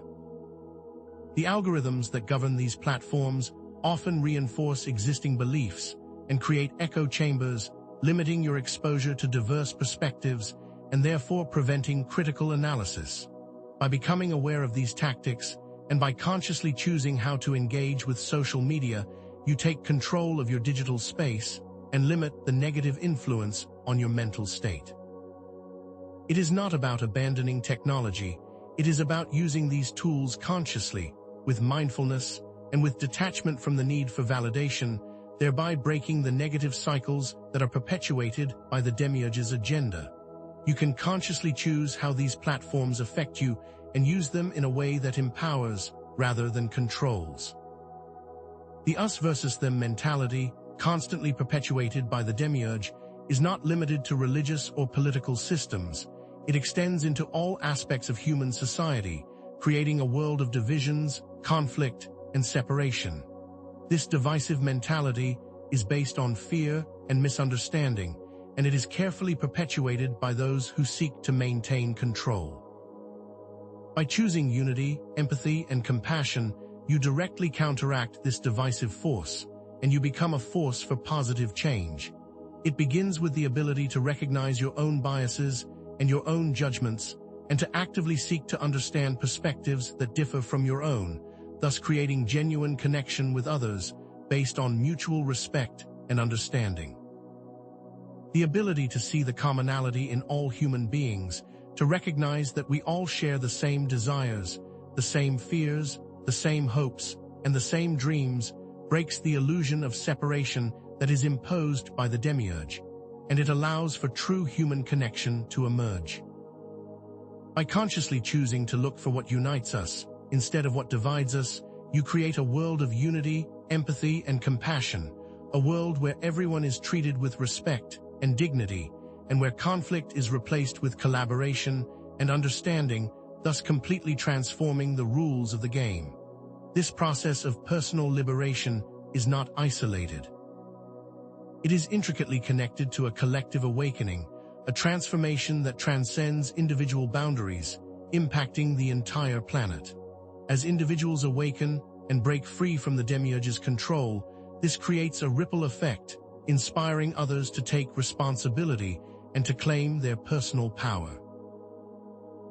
The algorithms that govern these platforms often reinforce existing beliefs and create echo chambers, limiting your exposure to diverse perspectives and therefore preventing critical analysis. By becoming aware of these tactics and by consciously choosing how to engage with social media, you take control of your digital space and limit the negative influence on your mental state. It is not about abandoning technology, it is about using these tools consciously, with mindfulness, and with detachment from the need for validation, thereby breaking the negative cycles that are perpetuated by the Demiurge's agenda. You can consciously choose how these platforms affect you and use them in a way that empowers rather than controls. The us versus them mentality, constantly perpetuated by the Demiurge, is not limited to religious or political systems. It extends into all aspects of human society, creating a world of divisions, conflict, and separation. This divisive mentality is based on fear and misunderstanding, and it is carefully perpetuated by those who seek to maintain control. By choosing unity, empathy, and compassion, you directly counteract this divisive force, and you become a force for positive change. It begins with the ability to recognize your own biases and your own judgments, and to actively seek to understand perspectives that differ from your own, thus creating genuine connection with others based on mutual respect and understanding. The ability to see the commonality in all human beings, to recognize that we all share the same desires, the same fears, the same hopes, and the same dreams, breaks the illusion of separation that is imposed by the Demiurge, and it allows for true human connection to emerge. By consciously choosing to look for what unites us, instead of what divides us, you create a world of unity, empathy, and compassion, a world where everyone is treated with respect and dignity, and where conflict is replaced with collaboration and understanding, thus completely transforming the rules of the game. This process of personal liberation is not isolated. It is intricately connected to a collective awakening, a transformation that transcends individual boundaries, impacting the entire planet. As individuals awaken and break free from the Demiurge's control, this creates a ripple effect, inspiring others to take responsibility and to claim their personal power.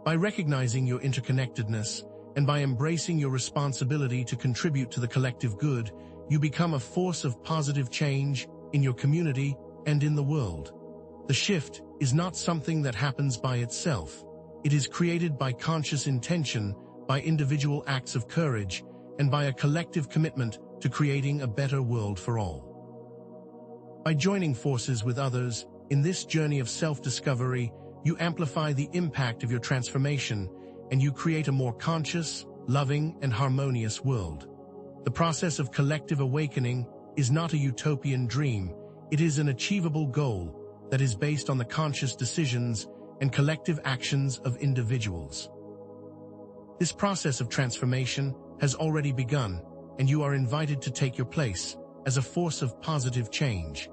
By recognizing your interconnectedness and by embracing your responsibility to contribute to the collective good, you become a force of positive change in your community and in the world. The shift is not something that happens by itself. It is created by conscious intention, by individual acts of courage, and by a collective commitment to creating a better world for all. By joining forces with others in this journey of self-discovery, you amplify the impact of your transformation, and you create a more conscious, loving, and harmonious world. The process of collective awakening is not a utopian dream. It is an achievable goal that is based on the conscious decisions and collective actions of individuals. This process of transformation has already begun, and you are invited to take your place as a force of positive change.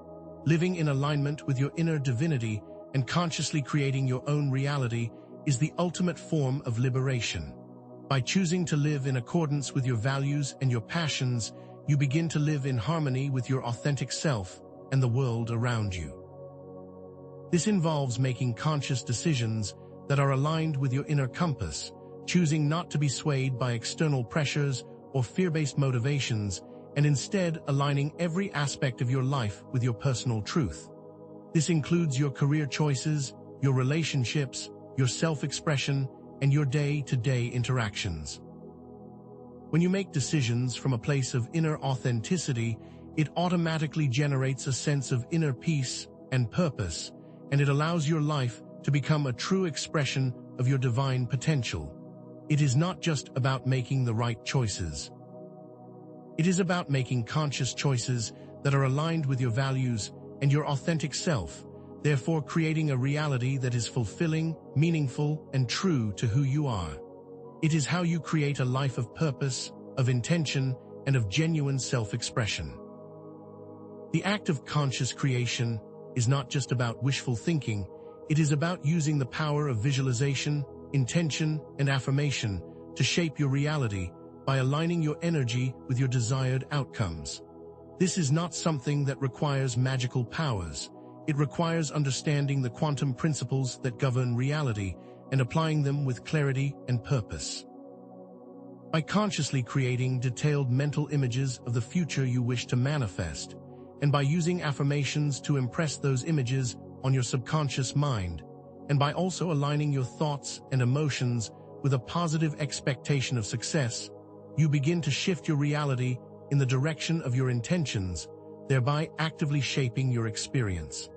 Living in alignment with your inner divinity and consciously creating your own reality is the ultimate form of liberation. By choosing to live in accordance with your values and your passions, you begin to live in harmony with your authentic self and the world around you. This involves making conscious decisions that are aligned with your inner compass, choosing not to be swayed by external pressures or fear-based motivations, and instead aligning every aspect of your life with your personal truth. This includes your career choices, your relationships, your self-expression, and your day-to-day interactions. When you make decisions from a place of inner authenticity, it automatically generates a sense of inner peace and purpose, and it allows your life to become a true expression of your divine potential. It is not just about making the right choices. It is about making conscious choices that are aligned with your values and your authentic self, therefore creating a reality that is fulfilling, meaningful, and true to who you are. It is how you create a life of purpose, of intention, and of genuine self-expression. The act of conscious creation is not just about wishful thinking. It is about using the power of visualization, intention, and affirmation to shape your reality by aligning your energy with your desired outcomes. This is not something that requires magical powers. It requires understanding the quantum principles that govern reality and applying them with clarity and purpose. By consciously creating detailed mental images of the future you wish to manifest, and by using affirmations to impress those images on your subconscious mind, and by also aligning your thoughts and emotions with a positive expectation of success, you begin to shift your reality in the direction of your intentions, thereby actively shaping your experience.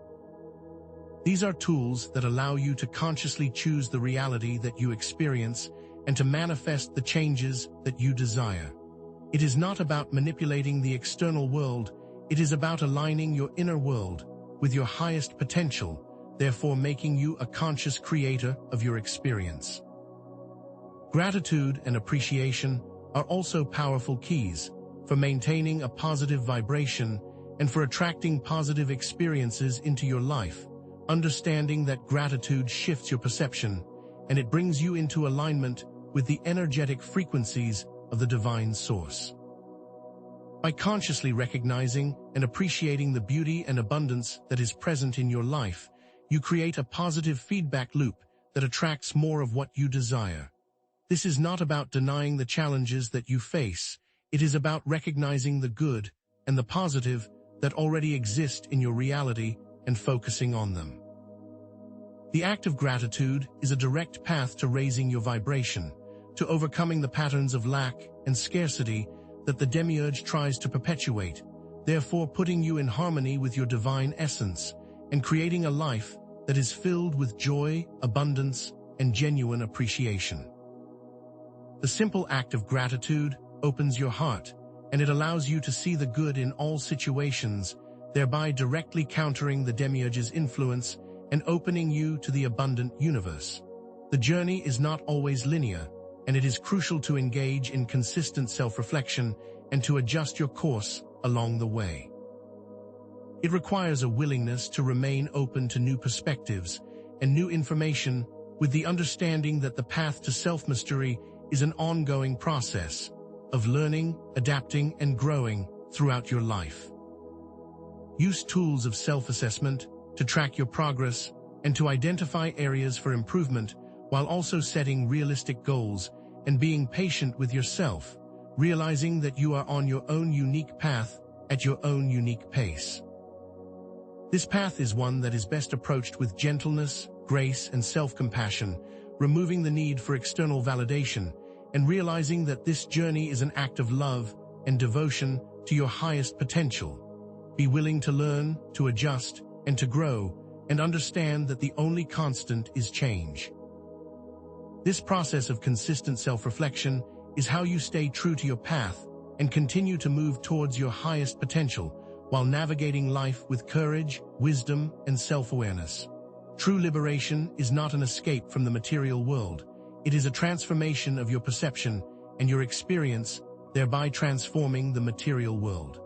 These are tools that allow you to consciously choose the reality that you experience and to manifest the changes that you desire. It is not about manipulating the external world. It is about aligning your inner world with your highest potential, therefore making you a conscious creator of your experience. Gratitude and appreciation are also powerful keys for maintaining a positive vibration and for attracting positive experiences into your life, understanding that gratitude shifts your perception and it brings you into alignment with the energetic frequencies of the divine source. By consciously recognizing and appreciating the beauty and abundance that is present in your life, you create a positive feedback loop that attracts more of what you desire. This is not about denying the challenges that you face. It is about recognizing the good and the positive that already exist in your reality and focusing on them. The act of gratitude is a direct path to raising your vibration, to overcoming the patterns of lack and scarcity that the Demiurge tries to perpetuate, therefore putting you in harmony with your divine essence and creating a life that is filled with joy, abundance, and genuine appreciation. The simple act of gratitude opens your heart, and it allows you to see the good in all situations, thereby directly countering the Demiurge's influence and opening you to the abundant universe. The journey is not always linear, and it is crucial to engage in consistent self-reflection and to adjust your course along the way. It requires a willingness to remain open to new perspectives and new information, with the understanding that the path to self-mastery is an ongoing process of learning, adapting, and growing throughout your life. Use tools of self-assessment to track your progress and to identify areas for improvement, while also setting realistic goals and being patient with yourself, realizing that you are on your own unique path at your own unique pace. This path is one that is best approached with gentleness, grace, and self-compassion, removing the need for external validation and realizing that this journey is an act of love and devotion to your highest potential. Be willing to learn, to adjust, and to grow, and understand that the only constant is change. This process of consistent self-reflection is how you stay true to your path and continue to move towards your highest potential while navigating life with courage, wisdom, and self-awareness. True liberation is not an escape from the material world. It is a transformation of your perception and your experience, thereby transforming the material world.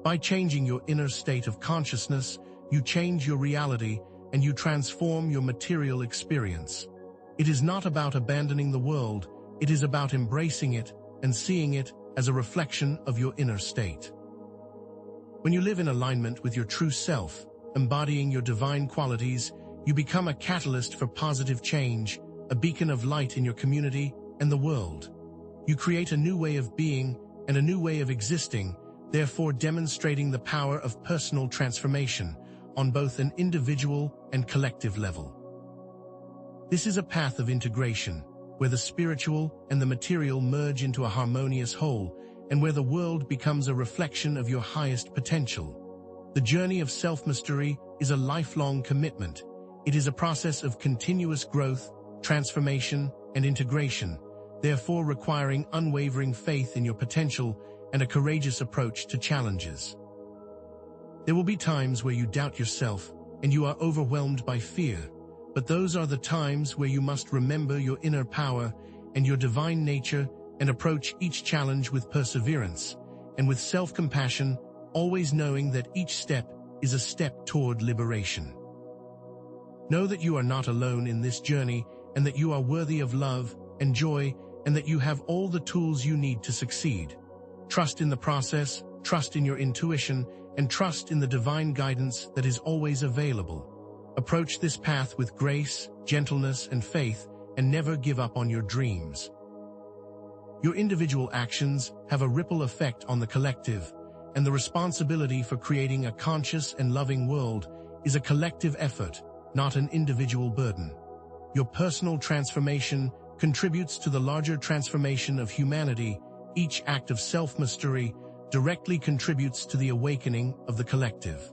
By changing your inner state of consciousness, you change your reality and you transform your material experience. It is not about abandoning the world, it is about embracing it and seeing it as a reflection of your inner state. When you live in alignment with your true self, embodying your divine qualities, you become a catalyst for positive change, a beacon of light in your community and the world. You create a new way of being and a new way of existing, therefore demonstrating the power of personal transformation on both an individual and collective level. This is a path of integration, where the spiritual and the material merge into a harmonious whole, and where the world becomes a reflection of your highest potential. The journey of self-mastery is a lifelong commitment. It is a process of continuous growth, transformation, and integration, therefore requiring unwavering faith in your potential and a courageous approach to challenges. There will be times where you doubt yourself and you are overwhelmed by fear, but those are the times where you must remember your inner power and your divine nature and approach each challenge with perseverance and with self-compassion, always knowing that each step is a step toward liberation. Know that you are not alone in this journey and that you are worthy of love and joy and that you have all the tools you need to succeed. Trust in the process, trust in your intuition, and trust in the divine guidance that is always available. Approach this path with grace, gentleness, and faith, and never give up on your dreams. Your individual actions have a ripple effect on the collective, and the responsibility for creating a conscious and loving world is a collective effort, not an individual burden. Your personal transformation contributes to the larger transformation of humanity. Each act of self-mastery directly contributes to the awakening of the collective.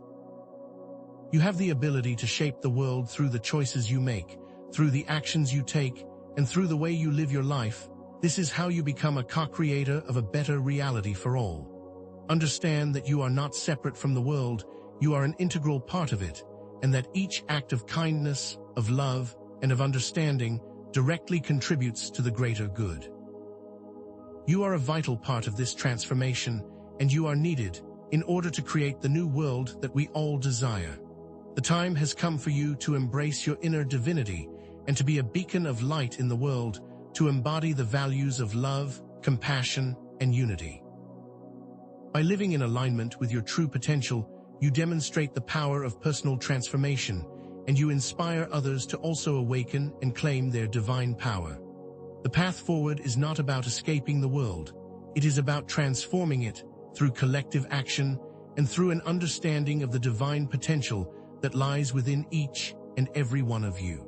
You have the ability to shape the world through the choices you make, through the actions you take, and through the way you live your life. This is how you become a co-creator of a better reality for all. Understand that you are not separate from the world, you are an integral part of it, and that each act of kindness, of love, and of understanding directly contributes to the greater good. You are a vital part of this transformation, and you are needed in order to create the new world that we all desire. The time has come for you to embrace your inner divinity and to be a beacon of light in the world, to embody the values of love, compassion, and unity. By living in alignment with your true potential, you demonstrate the power of personal transformation, and you inspire others to also awaken and claim their divine power. The path forward is not about escaping the world. It is about transforming it through collective action and through an understanding of the divine potential that lies within each and every one of you.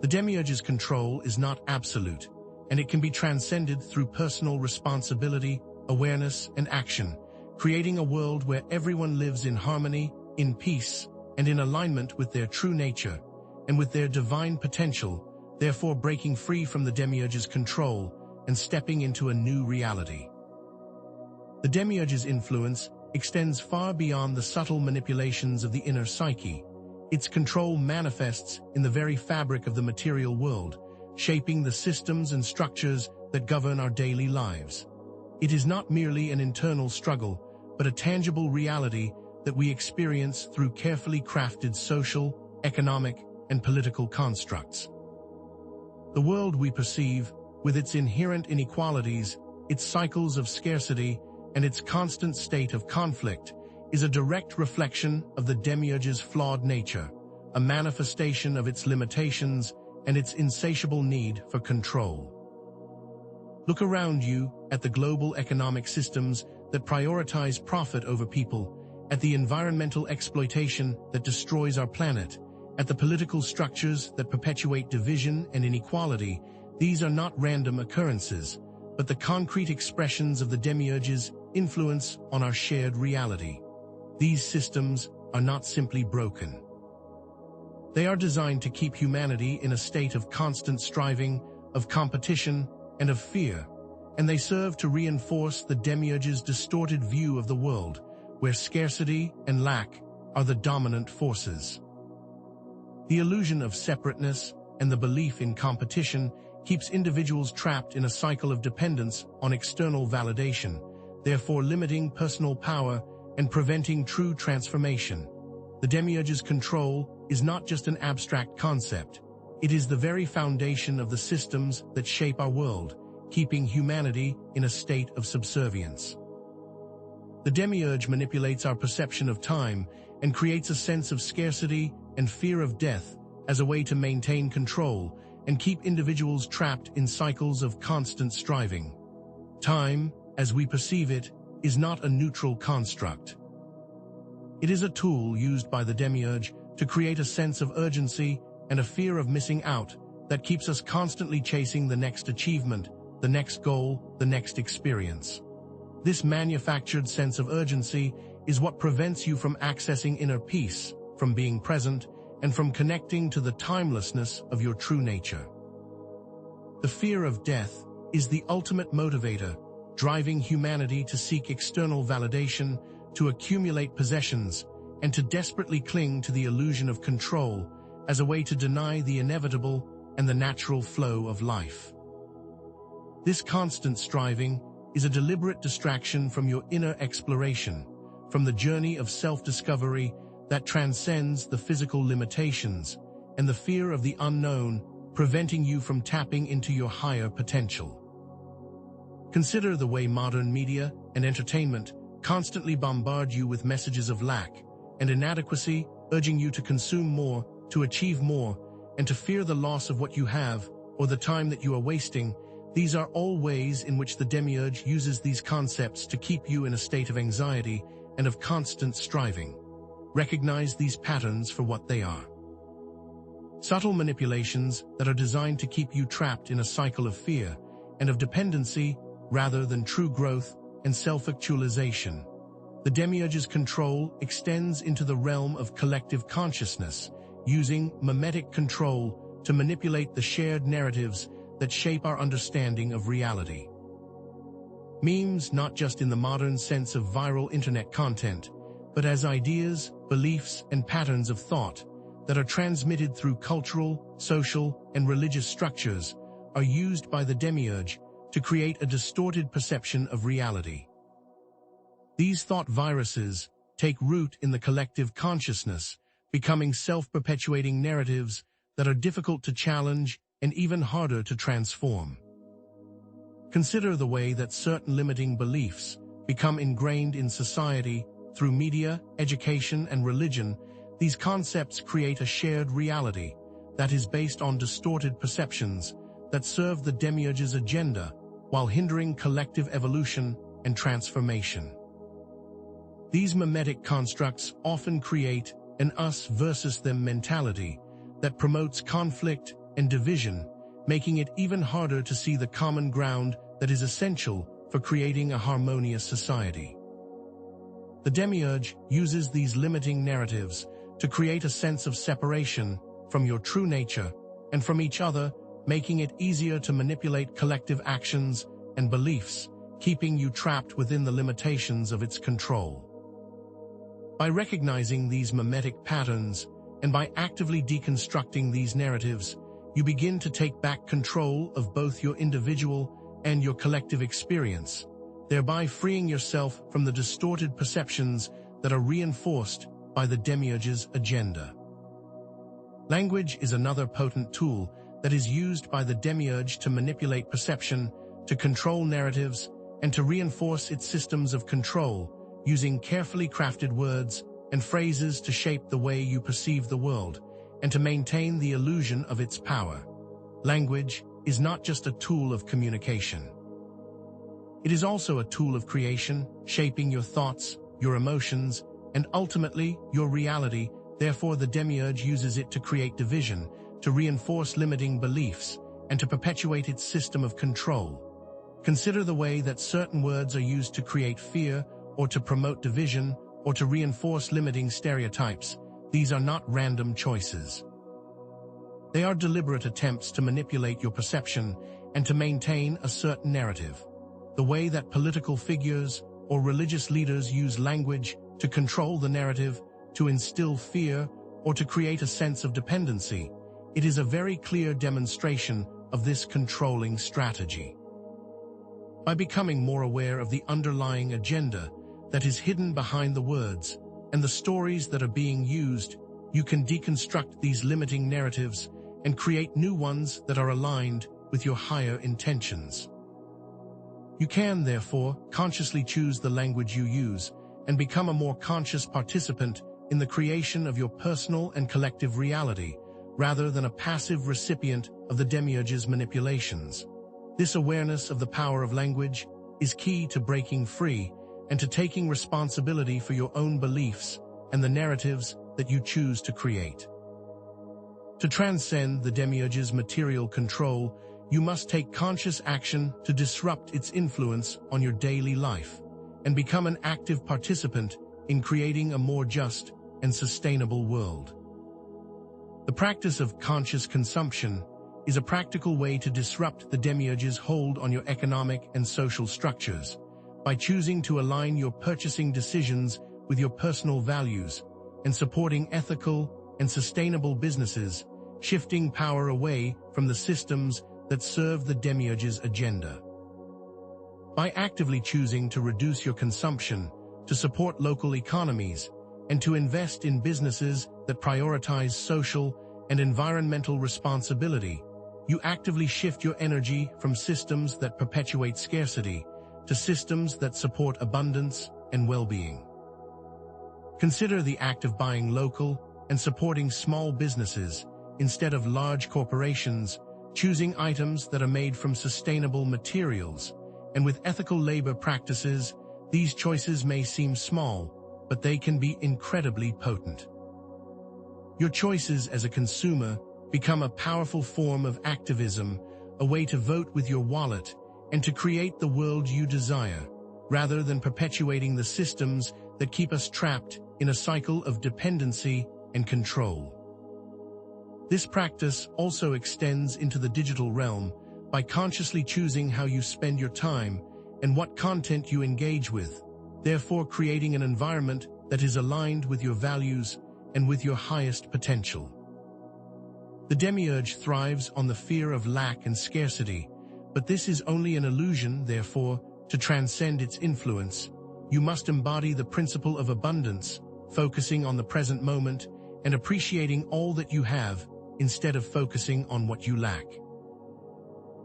The Demiurge's control is not absolute, and it can be transcended through personal responsibility, awareness, and action, creating a world where everyone lives in harmony, in peace, and in alignment with their true nature and with their divine potential, therefore breaking free from the Demiurge's control and stepping into a new reality. The Demiurge's influence extends far beyond the subtle manipulations of the inner psyche. Its control manifests in the very fabric of the material world, shaping the systems and structures that govern our daily lives. It is not merely an internal struggle, but a tangible reality that we experience through carefully crafted social, economic, and political constructs. The world we perceive, with its inherent inequalities, its cycles of scarcity, and its constant state of conflict, is a direct reflection of the Demiurge's flawed nature, a manifestation of its limitations and its insatiable need for control. Look around you at the global economic systems that prioritize profit over people, at the environmental exploitation that destroys our planet, at the political structures that perpetuate division and inequality. These are not random occurrences, but the concrete expressions of the Demiurge's influence on our shared reality. These systems are not simply broken. They are designed to keep humanity in a state of constant striving, of competition, and of fear, and they serve to reinforce the Demiurge's distorted view of the world, where scarcity and lack are the dominant forces. The illusion of separateness and the belief in competition keeps individuals trapped in a cycle of dependence on external validation, therefore limiting personal power and preventing true transformation. The Demiurge's control is not just an abstract concept. It is the very foundation of the systems that shape our world, keeping humanity in a state of subservience. The Demiurge manipulates our perception of time and creates a sense of scarcity and fear of death as a way to maintain control and keep individuals trapped in cycles of constant striving. Time, as we perceive it, is not a neutral construct. It is a tool used by the Demiurge to create a sense of urgency and a fear of missing out that keeps us constantly chasing the next achievement, the next goal, the next experience. This manufactured sense of urgency is what prevents you from accessing inner peace, from being present, and from connecting to the timelessness of your true nature. The fear of death is the ultimate motivator, driving humanity to seek external validation, to accumulate possessions, and to desperately cling to the illusion of control as a way to deny the inevitable and the natural flow of life. This constant striving is a deliberate distraction from your inner exploration, from the journey of self-discovery that transcends the physical limitations and the fear of the unknown, preventing you from tapping into your higher potential. Consider the way modern media and entertainment constantly bombard you with messages of lack and inadequacy, urging you to consume more, to achieve more, and to fear the loss of what you have or the time that you are wasting. These are all ways in which the Demiurge uses these concepts to keep you in a state of anxiety and of constant striving. Recognize these patterns for what they are. Subtle manipulations that are designed to keep you trapped in a cycle of fear and of dependency rather than true growth and self-actualization. The Demiurge's control extends into the realm of collective consciousness, using mimetic control to manipulate the shared narratives that shape our understanding of reality. Memes, not just in the modern sense of viral internet content, but as ideas, beliefs, and patterns of thought that are transmitted through cultural, social, and religious structures are used by the Demiurge to create a distorted perception of reality. These thought viruses take root in the collective consciousness, becoming self-perpetuating narratives that are difficult to challenge and even harder to transform. Consider the way that certain limiting beliefs become ingrained in society through media, education, and religion. These concepts create a shared reality that is based on distorted perceptions that serve the Demiurge's agenda while hindering collective evolution and transformation. These mimetic constructs often create an us versus them mentality that promotes conflict and division, making it even harder to see the common ground that is essential for creating a harmonious society. The Demiurge uses these limiting narratives to create a sense of separation from your true nature and from each other, making it easier to manipulate collective actions and beliefs, keeping you trapped within the limitations of its control. By recognizing these mimetic patterns and by actively deconstructing these narratives, you begin to take back control of both your individual and your collective experience, thereby freeing yourself from the distorted perceptions that are reinforced by the Demiurge's agenda. Language is another potent tool that is used by the Demiurge to manipulate perception, to control narratives, and to reinforce its systems of control, using carefully crafted words and phrases to shape the way you perceive the world and to maintain the illusion of its power. Language is not just a tool of communication. It is also a tool of creation, shaping your thoughts, your emotions, and ultimately your reality. Therefore, the Demiurge uses it to create division, to reinforce limiting beliefs, and to perpetuate its system of control. Consider the way that certain words are used to create fear, or to promote division, or to reinforce limiting stereotypes. These are not random choices. They are deliberate attempts to manipulate your perception and to maintain a certain narrative. The way that political figures or religious leaders use language to control the narrative, to instill fear, or to create a sense of dependency, it is a very clear demonstration of this controlling strategy. By becoming more aware of the underlying agenda that is hidden behind the words and the stories that are being used, you can deconstruct these limiting narratives and create new ones that are aligned with your higher intentions. You can, therefore, consciously choose the language you use and become a more conscious participant in the creation of your personal and collective reality, rather than a passive recipient of the Demiurge's manipulations. This awareness of the power of language is key to breaking free and to taking responsibility for your own beliefs and the narratives that you choose to create. To transcend the Demiurge's material control, you must take conscious action to disrupt its influence on your daily life and become an active participant in creating a more just and sustainable world. The practice of conscious consumption is a practical way to disrupt the Demiurge's hold on your economic and social structures. By choosing to align your purchasing decisions with your personal values and supporting ethical and sustainable businesses, shifting power away from the systems that serve the Demiurge's agenda. By actively choosing to reduce your consumption, to support local economies, and to invest in businesses that prioritize social and environmental responsibility, you actively shift your energy from systems that perpetuate scarcity to systems that support abundance and well-being. Consider the act of buying local and supporting small businesses instead of large corporations, choosing items that are made from sustainable materials and with ethical labor practices. These choices may seem small, but they can be incredibly potent. Your choices as a consumer become a powerful form of activism, a way to vote with your wallet and to create the world you desire, rather than perpetuating the systems that keep us trapped in a cycle of dependency and control. This practice also extends into the digital realm by consciously choosing how you spend your time and what content you engage with, therefore creating an environment that is aligned with your values and with your highest potential. The Demiurge thrives on the fear of lack and scarcity, but this is only an illusion. Therefore, to transcend its influence, you must embody the principle of abundance, focusing on the present moment and appreciating all that you have instead of focusing on what you lack.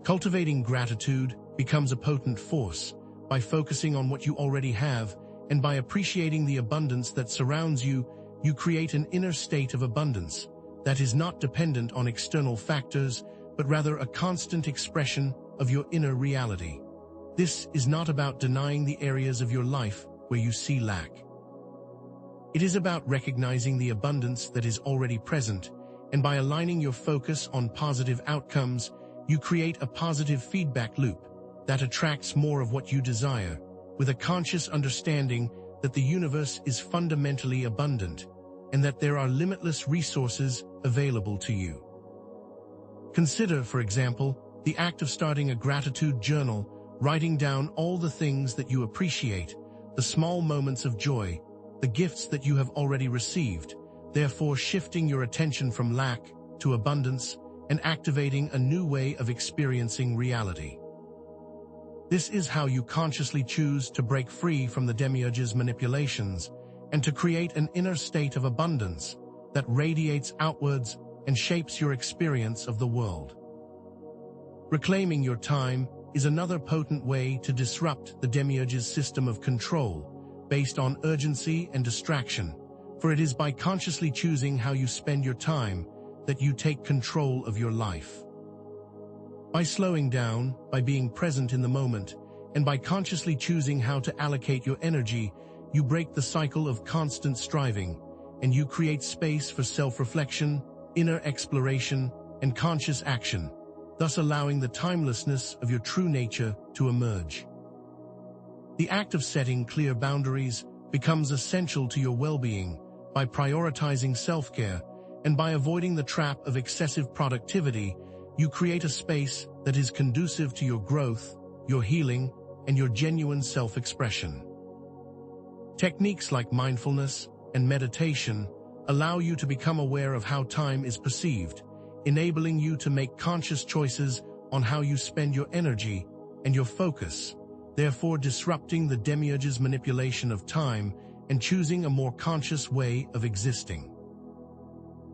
Cultivating gratitude becomes a potent force by focusing on what you already have, and by appreciating the abundance that surrounds you, you create an inner state of abundance that is not dependent on external factors, but rather a constant expression of your inner reality. This is not about denying the areas of your life where you see lack. It is about recognizing the abundance that is already present, and by aligning your focus on positive outcomes, you create a positive feedback loop that attracts more of what you desire, with a conscious understanding that the universe is fundamentally abundant and that there are limitless resources available to you. Consider, for example, the act of starting a gratitude journal, writing down all the things that you appreciate, the small moments of joy, the gifts that you have already received, therefore shifting your attention from lack to abundance and activating a new way of experiencing reality. This is how you consciously choose to break free from the Demiurge's manipulations and to create an inner state of abundance that radiates outwards and shapes your experience of the world. Reclaiming your time is another potent way to disrupt the Demiurge's system of control, based on urgency and distraction, for it is by consciously choosing how you spend your time that you take control of your life. By slowing down, by being present in the moment, and by consciously choosing how to allocate your energy, you break the cycle of constant striving, and you create space for self-reflection, inner exploration, and conscious action, thus allowing the timelessness of your true nature to emerge. The act of setting clear boundaries becomes essential to your well-being by prioritizing self-care, and by avoiding the trap of excessive productivity. You create a space that is conducive to your growth, your healing, and your genuine self-expression. Techniques like mindfulness and meditation allow you to become aware of how time is perceived, enabling you to make conscious choices on how you spend your energy and your focus, therefore disrupting the Demiurge's manipulation of time and choosing a more conscious way of existing.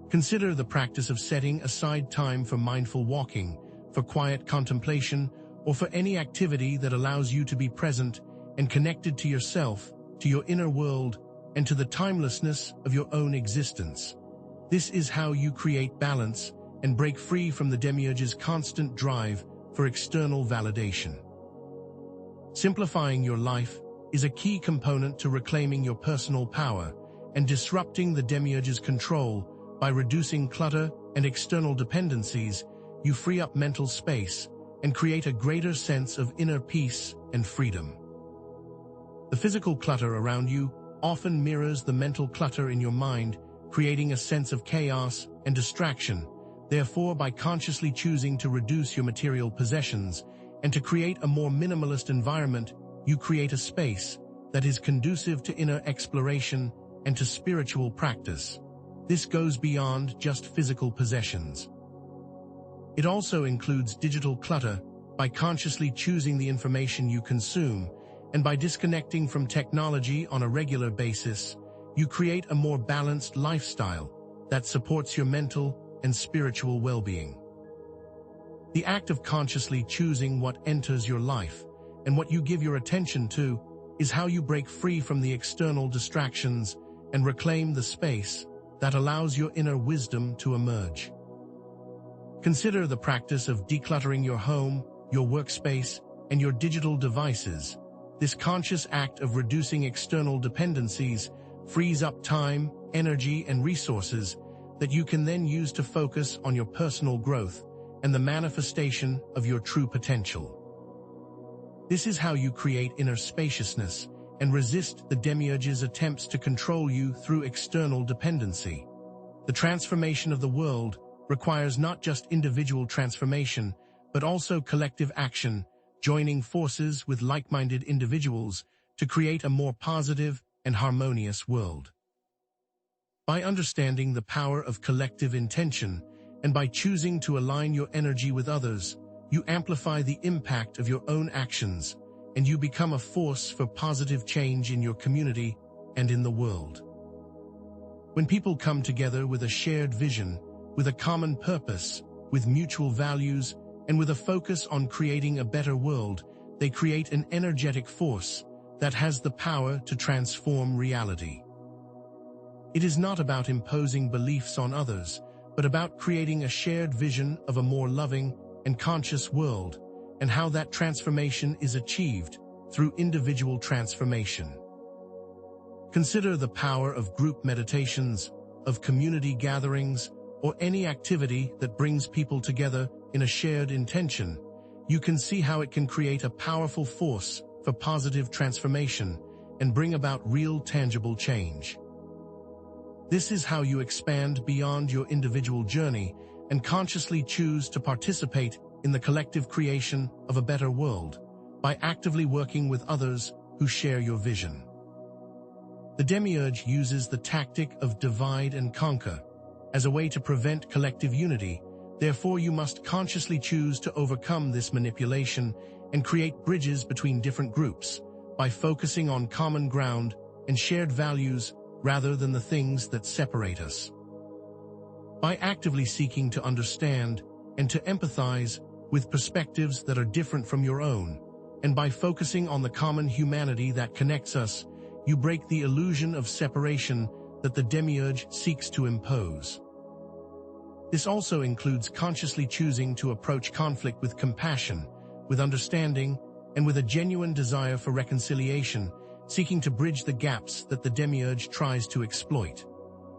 Consider the practice of setting aside time for mindful walking, for quiet contemplation, or for any activity that allows you to be present and connected to yourself, to your inner world, and to the timelessness of your own existence. This is how you create balance and break free from the Demiurge's constant drive for external validation. Simplifying your life is a key component to reclaiming your personal power and disrupting the Demiurge's control. By reducing clutter and external dependencies, you free up mental space and create a greater sense of inner peace and freedom. The physical clutter around you often mirrors the mental clutter in your mind, creating a sense of chaos and distraction. Therefore, by consciously choosing to reduce your material possessions and to create a more minimalist environment, you create a space that is conducive to inner exploration and to spiritual practice. This goes beyond just physical possessions. It also includes digital clutter. By consciously choosing the information you consume and by disconnecting from technology on a regular basis, you create a more balanced lifestyle that supports your mental and spiritual well-being. The act of consciously choosing what enters your life and what you give your attention to is how you break free from the external distractions and reclaim the space that allows your inner wisdom to emerge. Consider the practice of decluttering your home, your workspace, and your digital devices. This conscious act of reducing external dependencies frees up time, energy, and resources that you can then use to focus on your personal growth and the manifestation of your true potential. This is how you create inner spaciousness and resist the Demiurge's attempts to control you through external dependency. The transformation of the world requires not just individual transformation, but also collective action, joining forces with like-minded individuals to create a more positive and harmonious world. By understanding the power of collective intention, and by choosing to align your energy with others, you amplify the impact of your own actions, and you become a force for positive change in your community and in the world. When people come together with a shared vision, with a common purpose, with mutual values, and with a focus on creating a better world, they create an energetic force that has the power to transform reality. It is not about imposing beliefs on others, but about creating a shared vision of a more loving and conscious world, and how that transformation is achieved through individual transformation. Consider the power of group meditations, of community gatherings, or any activity that brings people together in a shared intention. You can see how it can create a powerful force for positive transformation and bring about real tangible change. This is how you expand beyond your individual journey and consciously choose to participate in the collective creation of a better world by actively working with others who share your vision. The Demiurge uses the tactic of divide and conquer as a way to prevent collective unity. Therefore, you must consciously choose to overcome this manipulation and create bridges between different groups by focusing on common ground and shared values rather than the things that separate us. By actively seeking to understand and to empathize with perspectives that are different from your own, and by focusing on the common humanity that connects us, you break the illusion of separation that the Demiurge seeks to impose. This also includes consciously choosing to approach conflict with compassion, with understanding, and with a genuine desire for reconciliation, seeking to bridge the gaps that the Demiurge tries to exploit.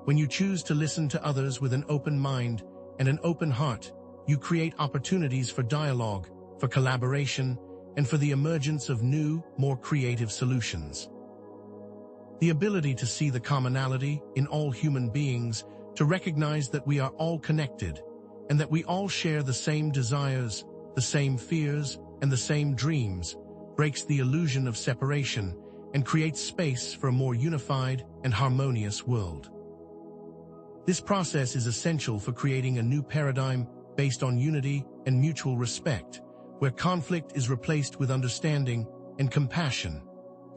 When you choose to listen to others with an open mind and an open heart, you create opportunities for dialogue, for collaboration, and for the emergence of new, more creative solutions. The ability to see the commonality in all human beings, to recognize that we are all connected, and that we all share the same desires, the same fears, and the same dreams, breaks the illusion of separation and creates space for a more unified and harmonious world. This process is essential for creating a new paradigm based on unity and mutual respect, where conflict is replaced with understanding and compassion.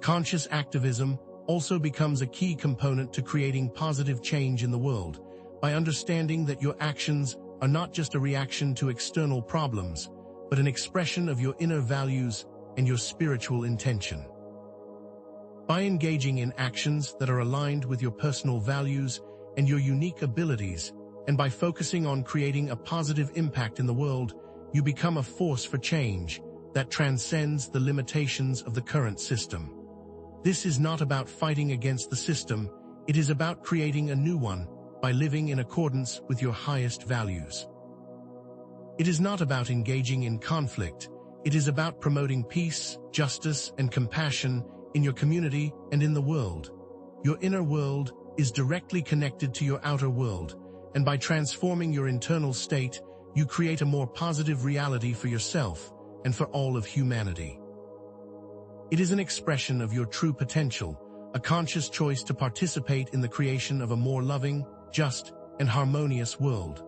Conscious activism also becomes a key component to creating positive change in the world, by understanding that your actions are not just a reaction to external problems, but an expression of your inner values and your spiritual intention. By engaging in actions that are aligned with your personal values and your unique abilities, and by focusing on creating a positive impact in the world, you become a force for change that transcends the limitations of the current system. This is not about fighting against the system, it is about creating a new one by living in accordance with your highest values. It is not about engaging in conflict, it is about promoting peace, justice, and compassion in your community and in the world. Your inner world is directly connected to your outer world, and by transforming your internal state, you create a more positive reality for yourself and for all of humanity. It is an expression of your true potential, a conscious choice to participate in the creation of a more loving, just, and harmonious world.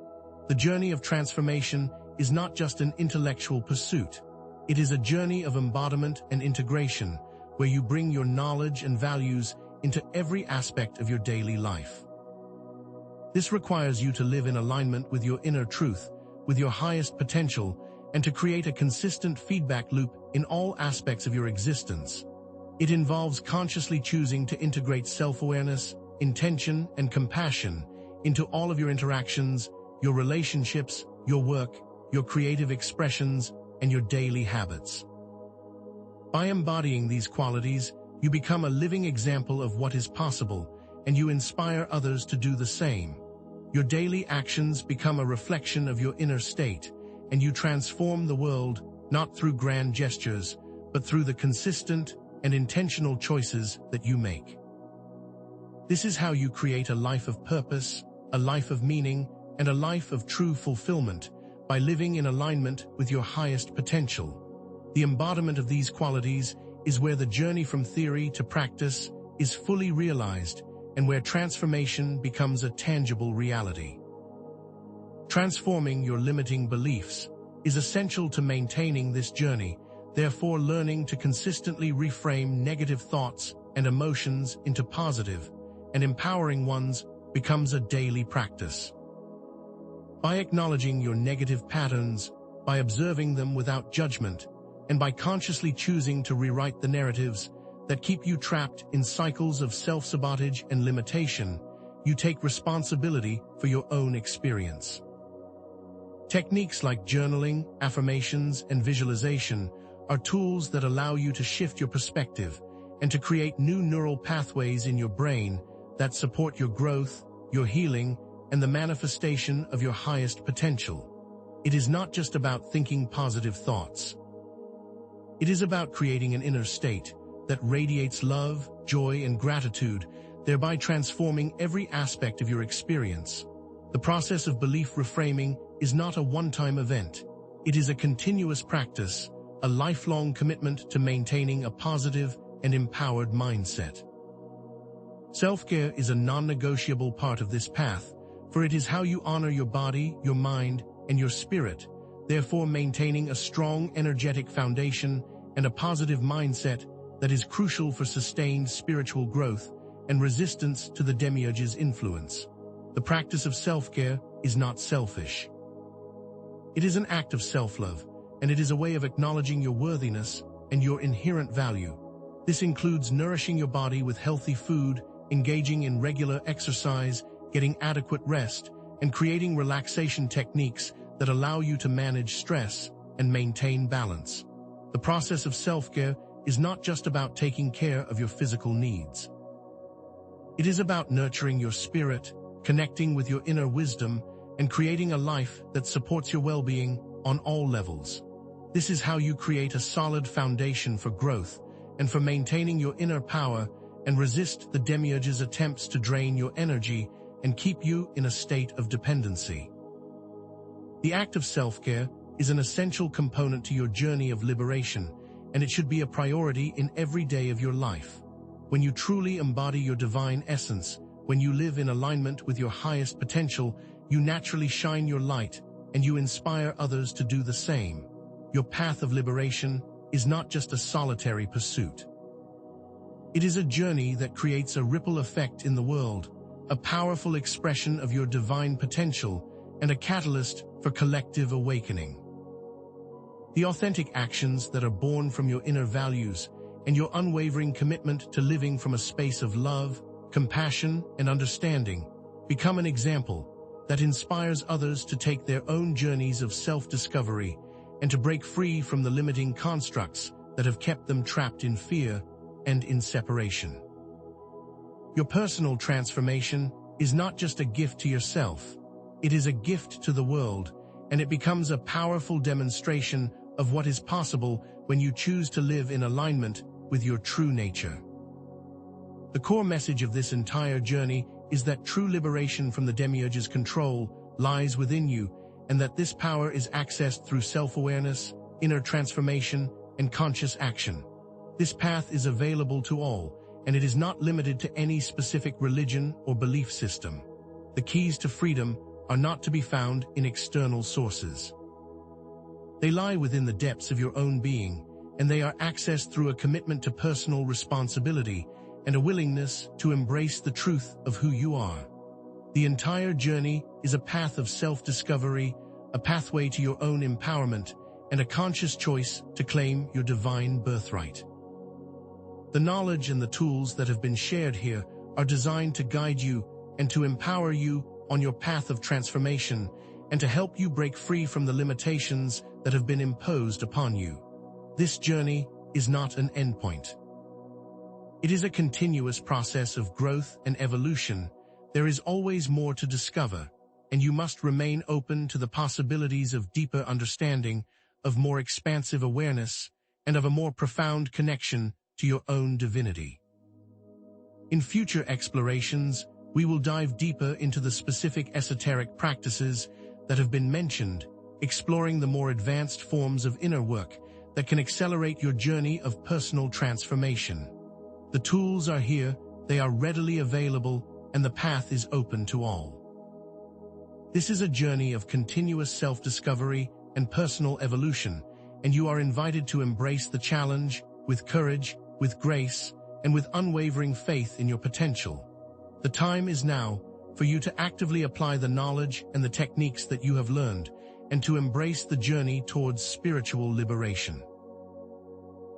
The journey of transformation is not just an intellectual pursuit. It is a journey of embodiment and integration, where you bring your knowledge and values into every aspect of your daily life. This requires you to live in alignment with your inner truth, with your highest potential, and to create a consistent feedback loop in all aspects of your existence. It involves consciously choosing to integrate self-awareness, intention, and compassion into all of your interactions, your relationships, your work, your creative expressions, and your daily habits. By embodying these qualities, you become a living example of what is possible, and you inspire others to do the same. Your daily actions become a reflection of your inner state, and you transform the world not through grand gestures, but through the consistent and intentional choices that you make. This is how you create a life of purpose, a life of meaning, and a life of true fulfillment, by living in alignment with your highest potential. The embodiment of these qualities is where the journey from theory to practice is fully realized and where transformation becomes a tangible reality. Transforming your limiting beliefs is essential to maintaining this journey, therefore learning to consistently reframe negative thoughts and emotions into positive and empowering ones becomes a daily practice. By acknowledging your negative patterns, by observing them without judgment, and by consciously choosing to rewrite the narratives that keep you trapped in cycles of self-sabotage and limitation, you take responsibility for your own experience. Techniques like journaling, affirmations, and visualization are tools that allow you to shift your perspective and to create new neural pathways in your brain that support your growth, your healing, and the manifestation of your highest potential. It is not just about thinking positive thoughts. It is about creating an inner state that radiates love, joy, and gratitude, thereby transforming every aspect of your experience. The process of belief reframing is not a one-time event. It is a continuous practice, a lifelong commitment to maintaining a positive and empowered mindset. Self-care is a non-negotiable part of this path, for it is how you honor your body, your mind, and your spirit, therefore maintaining a strong energetic foundation and a positive mindset that is crucial for sustained spiritual growth and resistance to the Demiurge's influence. The practice of self-care is not selfish. It is an act of self-love, and it is a way of acknowledging your worthiness and your inherent value. This includes nourishing your body with healthy food, engaging in regular exercise, getting adequate rest, and creating relaxation techniques that allow you to manage stress and maintain balance. The process of self-care is not just about taking care of your physical needs. It is about nurturing your spirit, connecting with your inner wisdom, and creating a life that supports your well-being on all levels. This is how you create a solid foundation for growth and for maintaining your inner power and resist the Demiurge's attempts to drain your energy and keep you in a state of dependency. The act of self-care is an essential component to your journey of liberation, and it should be a priority in every day of your life. When you truly embody your divine essence, when you live in alignment with your highest potential, you naturally shine your light and you inspire others to do the same. Your path of liberation is not just a solitary pursuit. It is a journey that creates a ripple effect in the world, a powerful expression of your divine potential, and a catalyst for collective awakening. The authentic actions that are born from your inner values and your unwavering commitment to living from a space of love, compassion, and understanding become an example that inspires others to take their own journeys of self-discovery and to break free from the limiting constructs that have kept them trapped in fear and in separation. Your personal transformation is not just a gift to yourself, it is a gift to the world, and it becomes a powerful demonstration of what is possible when you choose to live in alignment with your true nature. The core message of this entire journey is that true liberation from the Demiurge's control lies within you, and that this power is accessed through self-awareness, inner transformation, and conscious action. This path is available to all, and it is not limited to any specific religion or belief system. The keys to freedom are not to be found in external sources. They lie within the depths of your own being, and they are accessed through a commitment to personal responsibility and a willingness to embrace the truth of who you are. The entire journey is a path of self-discovery, a pathway to your own empowerment, and a conscious choice to claim your divine birthright. The knowledge and the tools that have been shared here are designed to guide you and to empower you on your path of transformation and to help you break free from the limitations that have been imposed upon you. This journey is not an endpoint. It is a continuous process of growth and evolution. There is always more to discover, and you must remain open to the possibilities of deeper understanding, of more expansive awareness, and of a more profound connection to your own divinity. In future explorations, we will dive deeper into the specific esoteric practices that have been mentioned, exploring the more advanced forms of inner work that can accelerate your journey of personal transformation. The tools are here, they are readily available, and the path is open to all. This is a journey of continuous self-discovery and personal evolution, and you are invited to embrace the challenge with courage, with grace, and with unwavering faith in your potential. The time is now for you to actively apply the knowledge and the techniques that you have learned, and to embrace the journey towards spiritual liberation.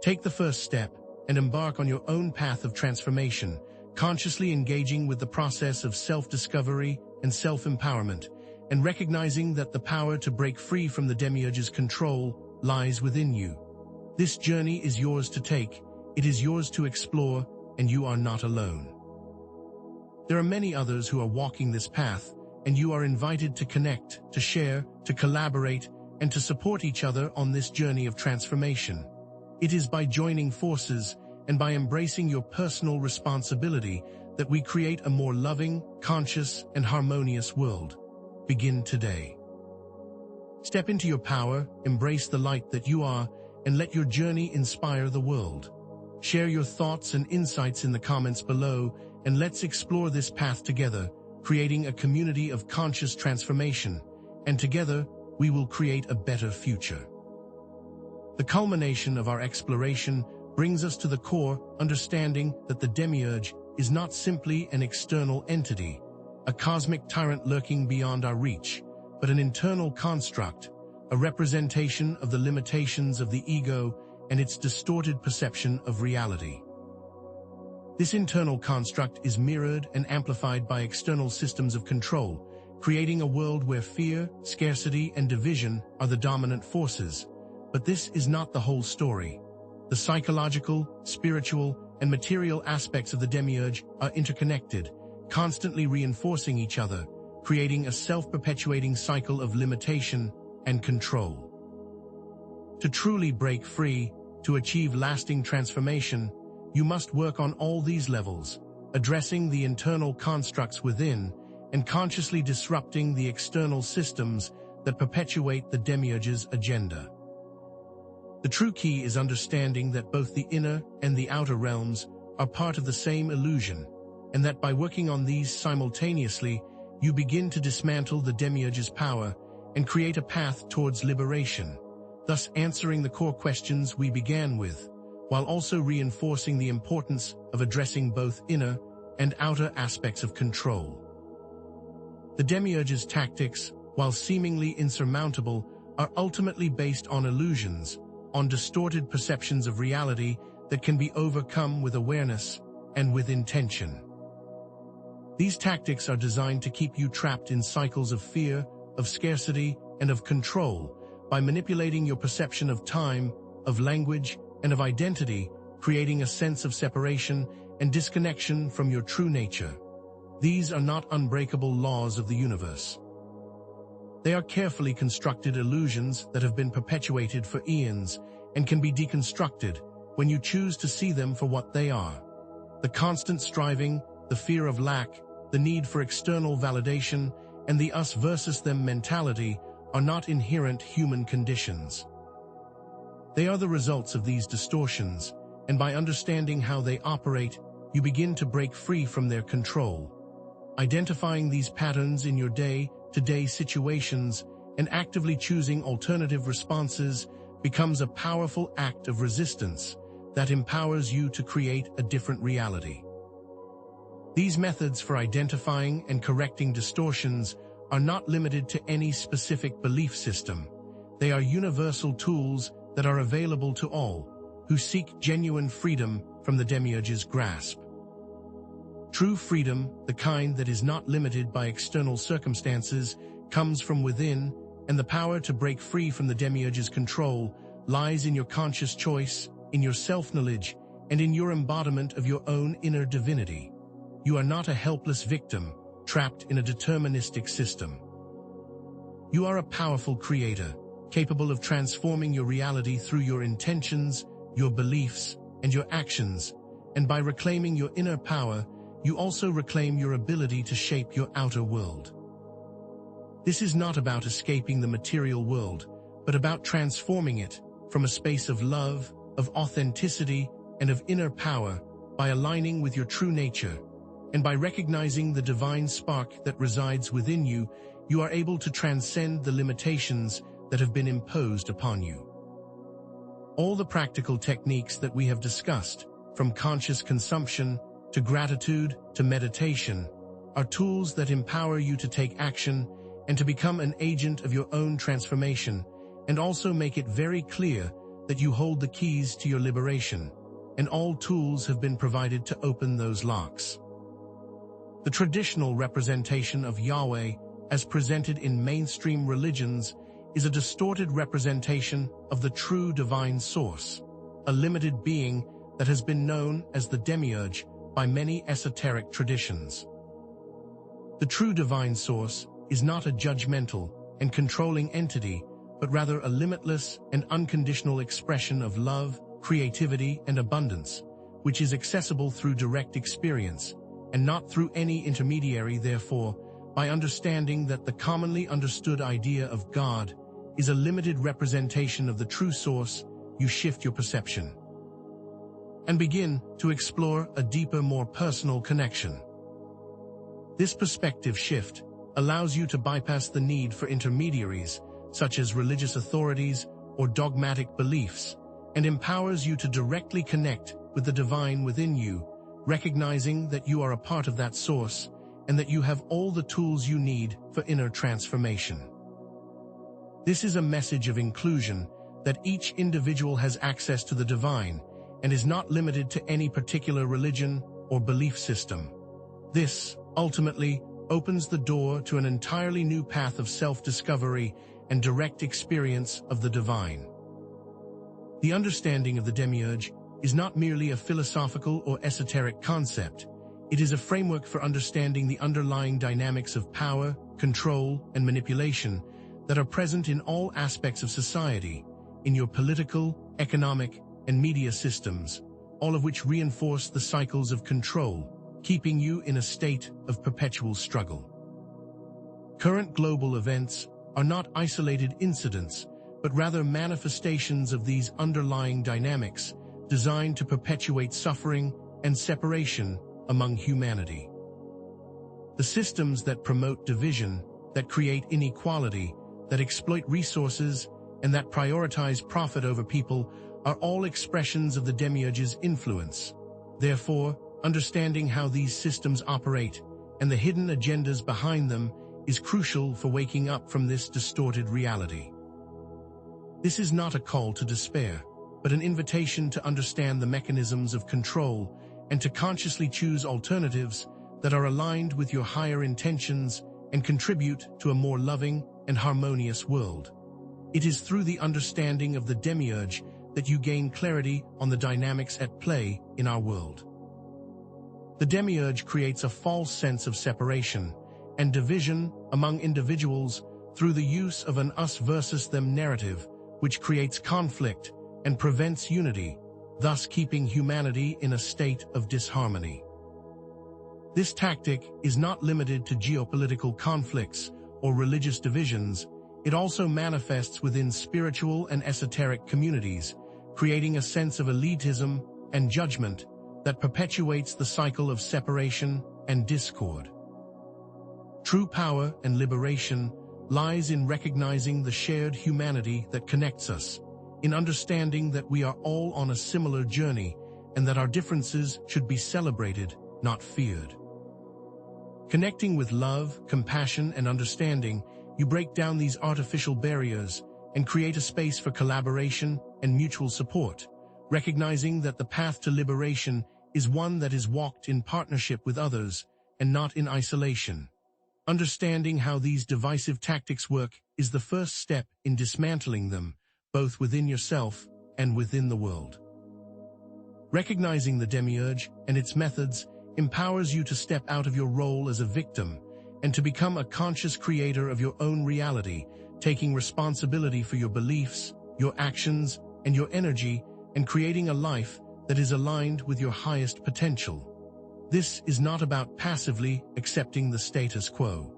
Take the first step and embark on your own path of transformation, consciously engaging with the process of self-discovery and self-empowerment, and recognizing that the power to break free from the Demiurge's control lies within you. This journey is yours to take, it is yours to explore, and you are not alone. There are many others who are walking this path, and you are invited to connect, to share, to collaborate, and to support each other on this journey of transformation. It is by joining forces and by embracing your personal responsibility that we create a more loving, conscious, and harmonious world. Begin today. Step into your power, embrace the light that you are, and let your journey inspire the world. Share your thoughts and insights in the comments below, and let's explore this path together, creating a community of conscious transformation, and together we will create a better future. The culmination of our exploration brings us to the core understanding that the Demiurge is not simply an external entity, a cosmic tyrant lurking beyond our reach, but an internal construct, a representation of the limitations of the ego and its distorted perception of reality. This internal construct is mirrored and amplified by external systems of control, creating a world where fear, scarcity, and division are the dominant forces. But this is not the whole story. The psychological, spiritual, and material aspects of the Demiurge are interconnected, constantly reinforcing each other, creating a self-perpetuating cycle of limitation and control. To truly break free, to achieve lasting transformation, you must work on all these levels, addressing the internal constructs within and consciously disrupting the external systems that perpetuate the Demiurge's agenda. The true key is understanding that both the inner and the outer realms are part of the same illusion, and that by working on these simultaneously, you begin to dismantle the Demiurge's power and create a path towards liberation, thus answering the core questions we began with, while also reinforcing the importance of addressing both inner and outer aspects of control. The Demiurge's tactics, while seemingly insurmountable, are ultimately based on illusions, on distorted perceptions of reality that can be overcome with awareness and with intention. These tactics are designed to keep you trapped in cycles of fear, of scarcity, and of control by manipulating your perception of time, of language, and of identity, creating a sense of separation and disconnection from your true nature. These are not unbreakable laws of the universe. They are carefully constructed illusions that have been perpetuated for eons and can be deconstructed when you choose to see them for what they are. The constant striving, the fear of lack, the need for external validation, and the us versus them mentality are not inherent human conditions. They are the results of these distortions, and by understanding how they operate, you begin to break free from their control. Identifying these patterns in your day-to-day situations and actively choosing alternative responses becomes a powerful act of resistance that empowers you to create a different reality. These methods for identifying and correcting distortions are not limited to any specific belief system. They are universal tools that are available to all who seek genuine freedom from the Demiurge's grasp. True freedom, the kind that is not limited by external circumstances, comes from within, and the power to break free from the Demiurge's control lies in your conscious choice, in your self-knowledge, and in your embodiment of your own inner divinity. You are not a helpless victim, trapped in a deterministic system. You are a powerful creator, capable of transforming your reality through your intentions, your beliefs, and your actions, and by reclaiming your inner power, you also reclaim your ability to shape your outer world. This is not about escaping the material world, but about transforming it from a space of love, of authenticity, and of inner power by by aligning with your true nature, and by recognizing the divine spark that resides within you, you are able to transcend the limitations that have been imposed upon you. All the practical techniques that we have discussed, from conscious consumption to gratitude to meditation, are tools that empower you to take action and to become an agent of your own transformation, and also make it very clear that you hold the keys to your liberation, and all tools have been provided to open those locks. The traditional representation of Yahweh, as presented in mainstream religions, is a distorted representation of the true divine source, a limited being that has been known as the Demiurge by many esoteric traditions. The true divine source is not a judgmental and controlling entity, but rather a limitless and unconditional expression of love, creativity, and abundance, which is accessible through direct experience, and not through any intermediary. Therefore, by understanding that the commonly understood idea of God is a limited representation of the true source, you shift your perception and begin to explore a deeper, more personal connection. This perspective shift allows you to bypass the need for intermediaries, such as religious authorities or dogmatic beliefs, and empowers you to directly connect with the divine within you, recognizing that you are a part of that source and that you have all the tools you need for inner transformation. This is a message of inclusion, that each individual has access to the divine and is not limited to any particular religion or belief system. This, ultimately, opens the door to an entirely new path of self-discovery and direct experience of the divine. The understanding of the Demiurge is not merely a philosophical or esoteric concept. It is a framework for understanding the underlying dynamics of power, control, and manipulation that are present in all aspects of society, in your political, economic, and media systems, all of which reinforce the cycles of control, keeping you in a state of perpetual struggle. Current global events are not isolated incidents, but rather manifestations of these underlying dynamics designed to perpetuate suffering and separation among humanity. The systems that promote division, that create inequality, that exploit resources, and that prioritize profit over people are all expressions of the Demiurge's influence. Therefore, understanding how these systems operate and the hidden agendas behind them is crucial for waking up from this distorted reality. This is not a call to despair, but an invitation to understand the mechanisms of control and to consciously choose alternatives that are aligned with your higher intentions and contribute to a more loving and harmonious world. It is through the understanding of the Demiurge that you gain clarity on the dynamics at play in our world. The Demiurge creates a false sense of separation and division among individuals through the use of an us versus them narrative, which creates conflict and prevents unity, thus keeping humanity in a state of disharmony. This tactic is not limited to geopolitical conflicts or religious divisions. It also manifests within spiritual and esoteric communities, creating a sense of elitism and judgment that perpetuates the cycle of separation and discord. True power and liberation lies in recognizing the shared humanity that connects us, in understanding that we are all on a similar journey and that our differences should be celebrated, not feared. Connecting with love, compassion, and understanding, you break down these artificial barriers and create a space for collaboration and mutual support, recognizing that the path to liberation is one that is walked in partnership with others and not in isolation. Understanding how these divisive tactics work is the first step in dismantling them, both within yourself and within the world. Recognizing the Demiurge and its methods empowers you to step out of your role as a victim and to become a conscious creator of your own reality, taking responsibility for your beliefs, your actions, and your energy, and creating a life that is aligned with your highest potential. This is not about passively accepting the status quo.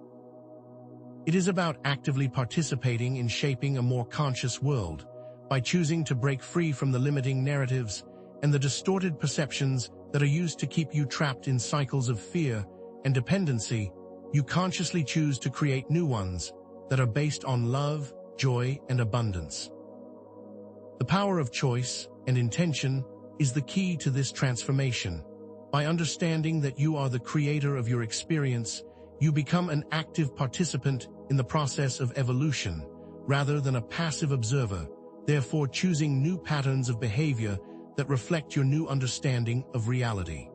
It is about actively participating in shaping a more conscious world by choosing to break free from the limiting narratives and the distorted perceptions that are used to keep you trapped in cycles of fear and dependency, you consciously choose to create new ones that are based on love, joy, and abundance. The power of choice and intention is the key to this transformation. By understanding that you are the creator of your experience, you become an active participant in the process of evolution, rather than a passive observer, therefore choosing new patterns of behavior that reflect your new understanding of reality.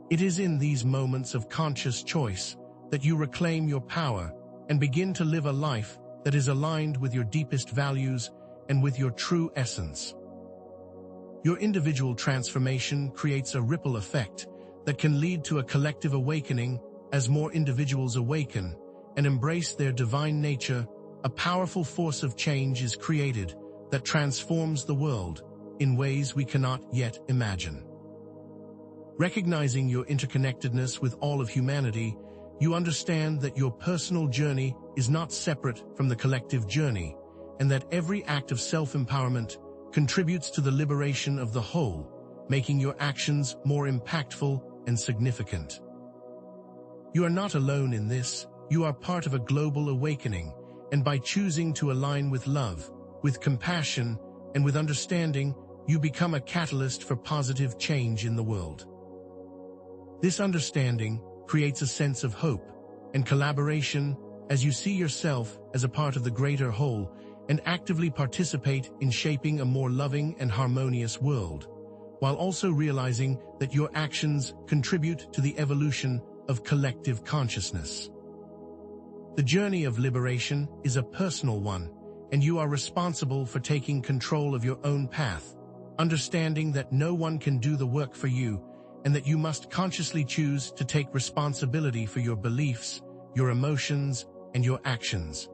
It is in these moments of conscious choice that you reclaim your power and begin to live a life that is aligned with your deepest values and with your true essence. Your individual transformation creates a ripple effect that can lead to a collective awakening. As more individuals awaken and embrace their divine nature, a powerful force of change is created that transforms the world in ways we cannot yet imagine. Recognizing your interconnectedness with all of humanity, you understand that your personal journey is not separate from the collective journey, and that every act of self-empowerment contributes to the liberation of the whole, making your actions more impactful and significant. You are not alone in this. You are part of a global awakening, and by choosing to align with love, with compassion, and with understanding, you become a catalyst for positive change in the world. This understanding creates a sense of hope and collaboration as you see yourself as a part of the greater whole and actively participate in shaping a more loving and harmonious world, while also realizing that your actions contribute to the evolution of collective consciousness. The journey of liberation is a personal one, and you are responsible for taking control of your own path, understanding that no one can do the work for you, and that you must consciously choose to take responsibility for your beliefs, your emotions, and your actions.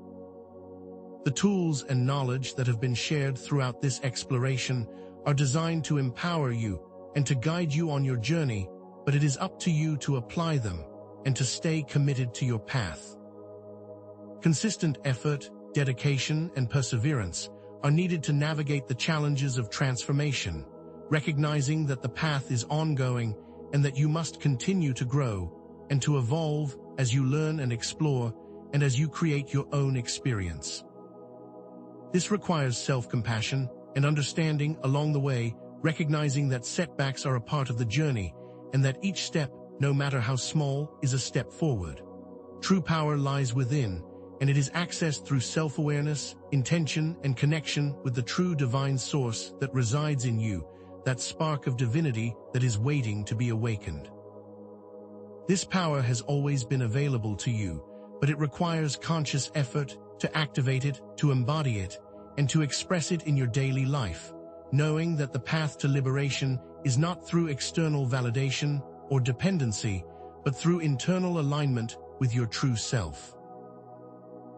The tools and knowledge that have been shared throughout this exploration are designed to empower you and to guide you on your journey, but it is up to you to apply them and to stay committed to your path. Consistent effort, dedication, and perseverance are needed to navigate the challenges of transformation, recognizing that the path is ongoing and that you must continue to grow and to evolve as you learn and explore and as you create your own experience. This requires self-compassion and understanding along the way, recognizing that setbacks are a part of the journey and that each step, no matter how small, is a step forward. True power lies within, and it is accessed through self-awareness, intention, and connection with the true divine source that resides in you, that spark of divinity that is waiting to be awakened. This power has always been available to you, but it requires conscious effort to activate it, to embody it, and to express it in your daily life, knowing that the path to liberation is not through external validation or dependency, but through internal alignment with your true self.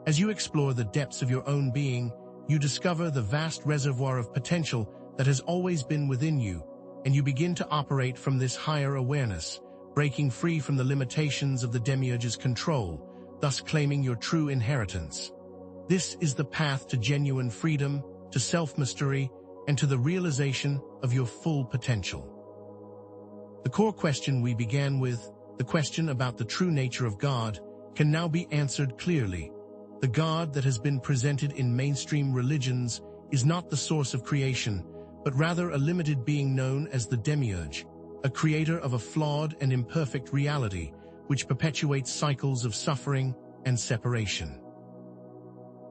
As you explore the depths of your own being, you discover the vast reservoir of potential that has always been within you, and you begin to operate from this higher awareness, breaking free from the limitations of the Demiurge's control, thus claiming your true inheritance. This is the path to genuine freedom, to self-mastery, and to the realization of your full potential. The core question we began with, the question about the true nature of God, can now be answered clearly. The God that has been presented in mainstream religions is not the source of creation, but rather a limited being known as the Demiurge, a creator of a flawed and imperfect reality which perpetuates cycles of suffering and separation.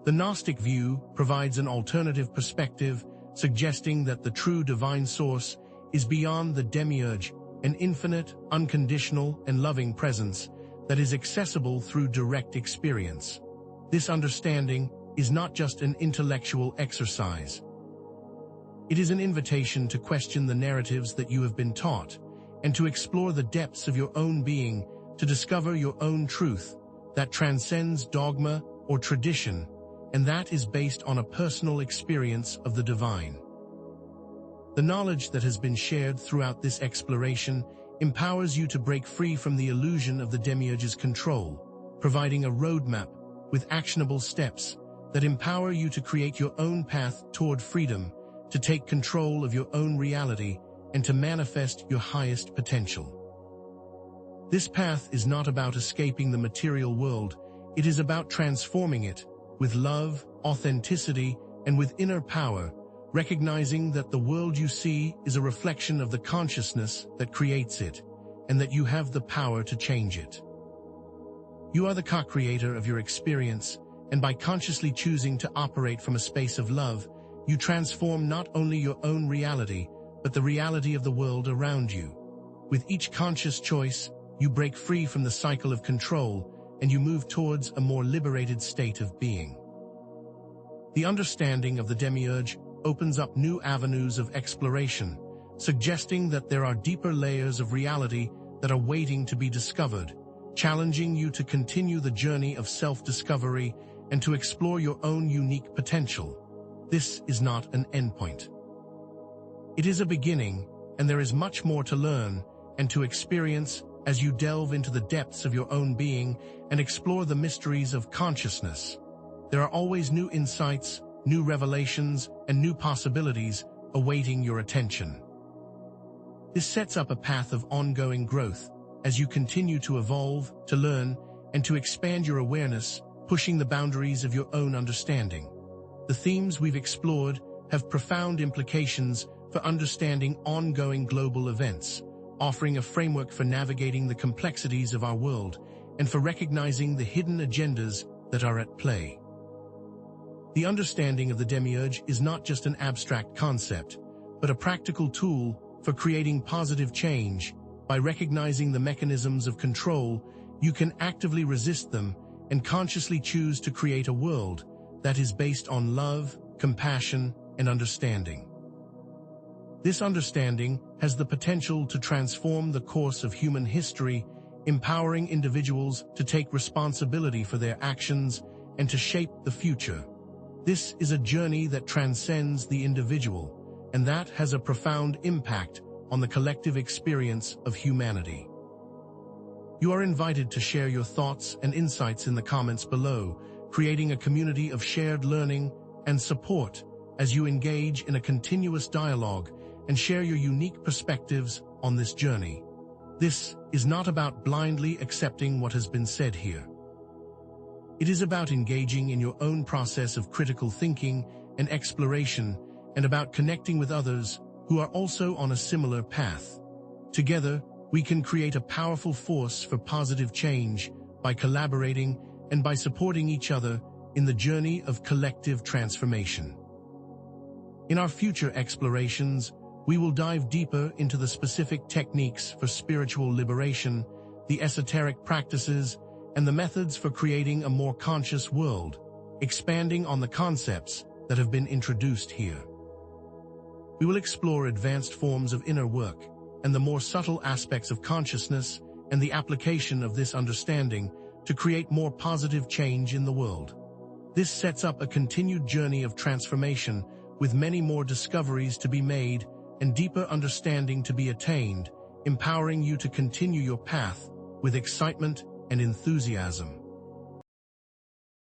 The Gnostic view provides an alternative perspective, suggesting that the true divine source is beyond the Demiurge, an infinite, unconditional, and loving presence that is accessible through direct experience. This understanding is not just an intellectual exercise. It is an invitation to question the narratives that you have been taught, and to explore the depths of your own being, to discover your own truth that transcends dogma or tradition, and that is based on a personal experience of the divine. The knowledge that has been shared throughout this exploration empowers you to break free from the illusion of the Demiurge's control, providing a roadmap with actionable steps that empower you to create your own path toward freedom, to take control of your own reality, and to manifest your highest potential. This path is not about escaping the material world, it is about transforming it with love, authenticity, and with inner power, recognizing that the world you see is a reflection of the consciousness that creates it, and that you have the power to change it. You are the co-creator of your experience, and by consciously choosing to operate from a space of love, you transform not only your own reality, but the reality of the world around you. With each conscious choice, you break free from the cycle of control, and you move towards a more liberated state of being. The understanding of the Demiurge opens up new avenues of exploration, suggesting that there are deeper layers of reality that are waiting to be discovered, challenging you to continue the journey of self-discovery and to explore your own unique potential. This is not an endpoint. It is a beginning, and there is much more to learn and to experience as you delve into the depths of your own being and explore the mysteries of consciousness. There are always new insights, new revelations, and new possibilities awaiting your attention. This sets up a path of ongoing growth as you continue to evolve, to learn, and to expand your awareness, pushing the boundaries of your own understanding. The themes we've explored have profound implications for understanding ongoing global events, offering a framework for navigating the complexities of our world and for recognizing the hidden agendas that are at play. The understanding of the Demiurge is not just an abstract concept, but a practical tool for creating positive change. By recognizing the mechanisms of control, you can actively resist them and consciously choose to create a world that is based on love, compassion, and understanding. This understanding has the potential to transform the course of human history, empowering individuals to take responsibility for their actions and to shape the future. This is a journey that transcends the individual, and that has a profound impact on the collective experience of humanity. You are invited to share your thoughts and insights in the comments below, creating a community of shared learning and support as you engage in a continuous dialogue and share your unique perspectives on this journey. This is not about blindly accepting what has been said here. It is about engaging in your own process of critical thinking and exploration, and about connecting with others who are also on a similar path. Together, we can create a powerful force for positive change by collaborating and by supporting each other in the journey of collective transformation. In our future explorations, we will dive deeper into the specific techniques for spiritual liberation, the esoteric practices, and the methods for creating a more conscious world, expanding on the concepts that have been introduced here. We will explore advanced forms of inner work and the more subtle aspects of consciousness and the application of this understanding to create more positive change in the world. This sets up a continued journey of transformation with many more discoveries to be made and deeper understanding to be attained, empowering you to continue your path with excitement and enthusiasm.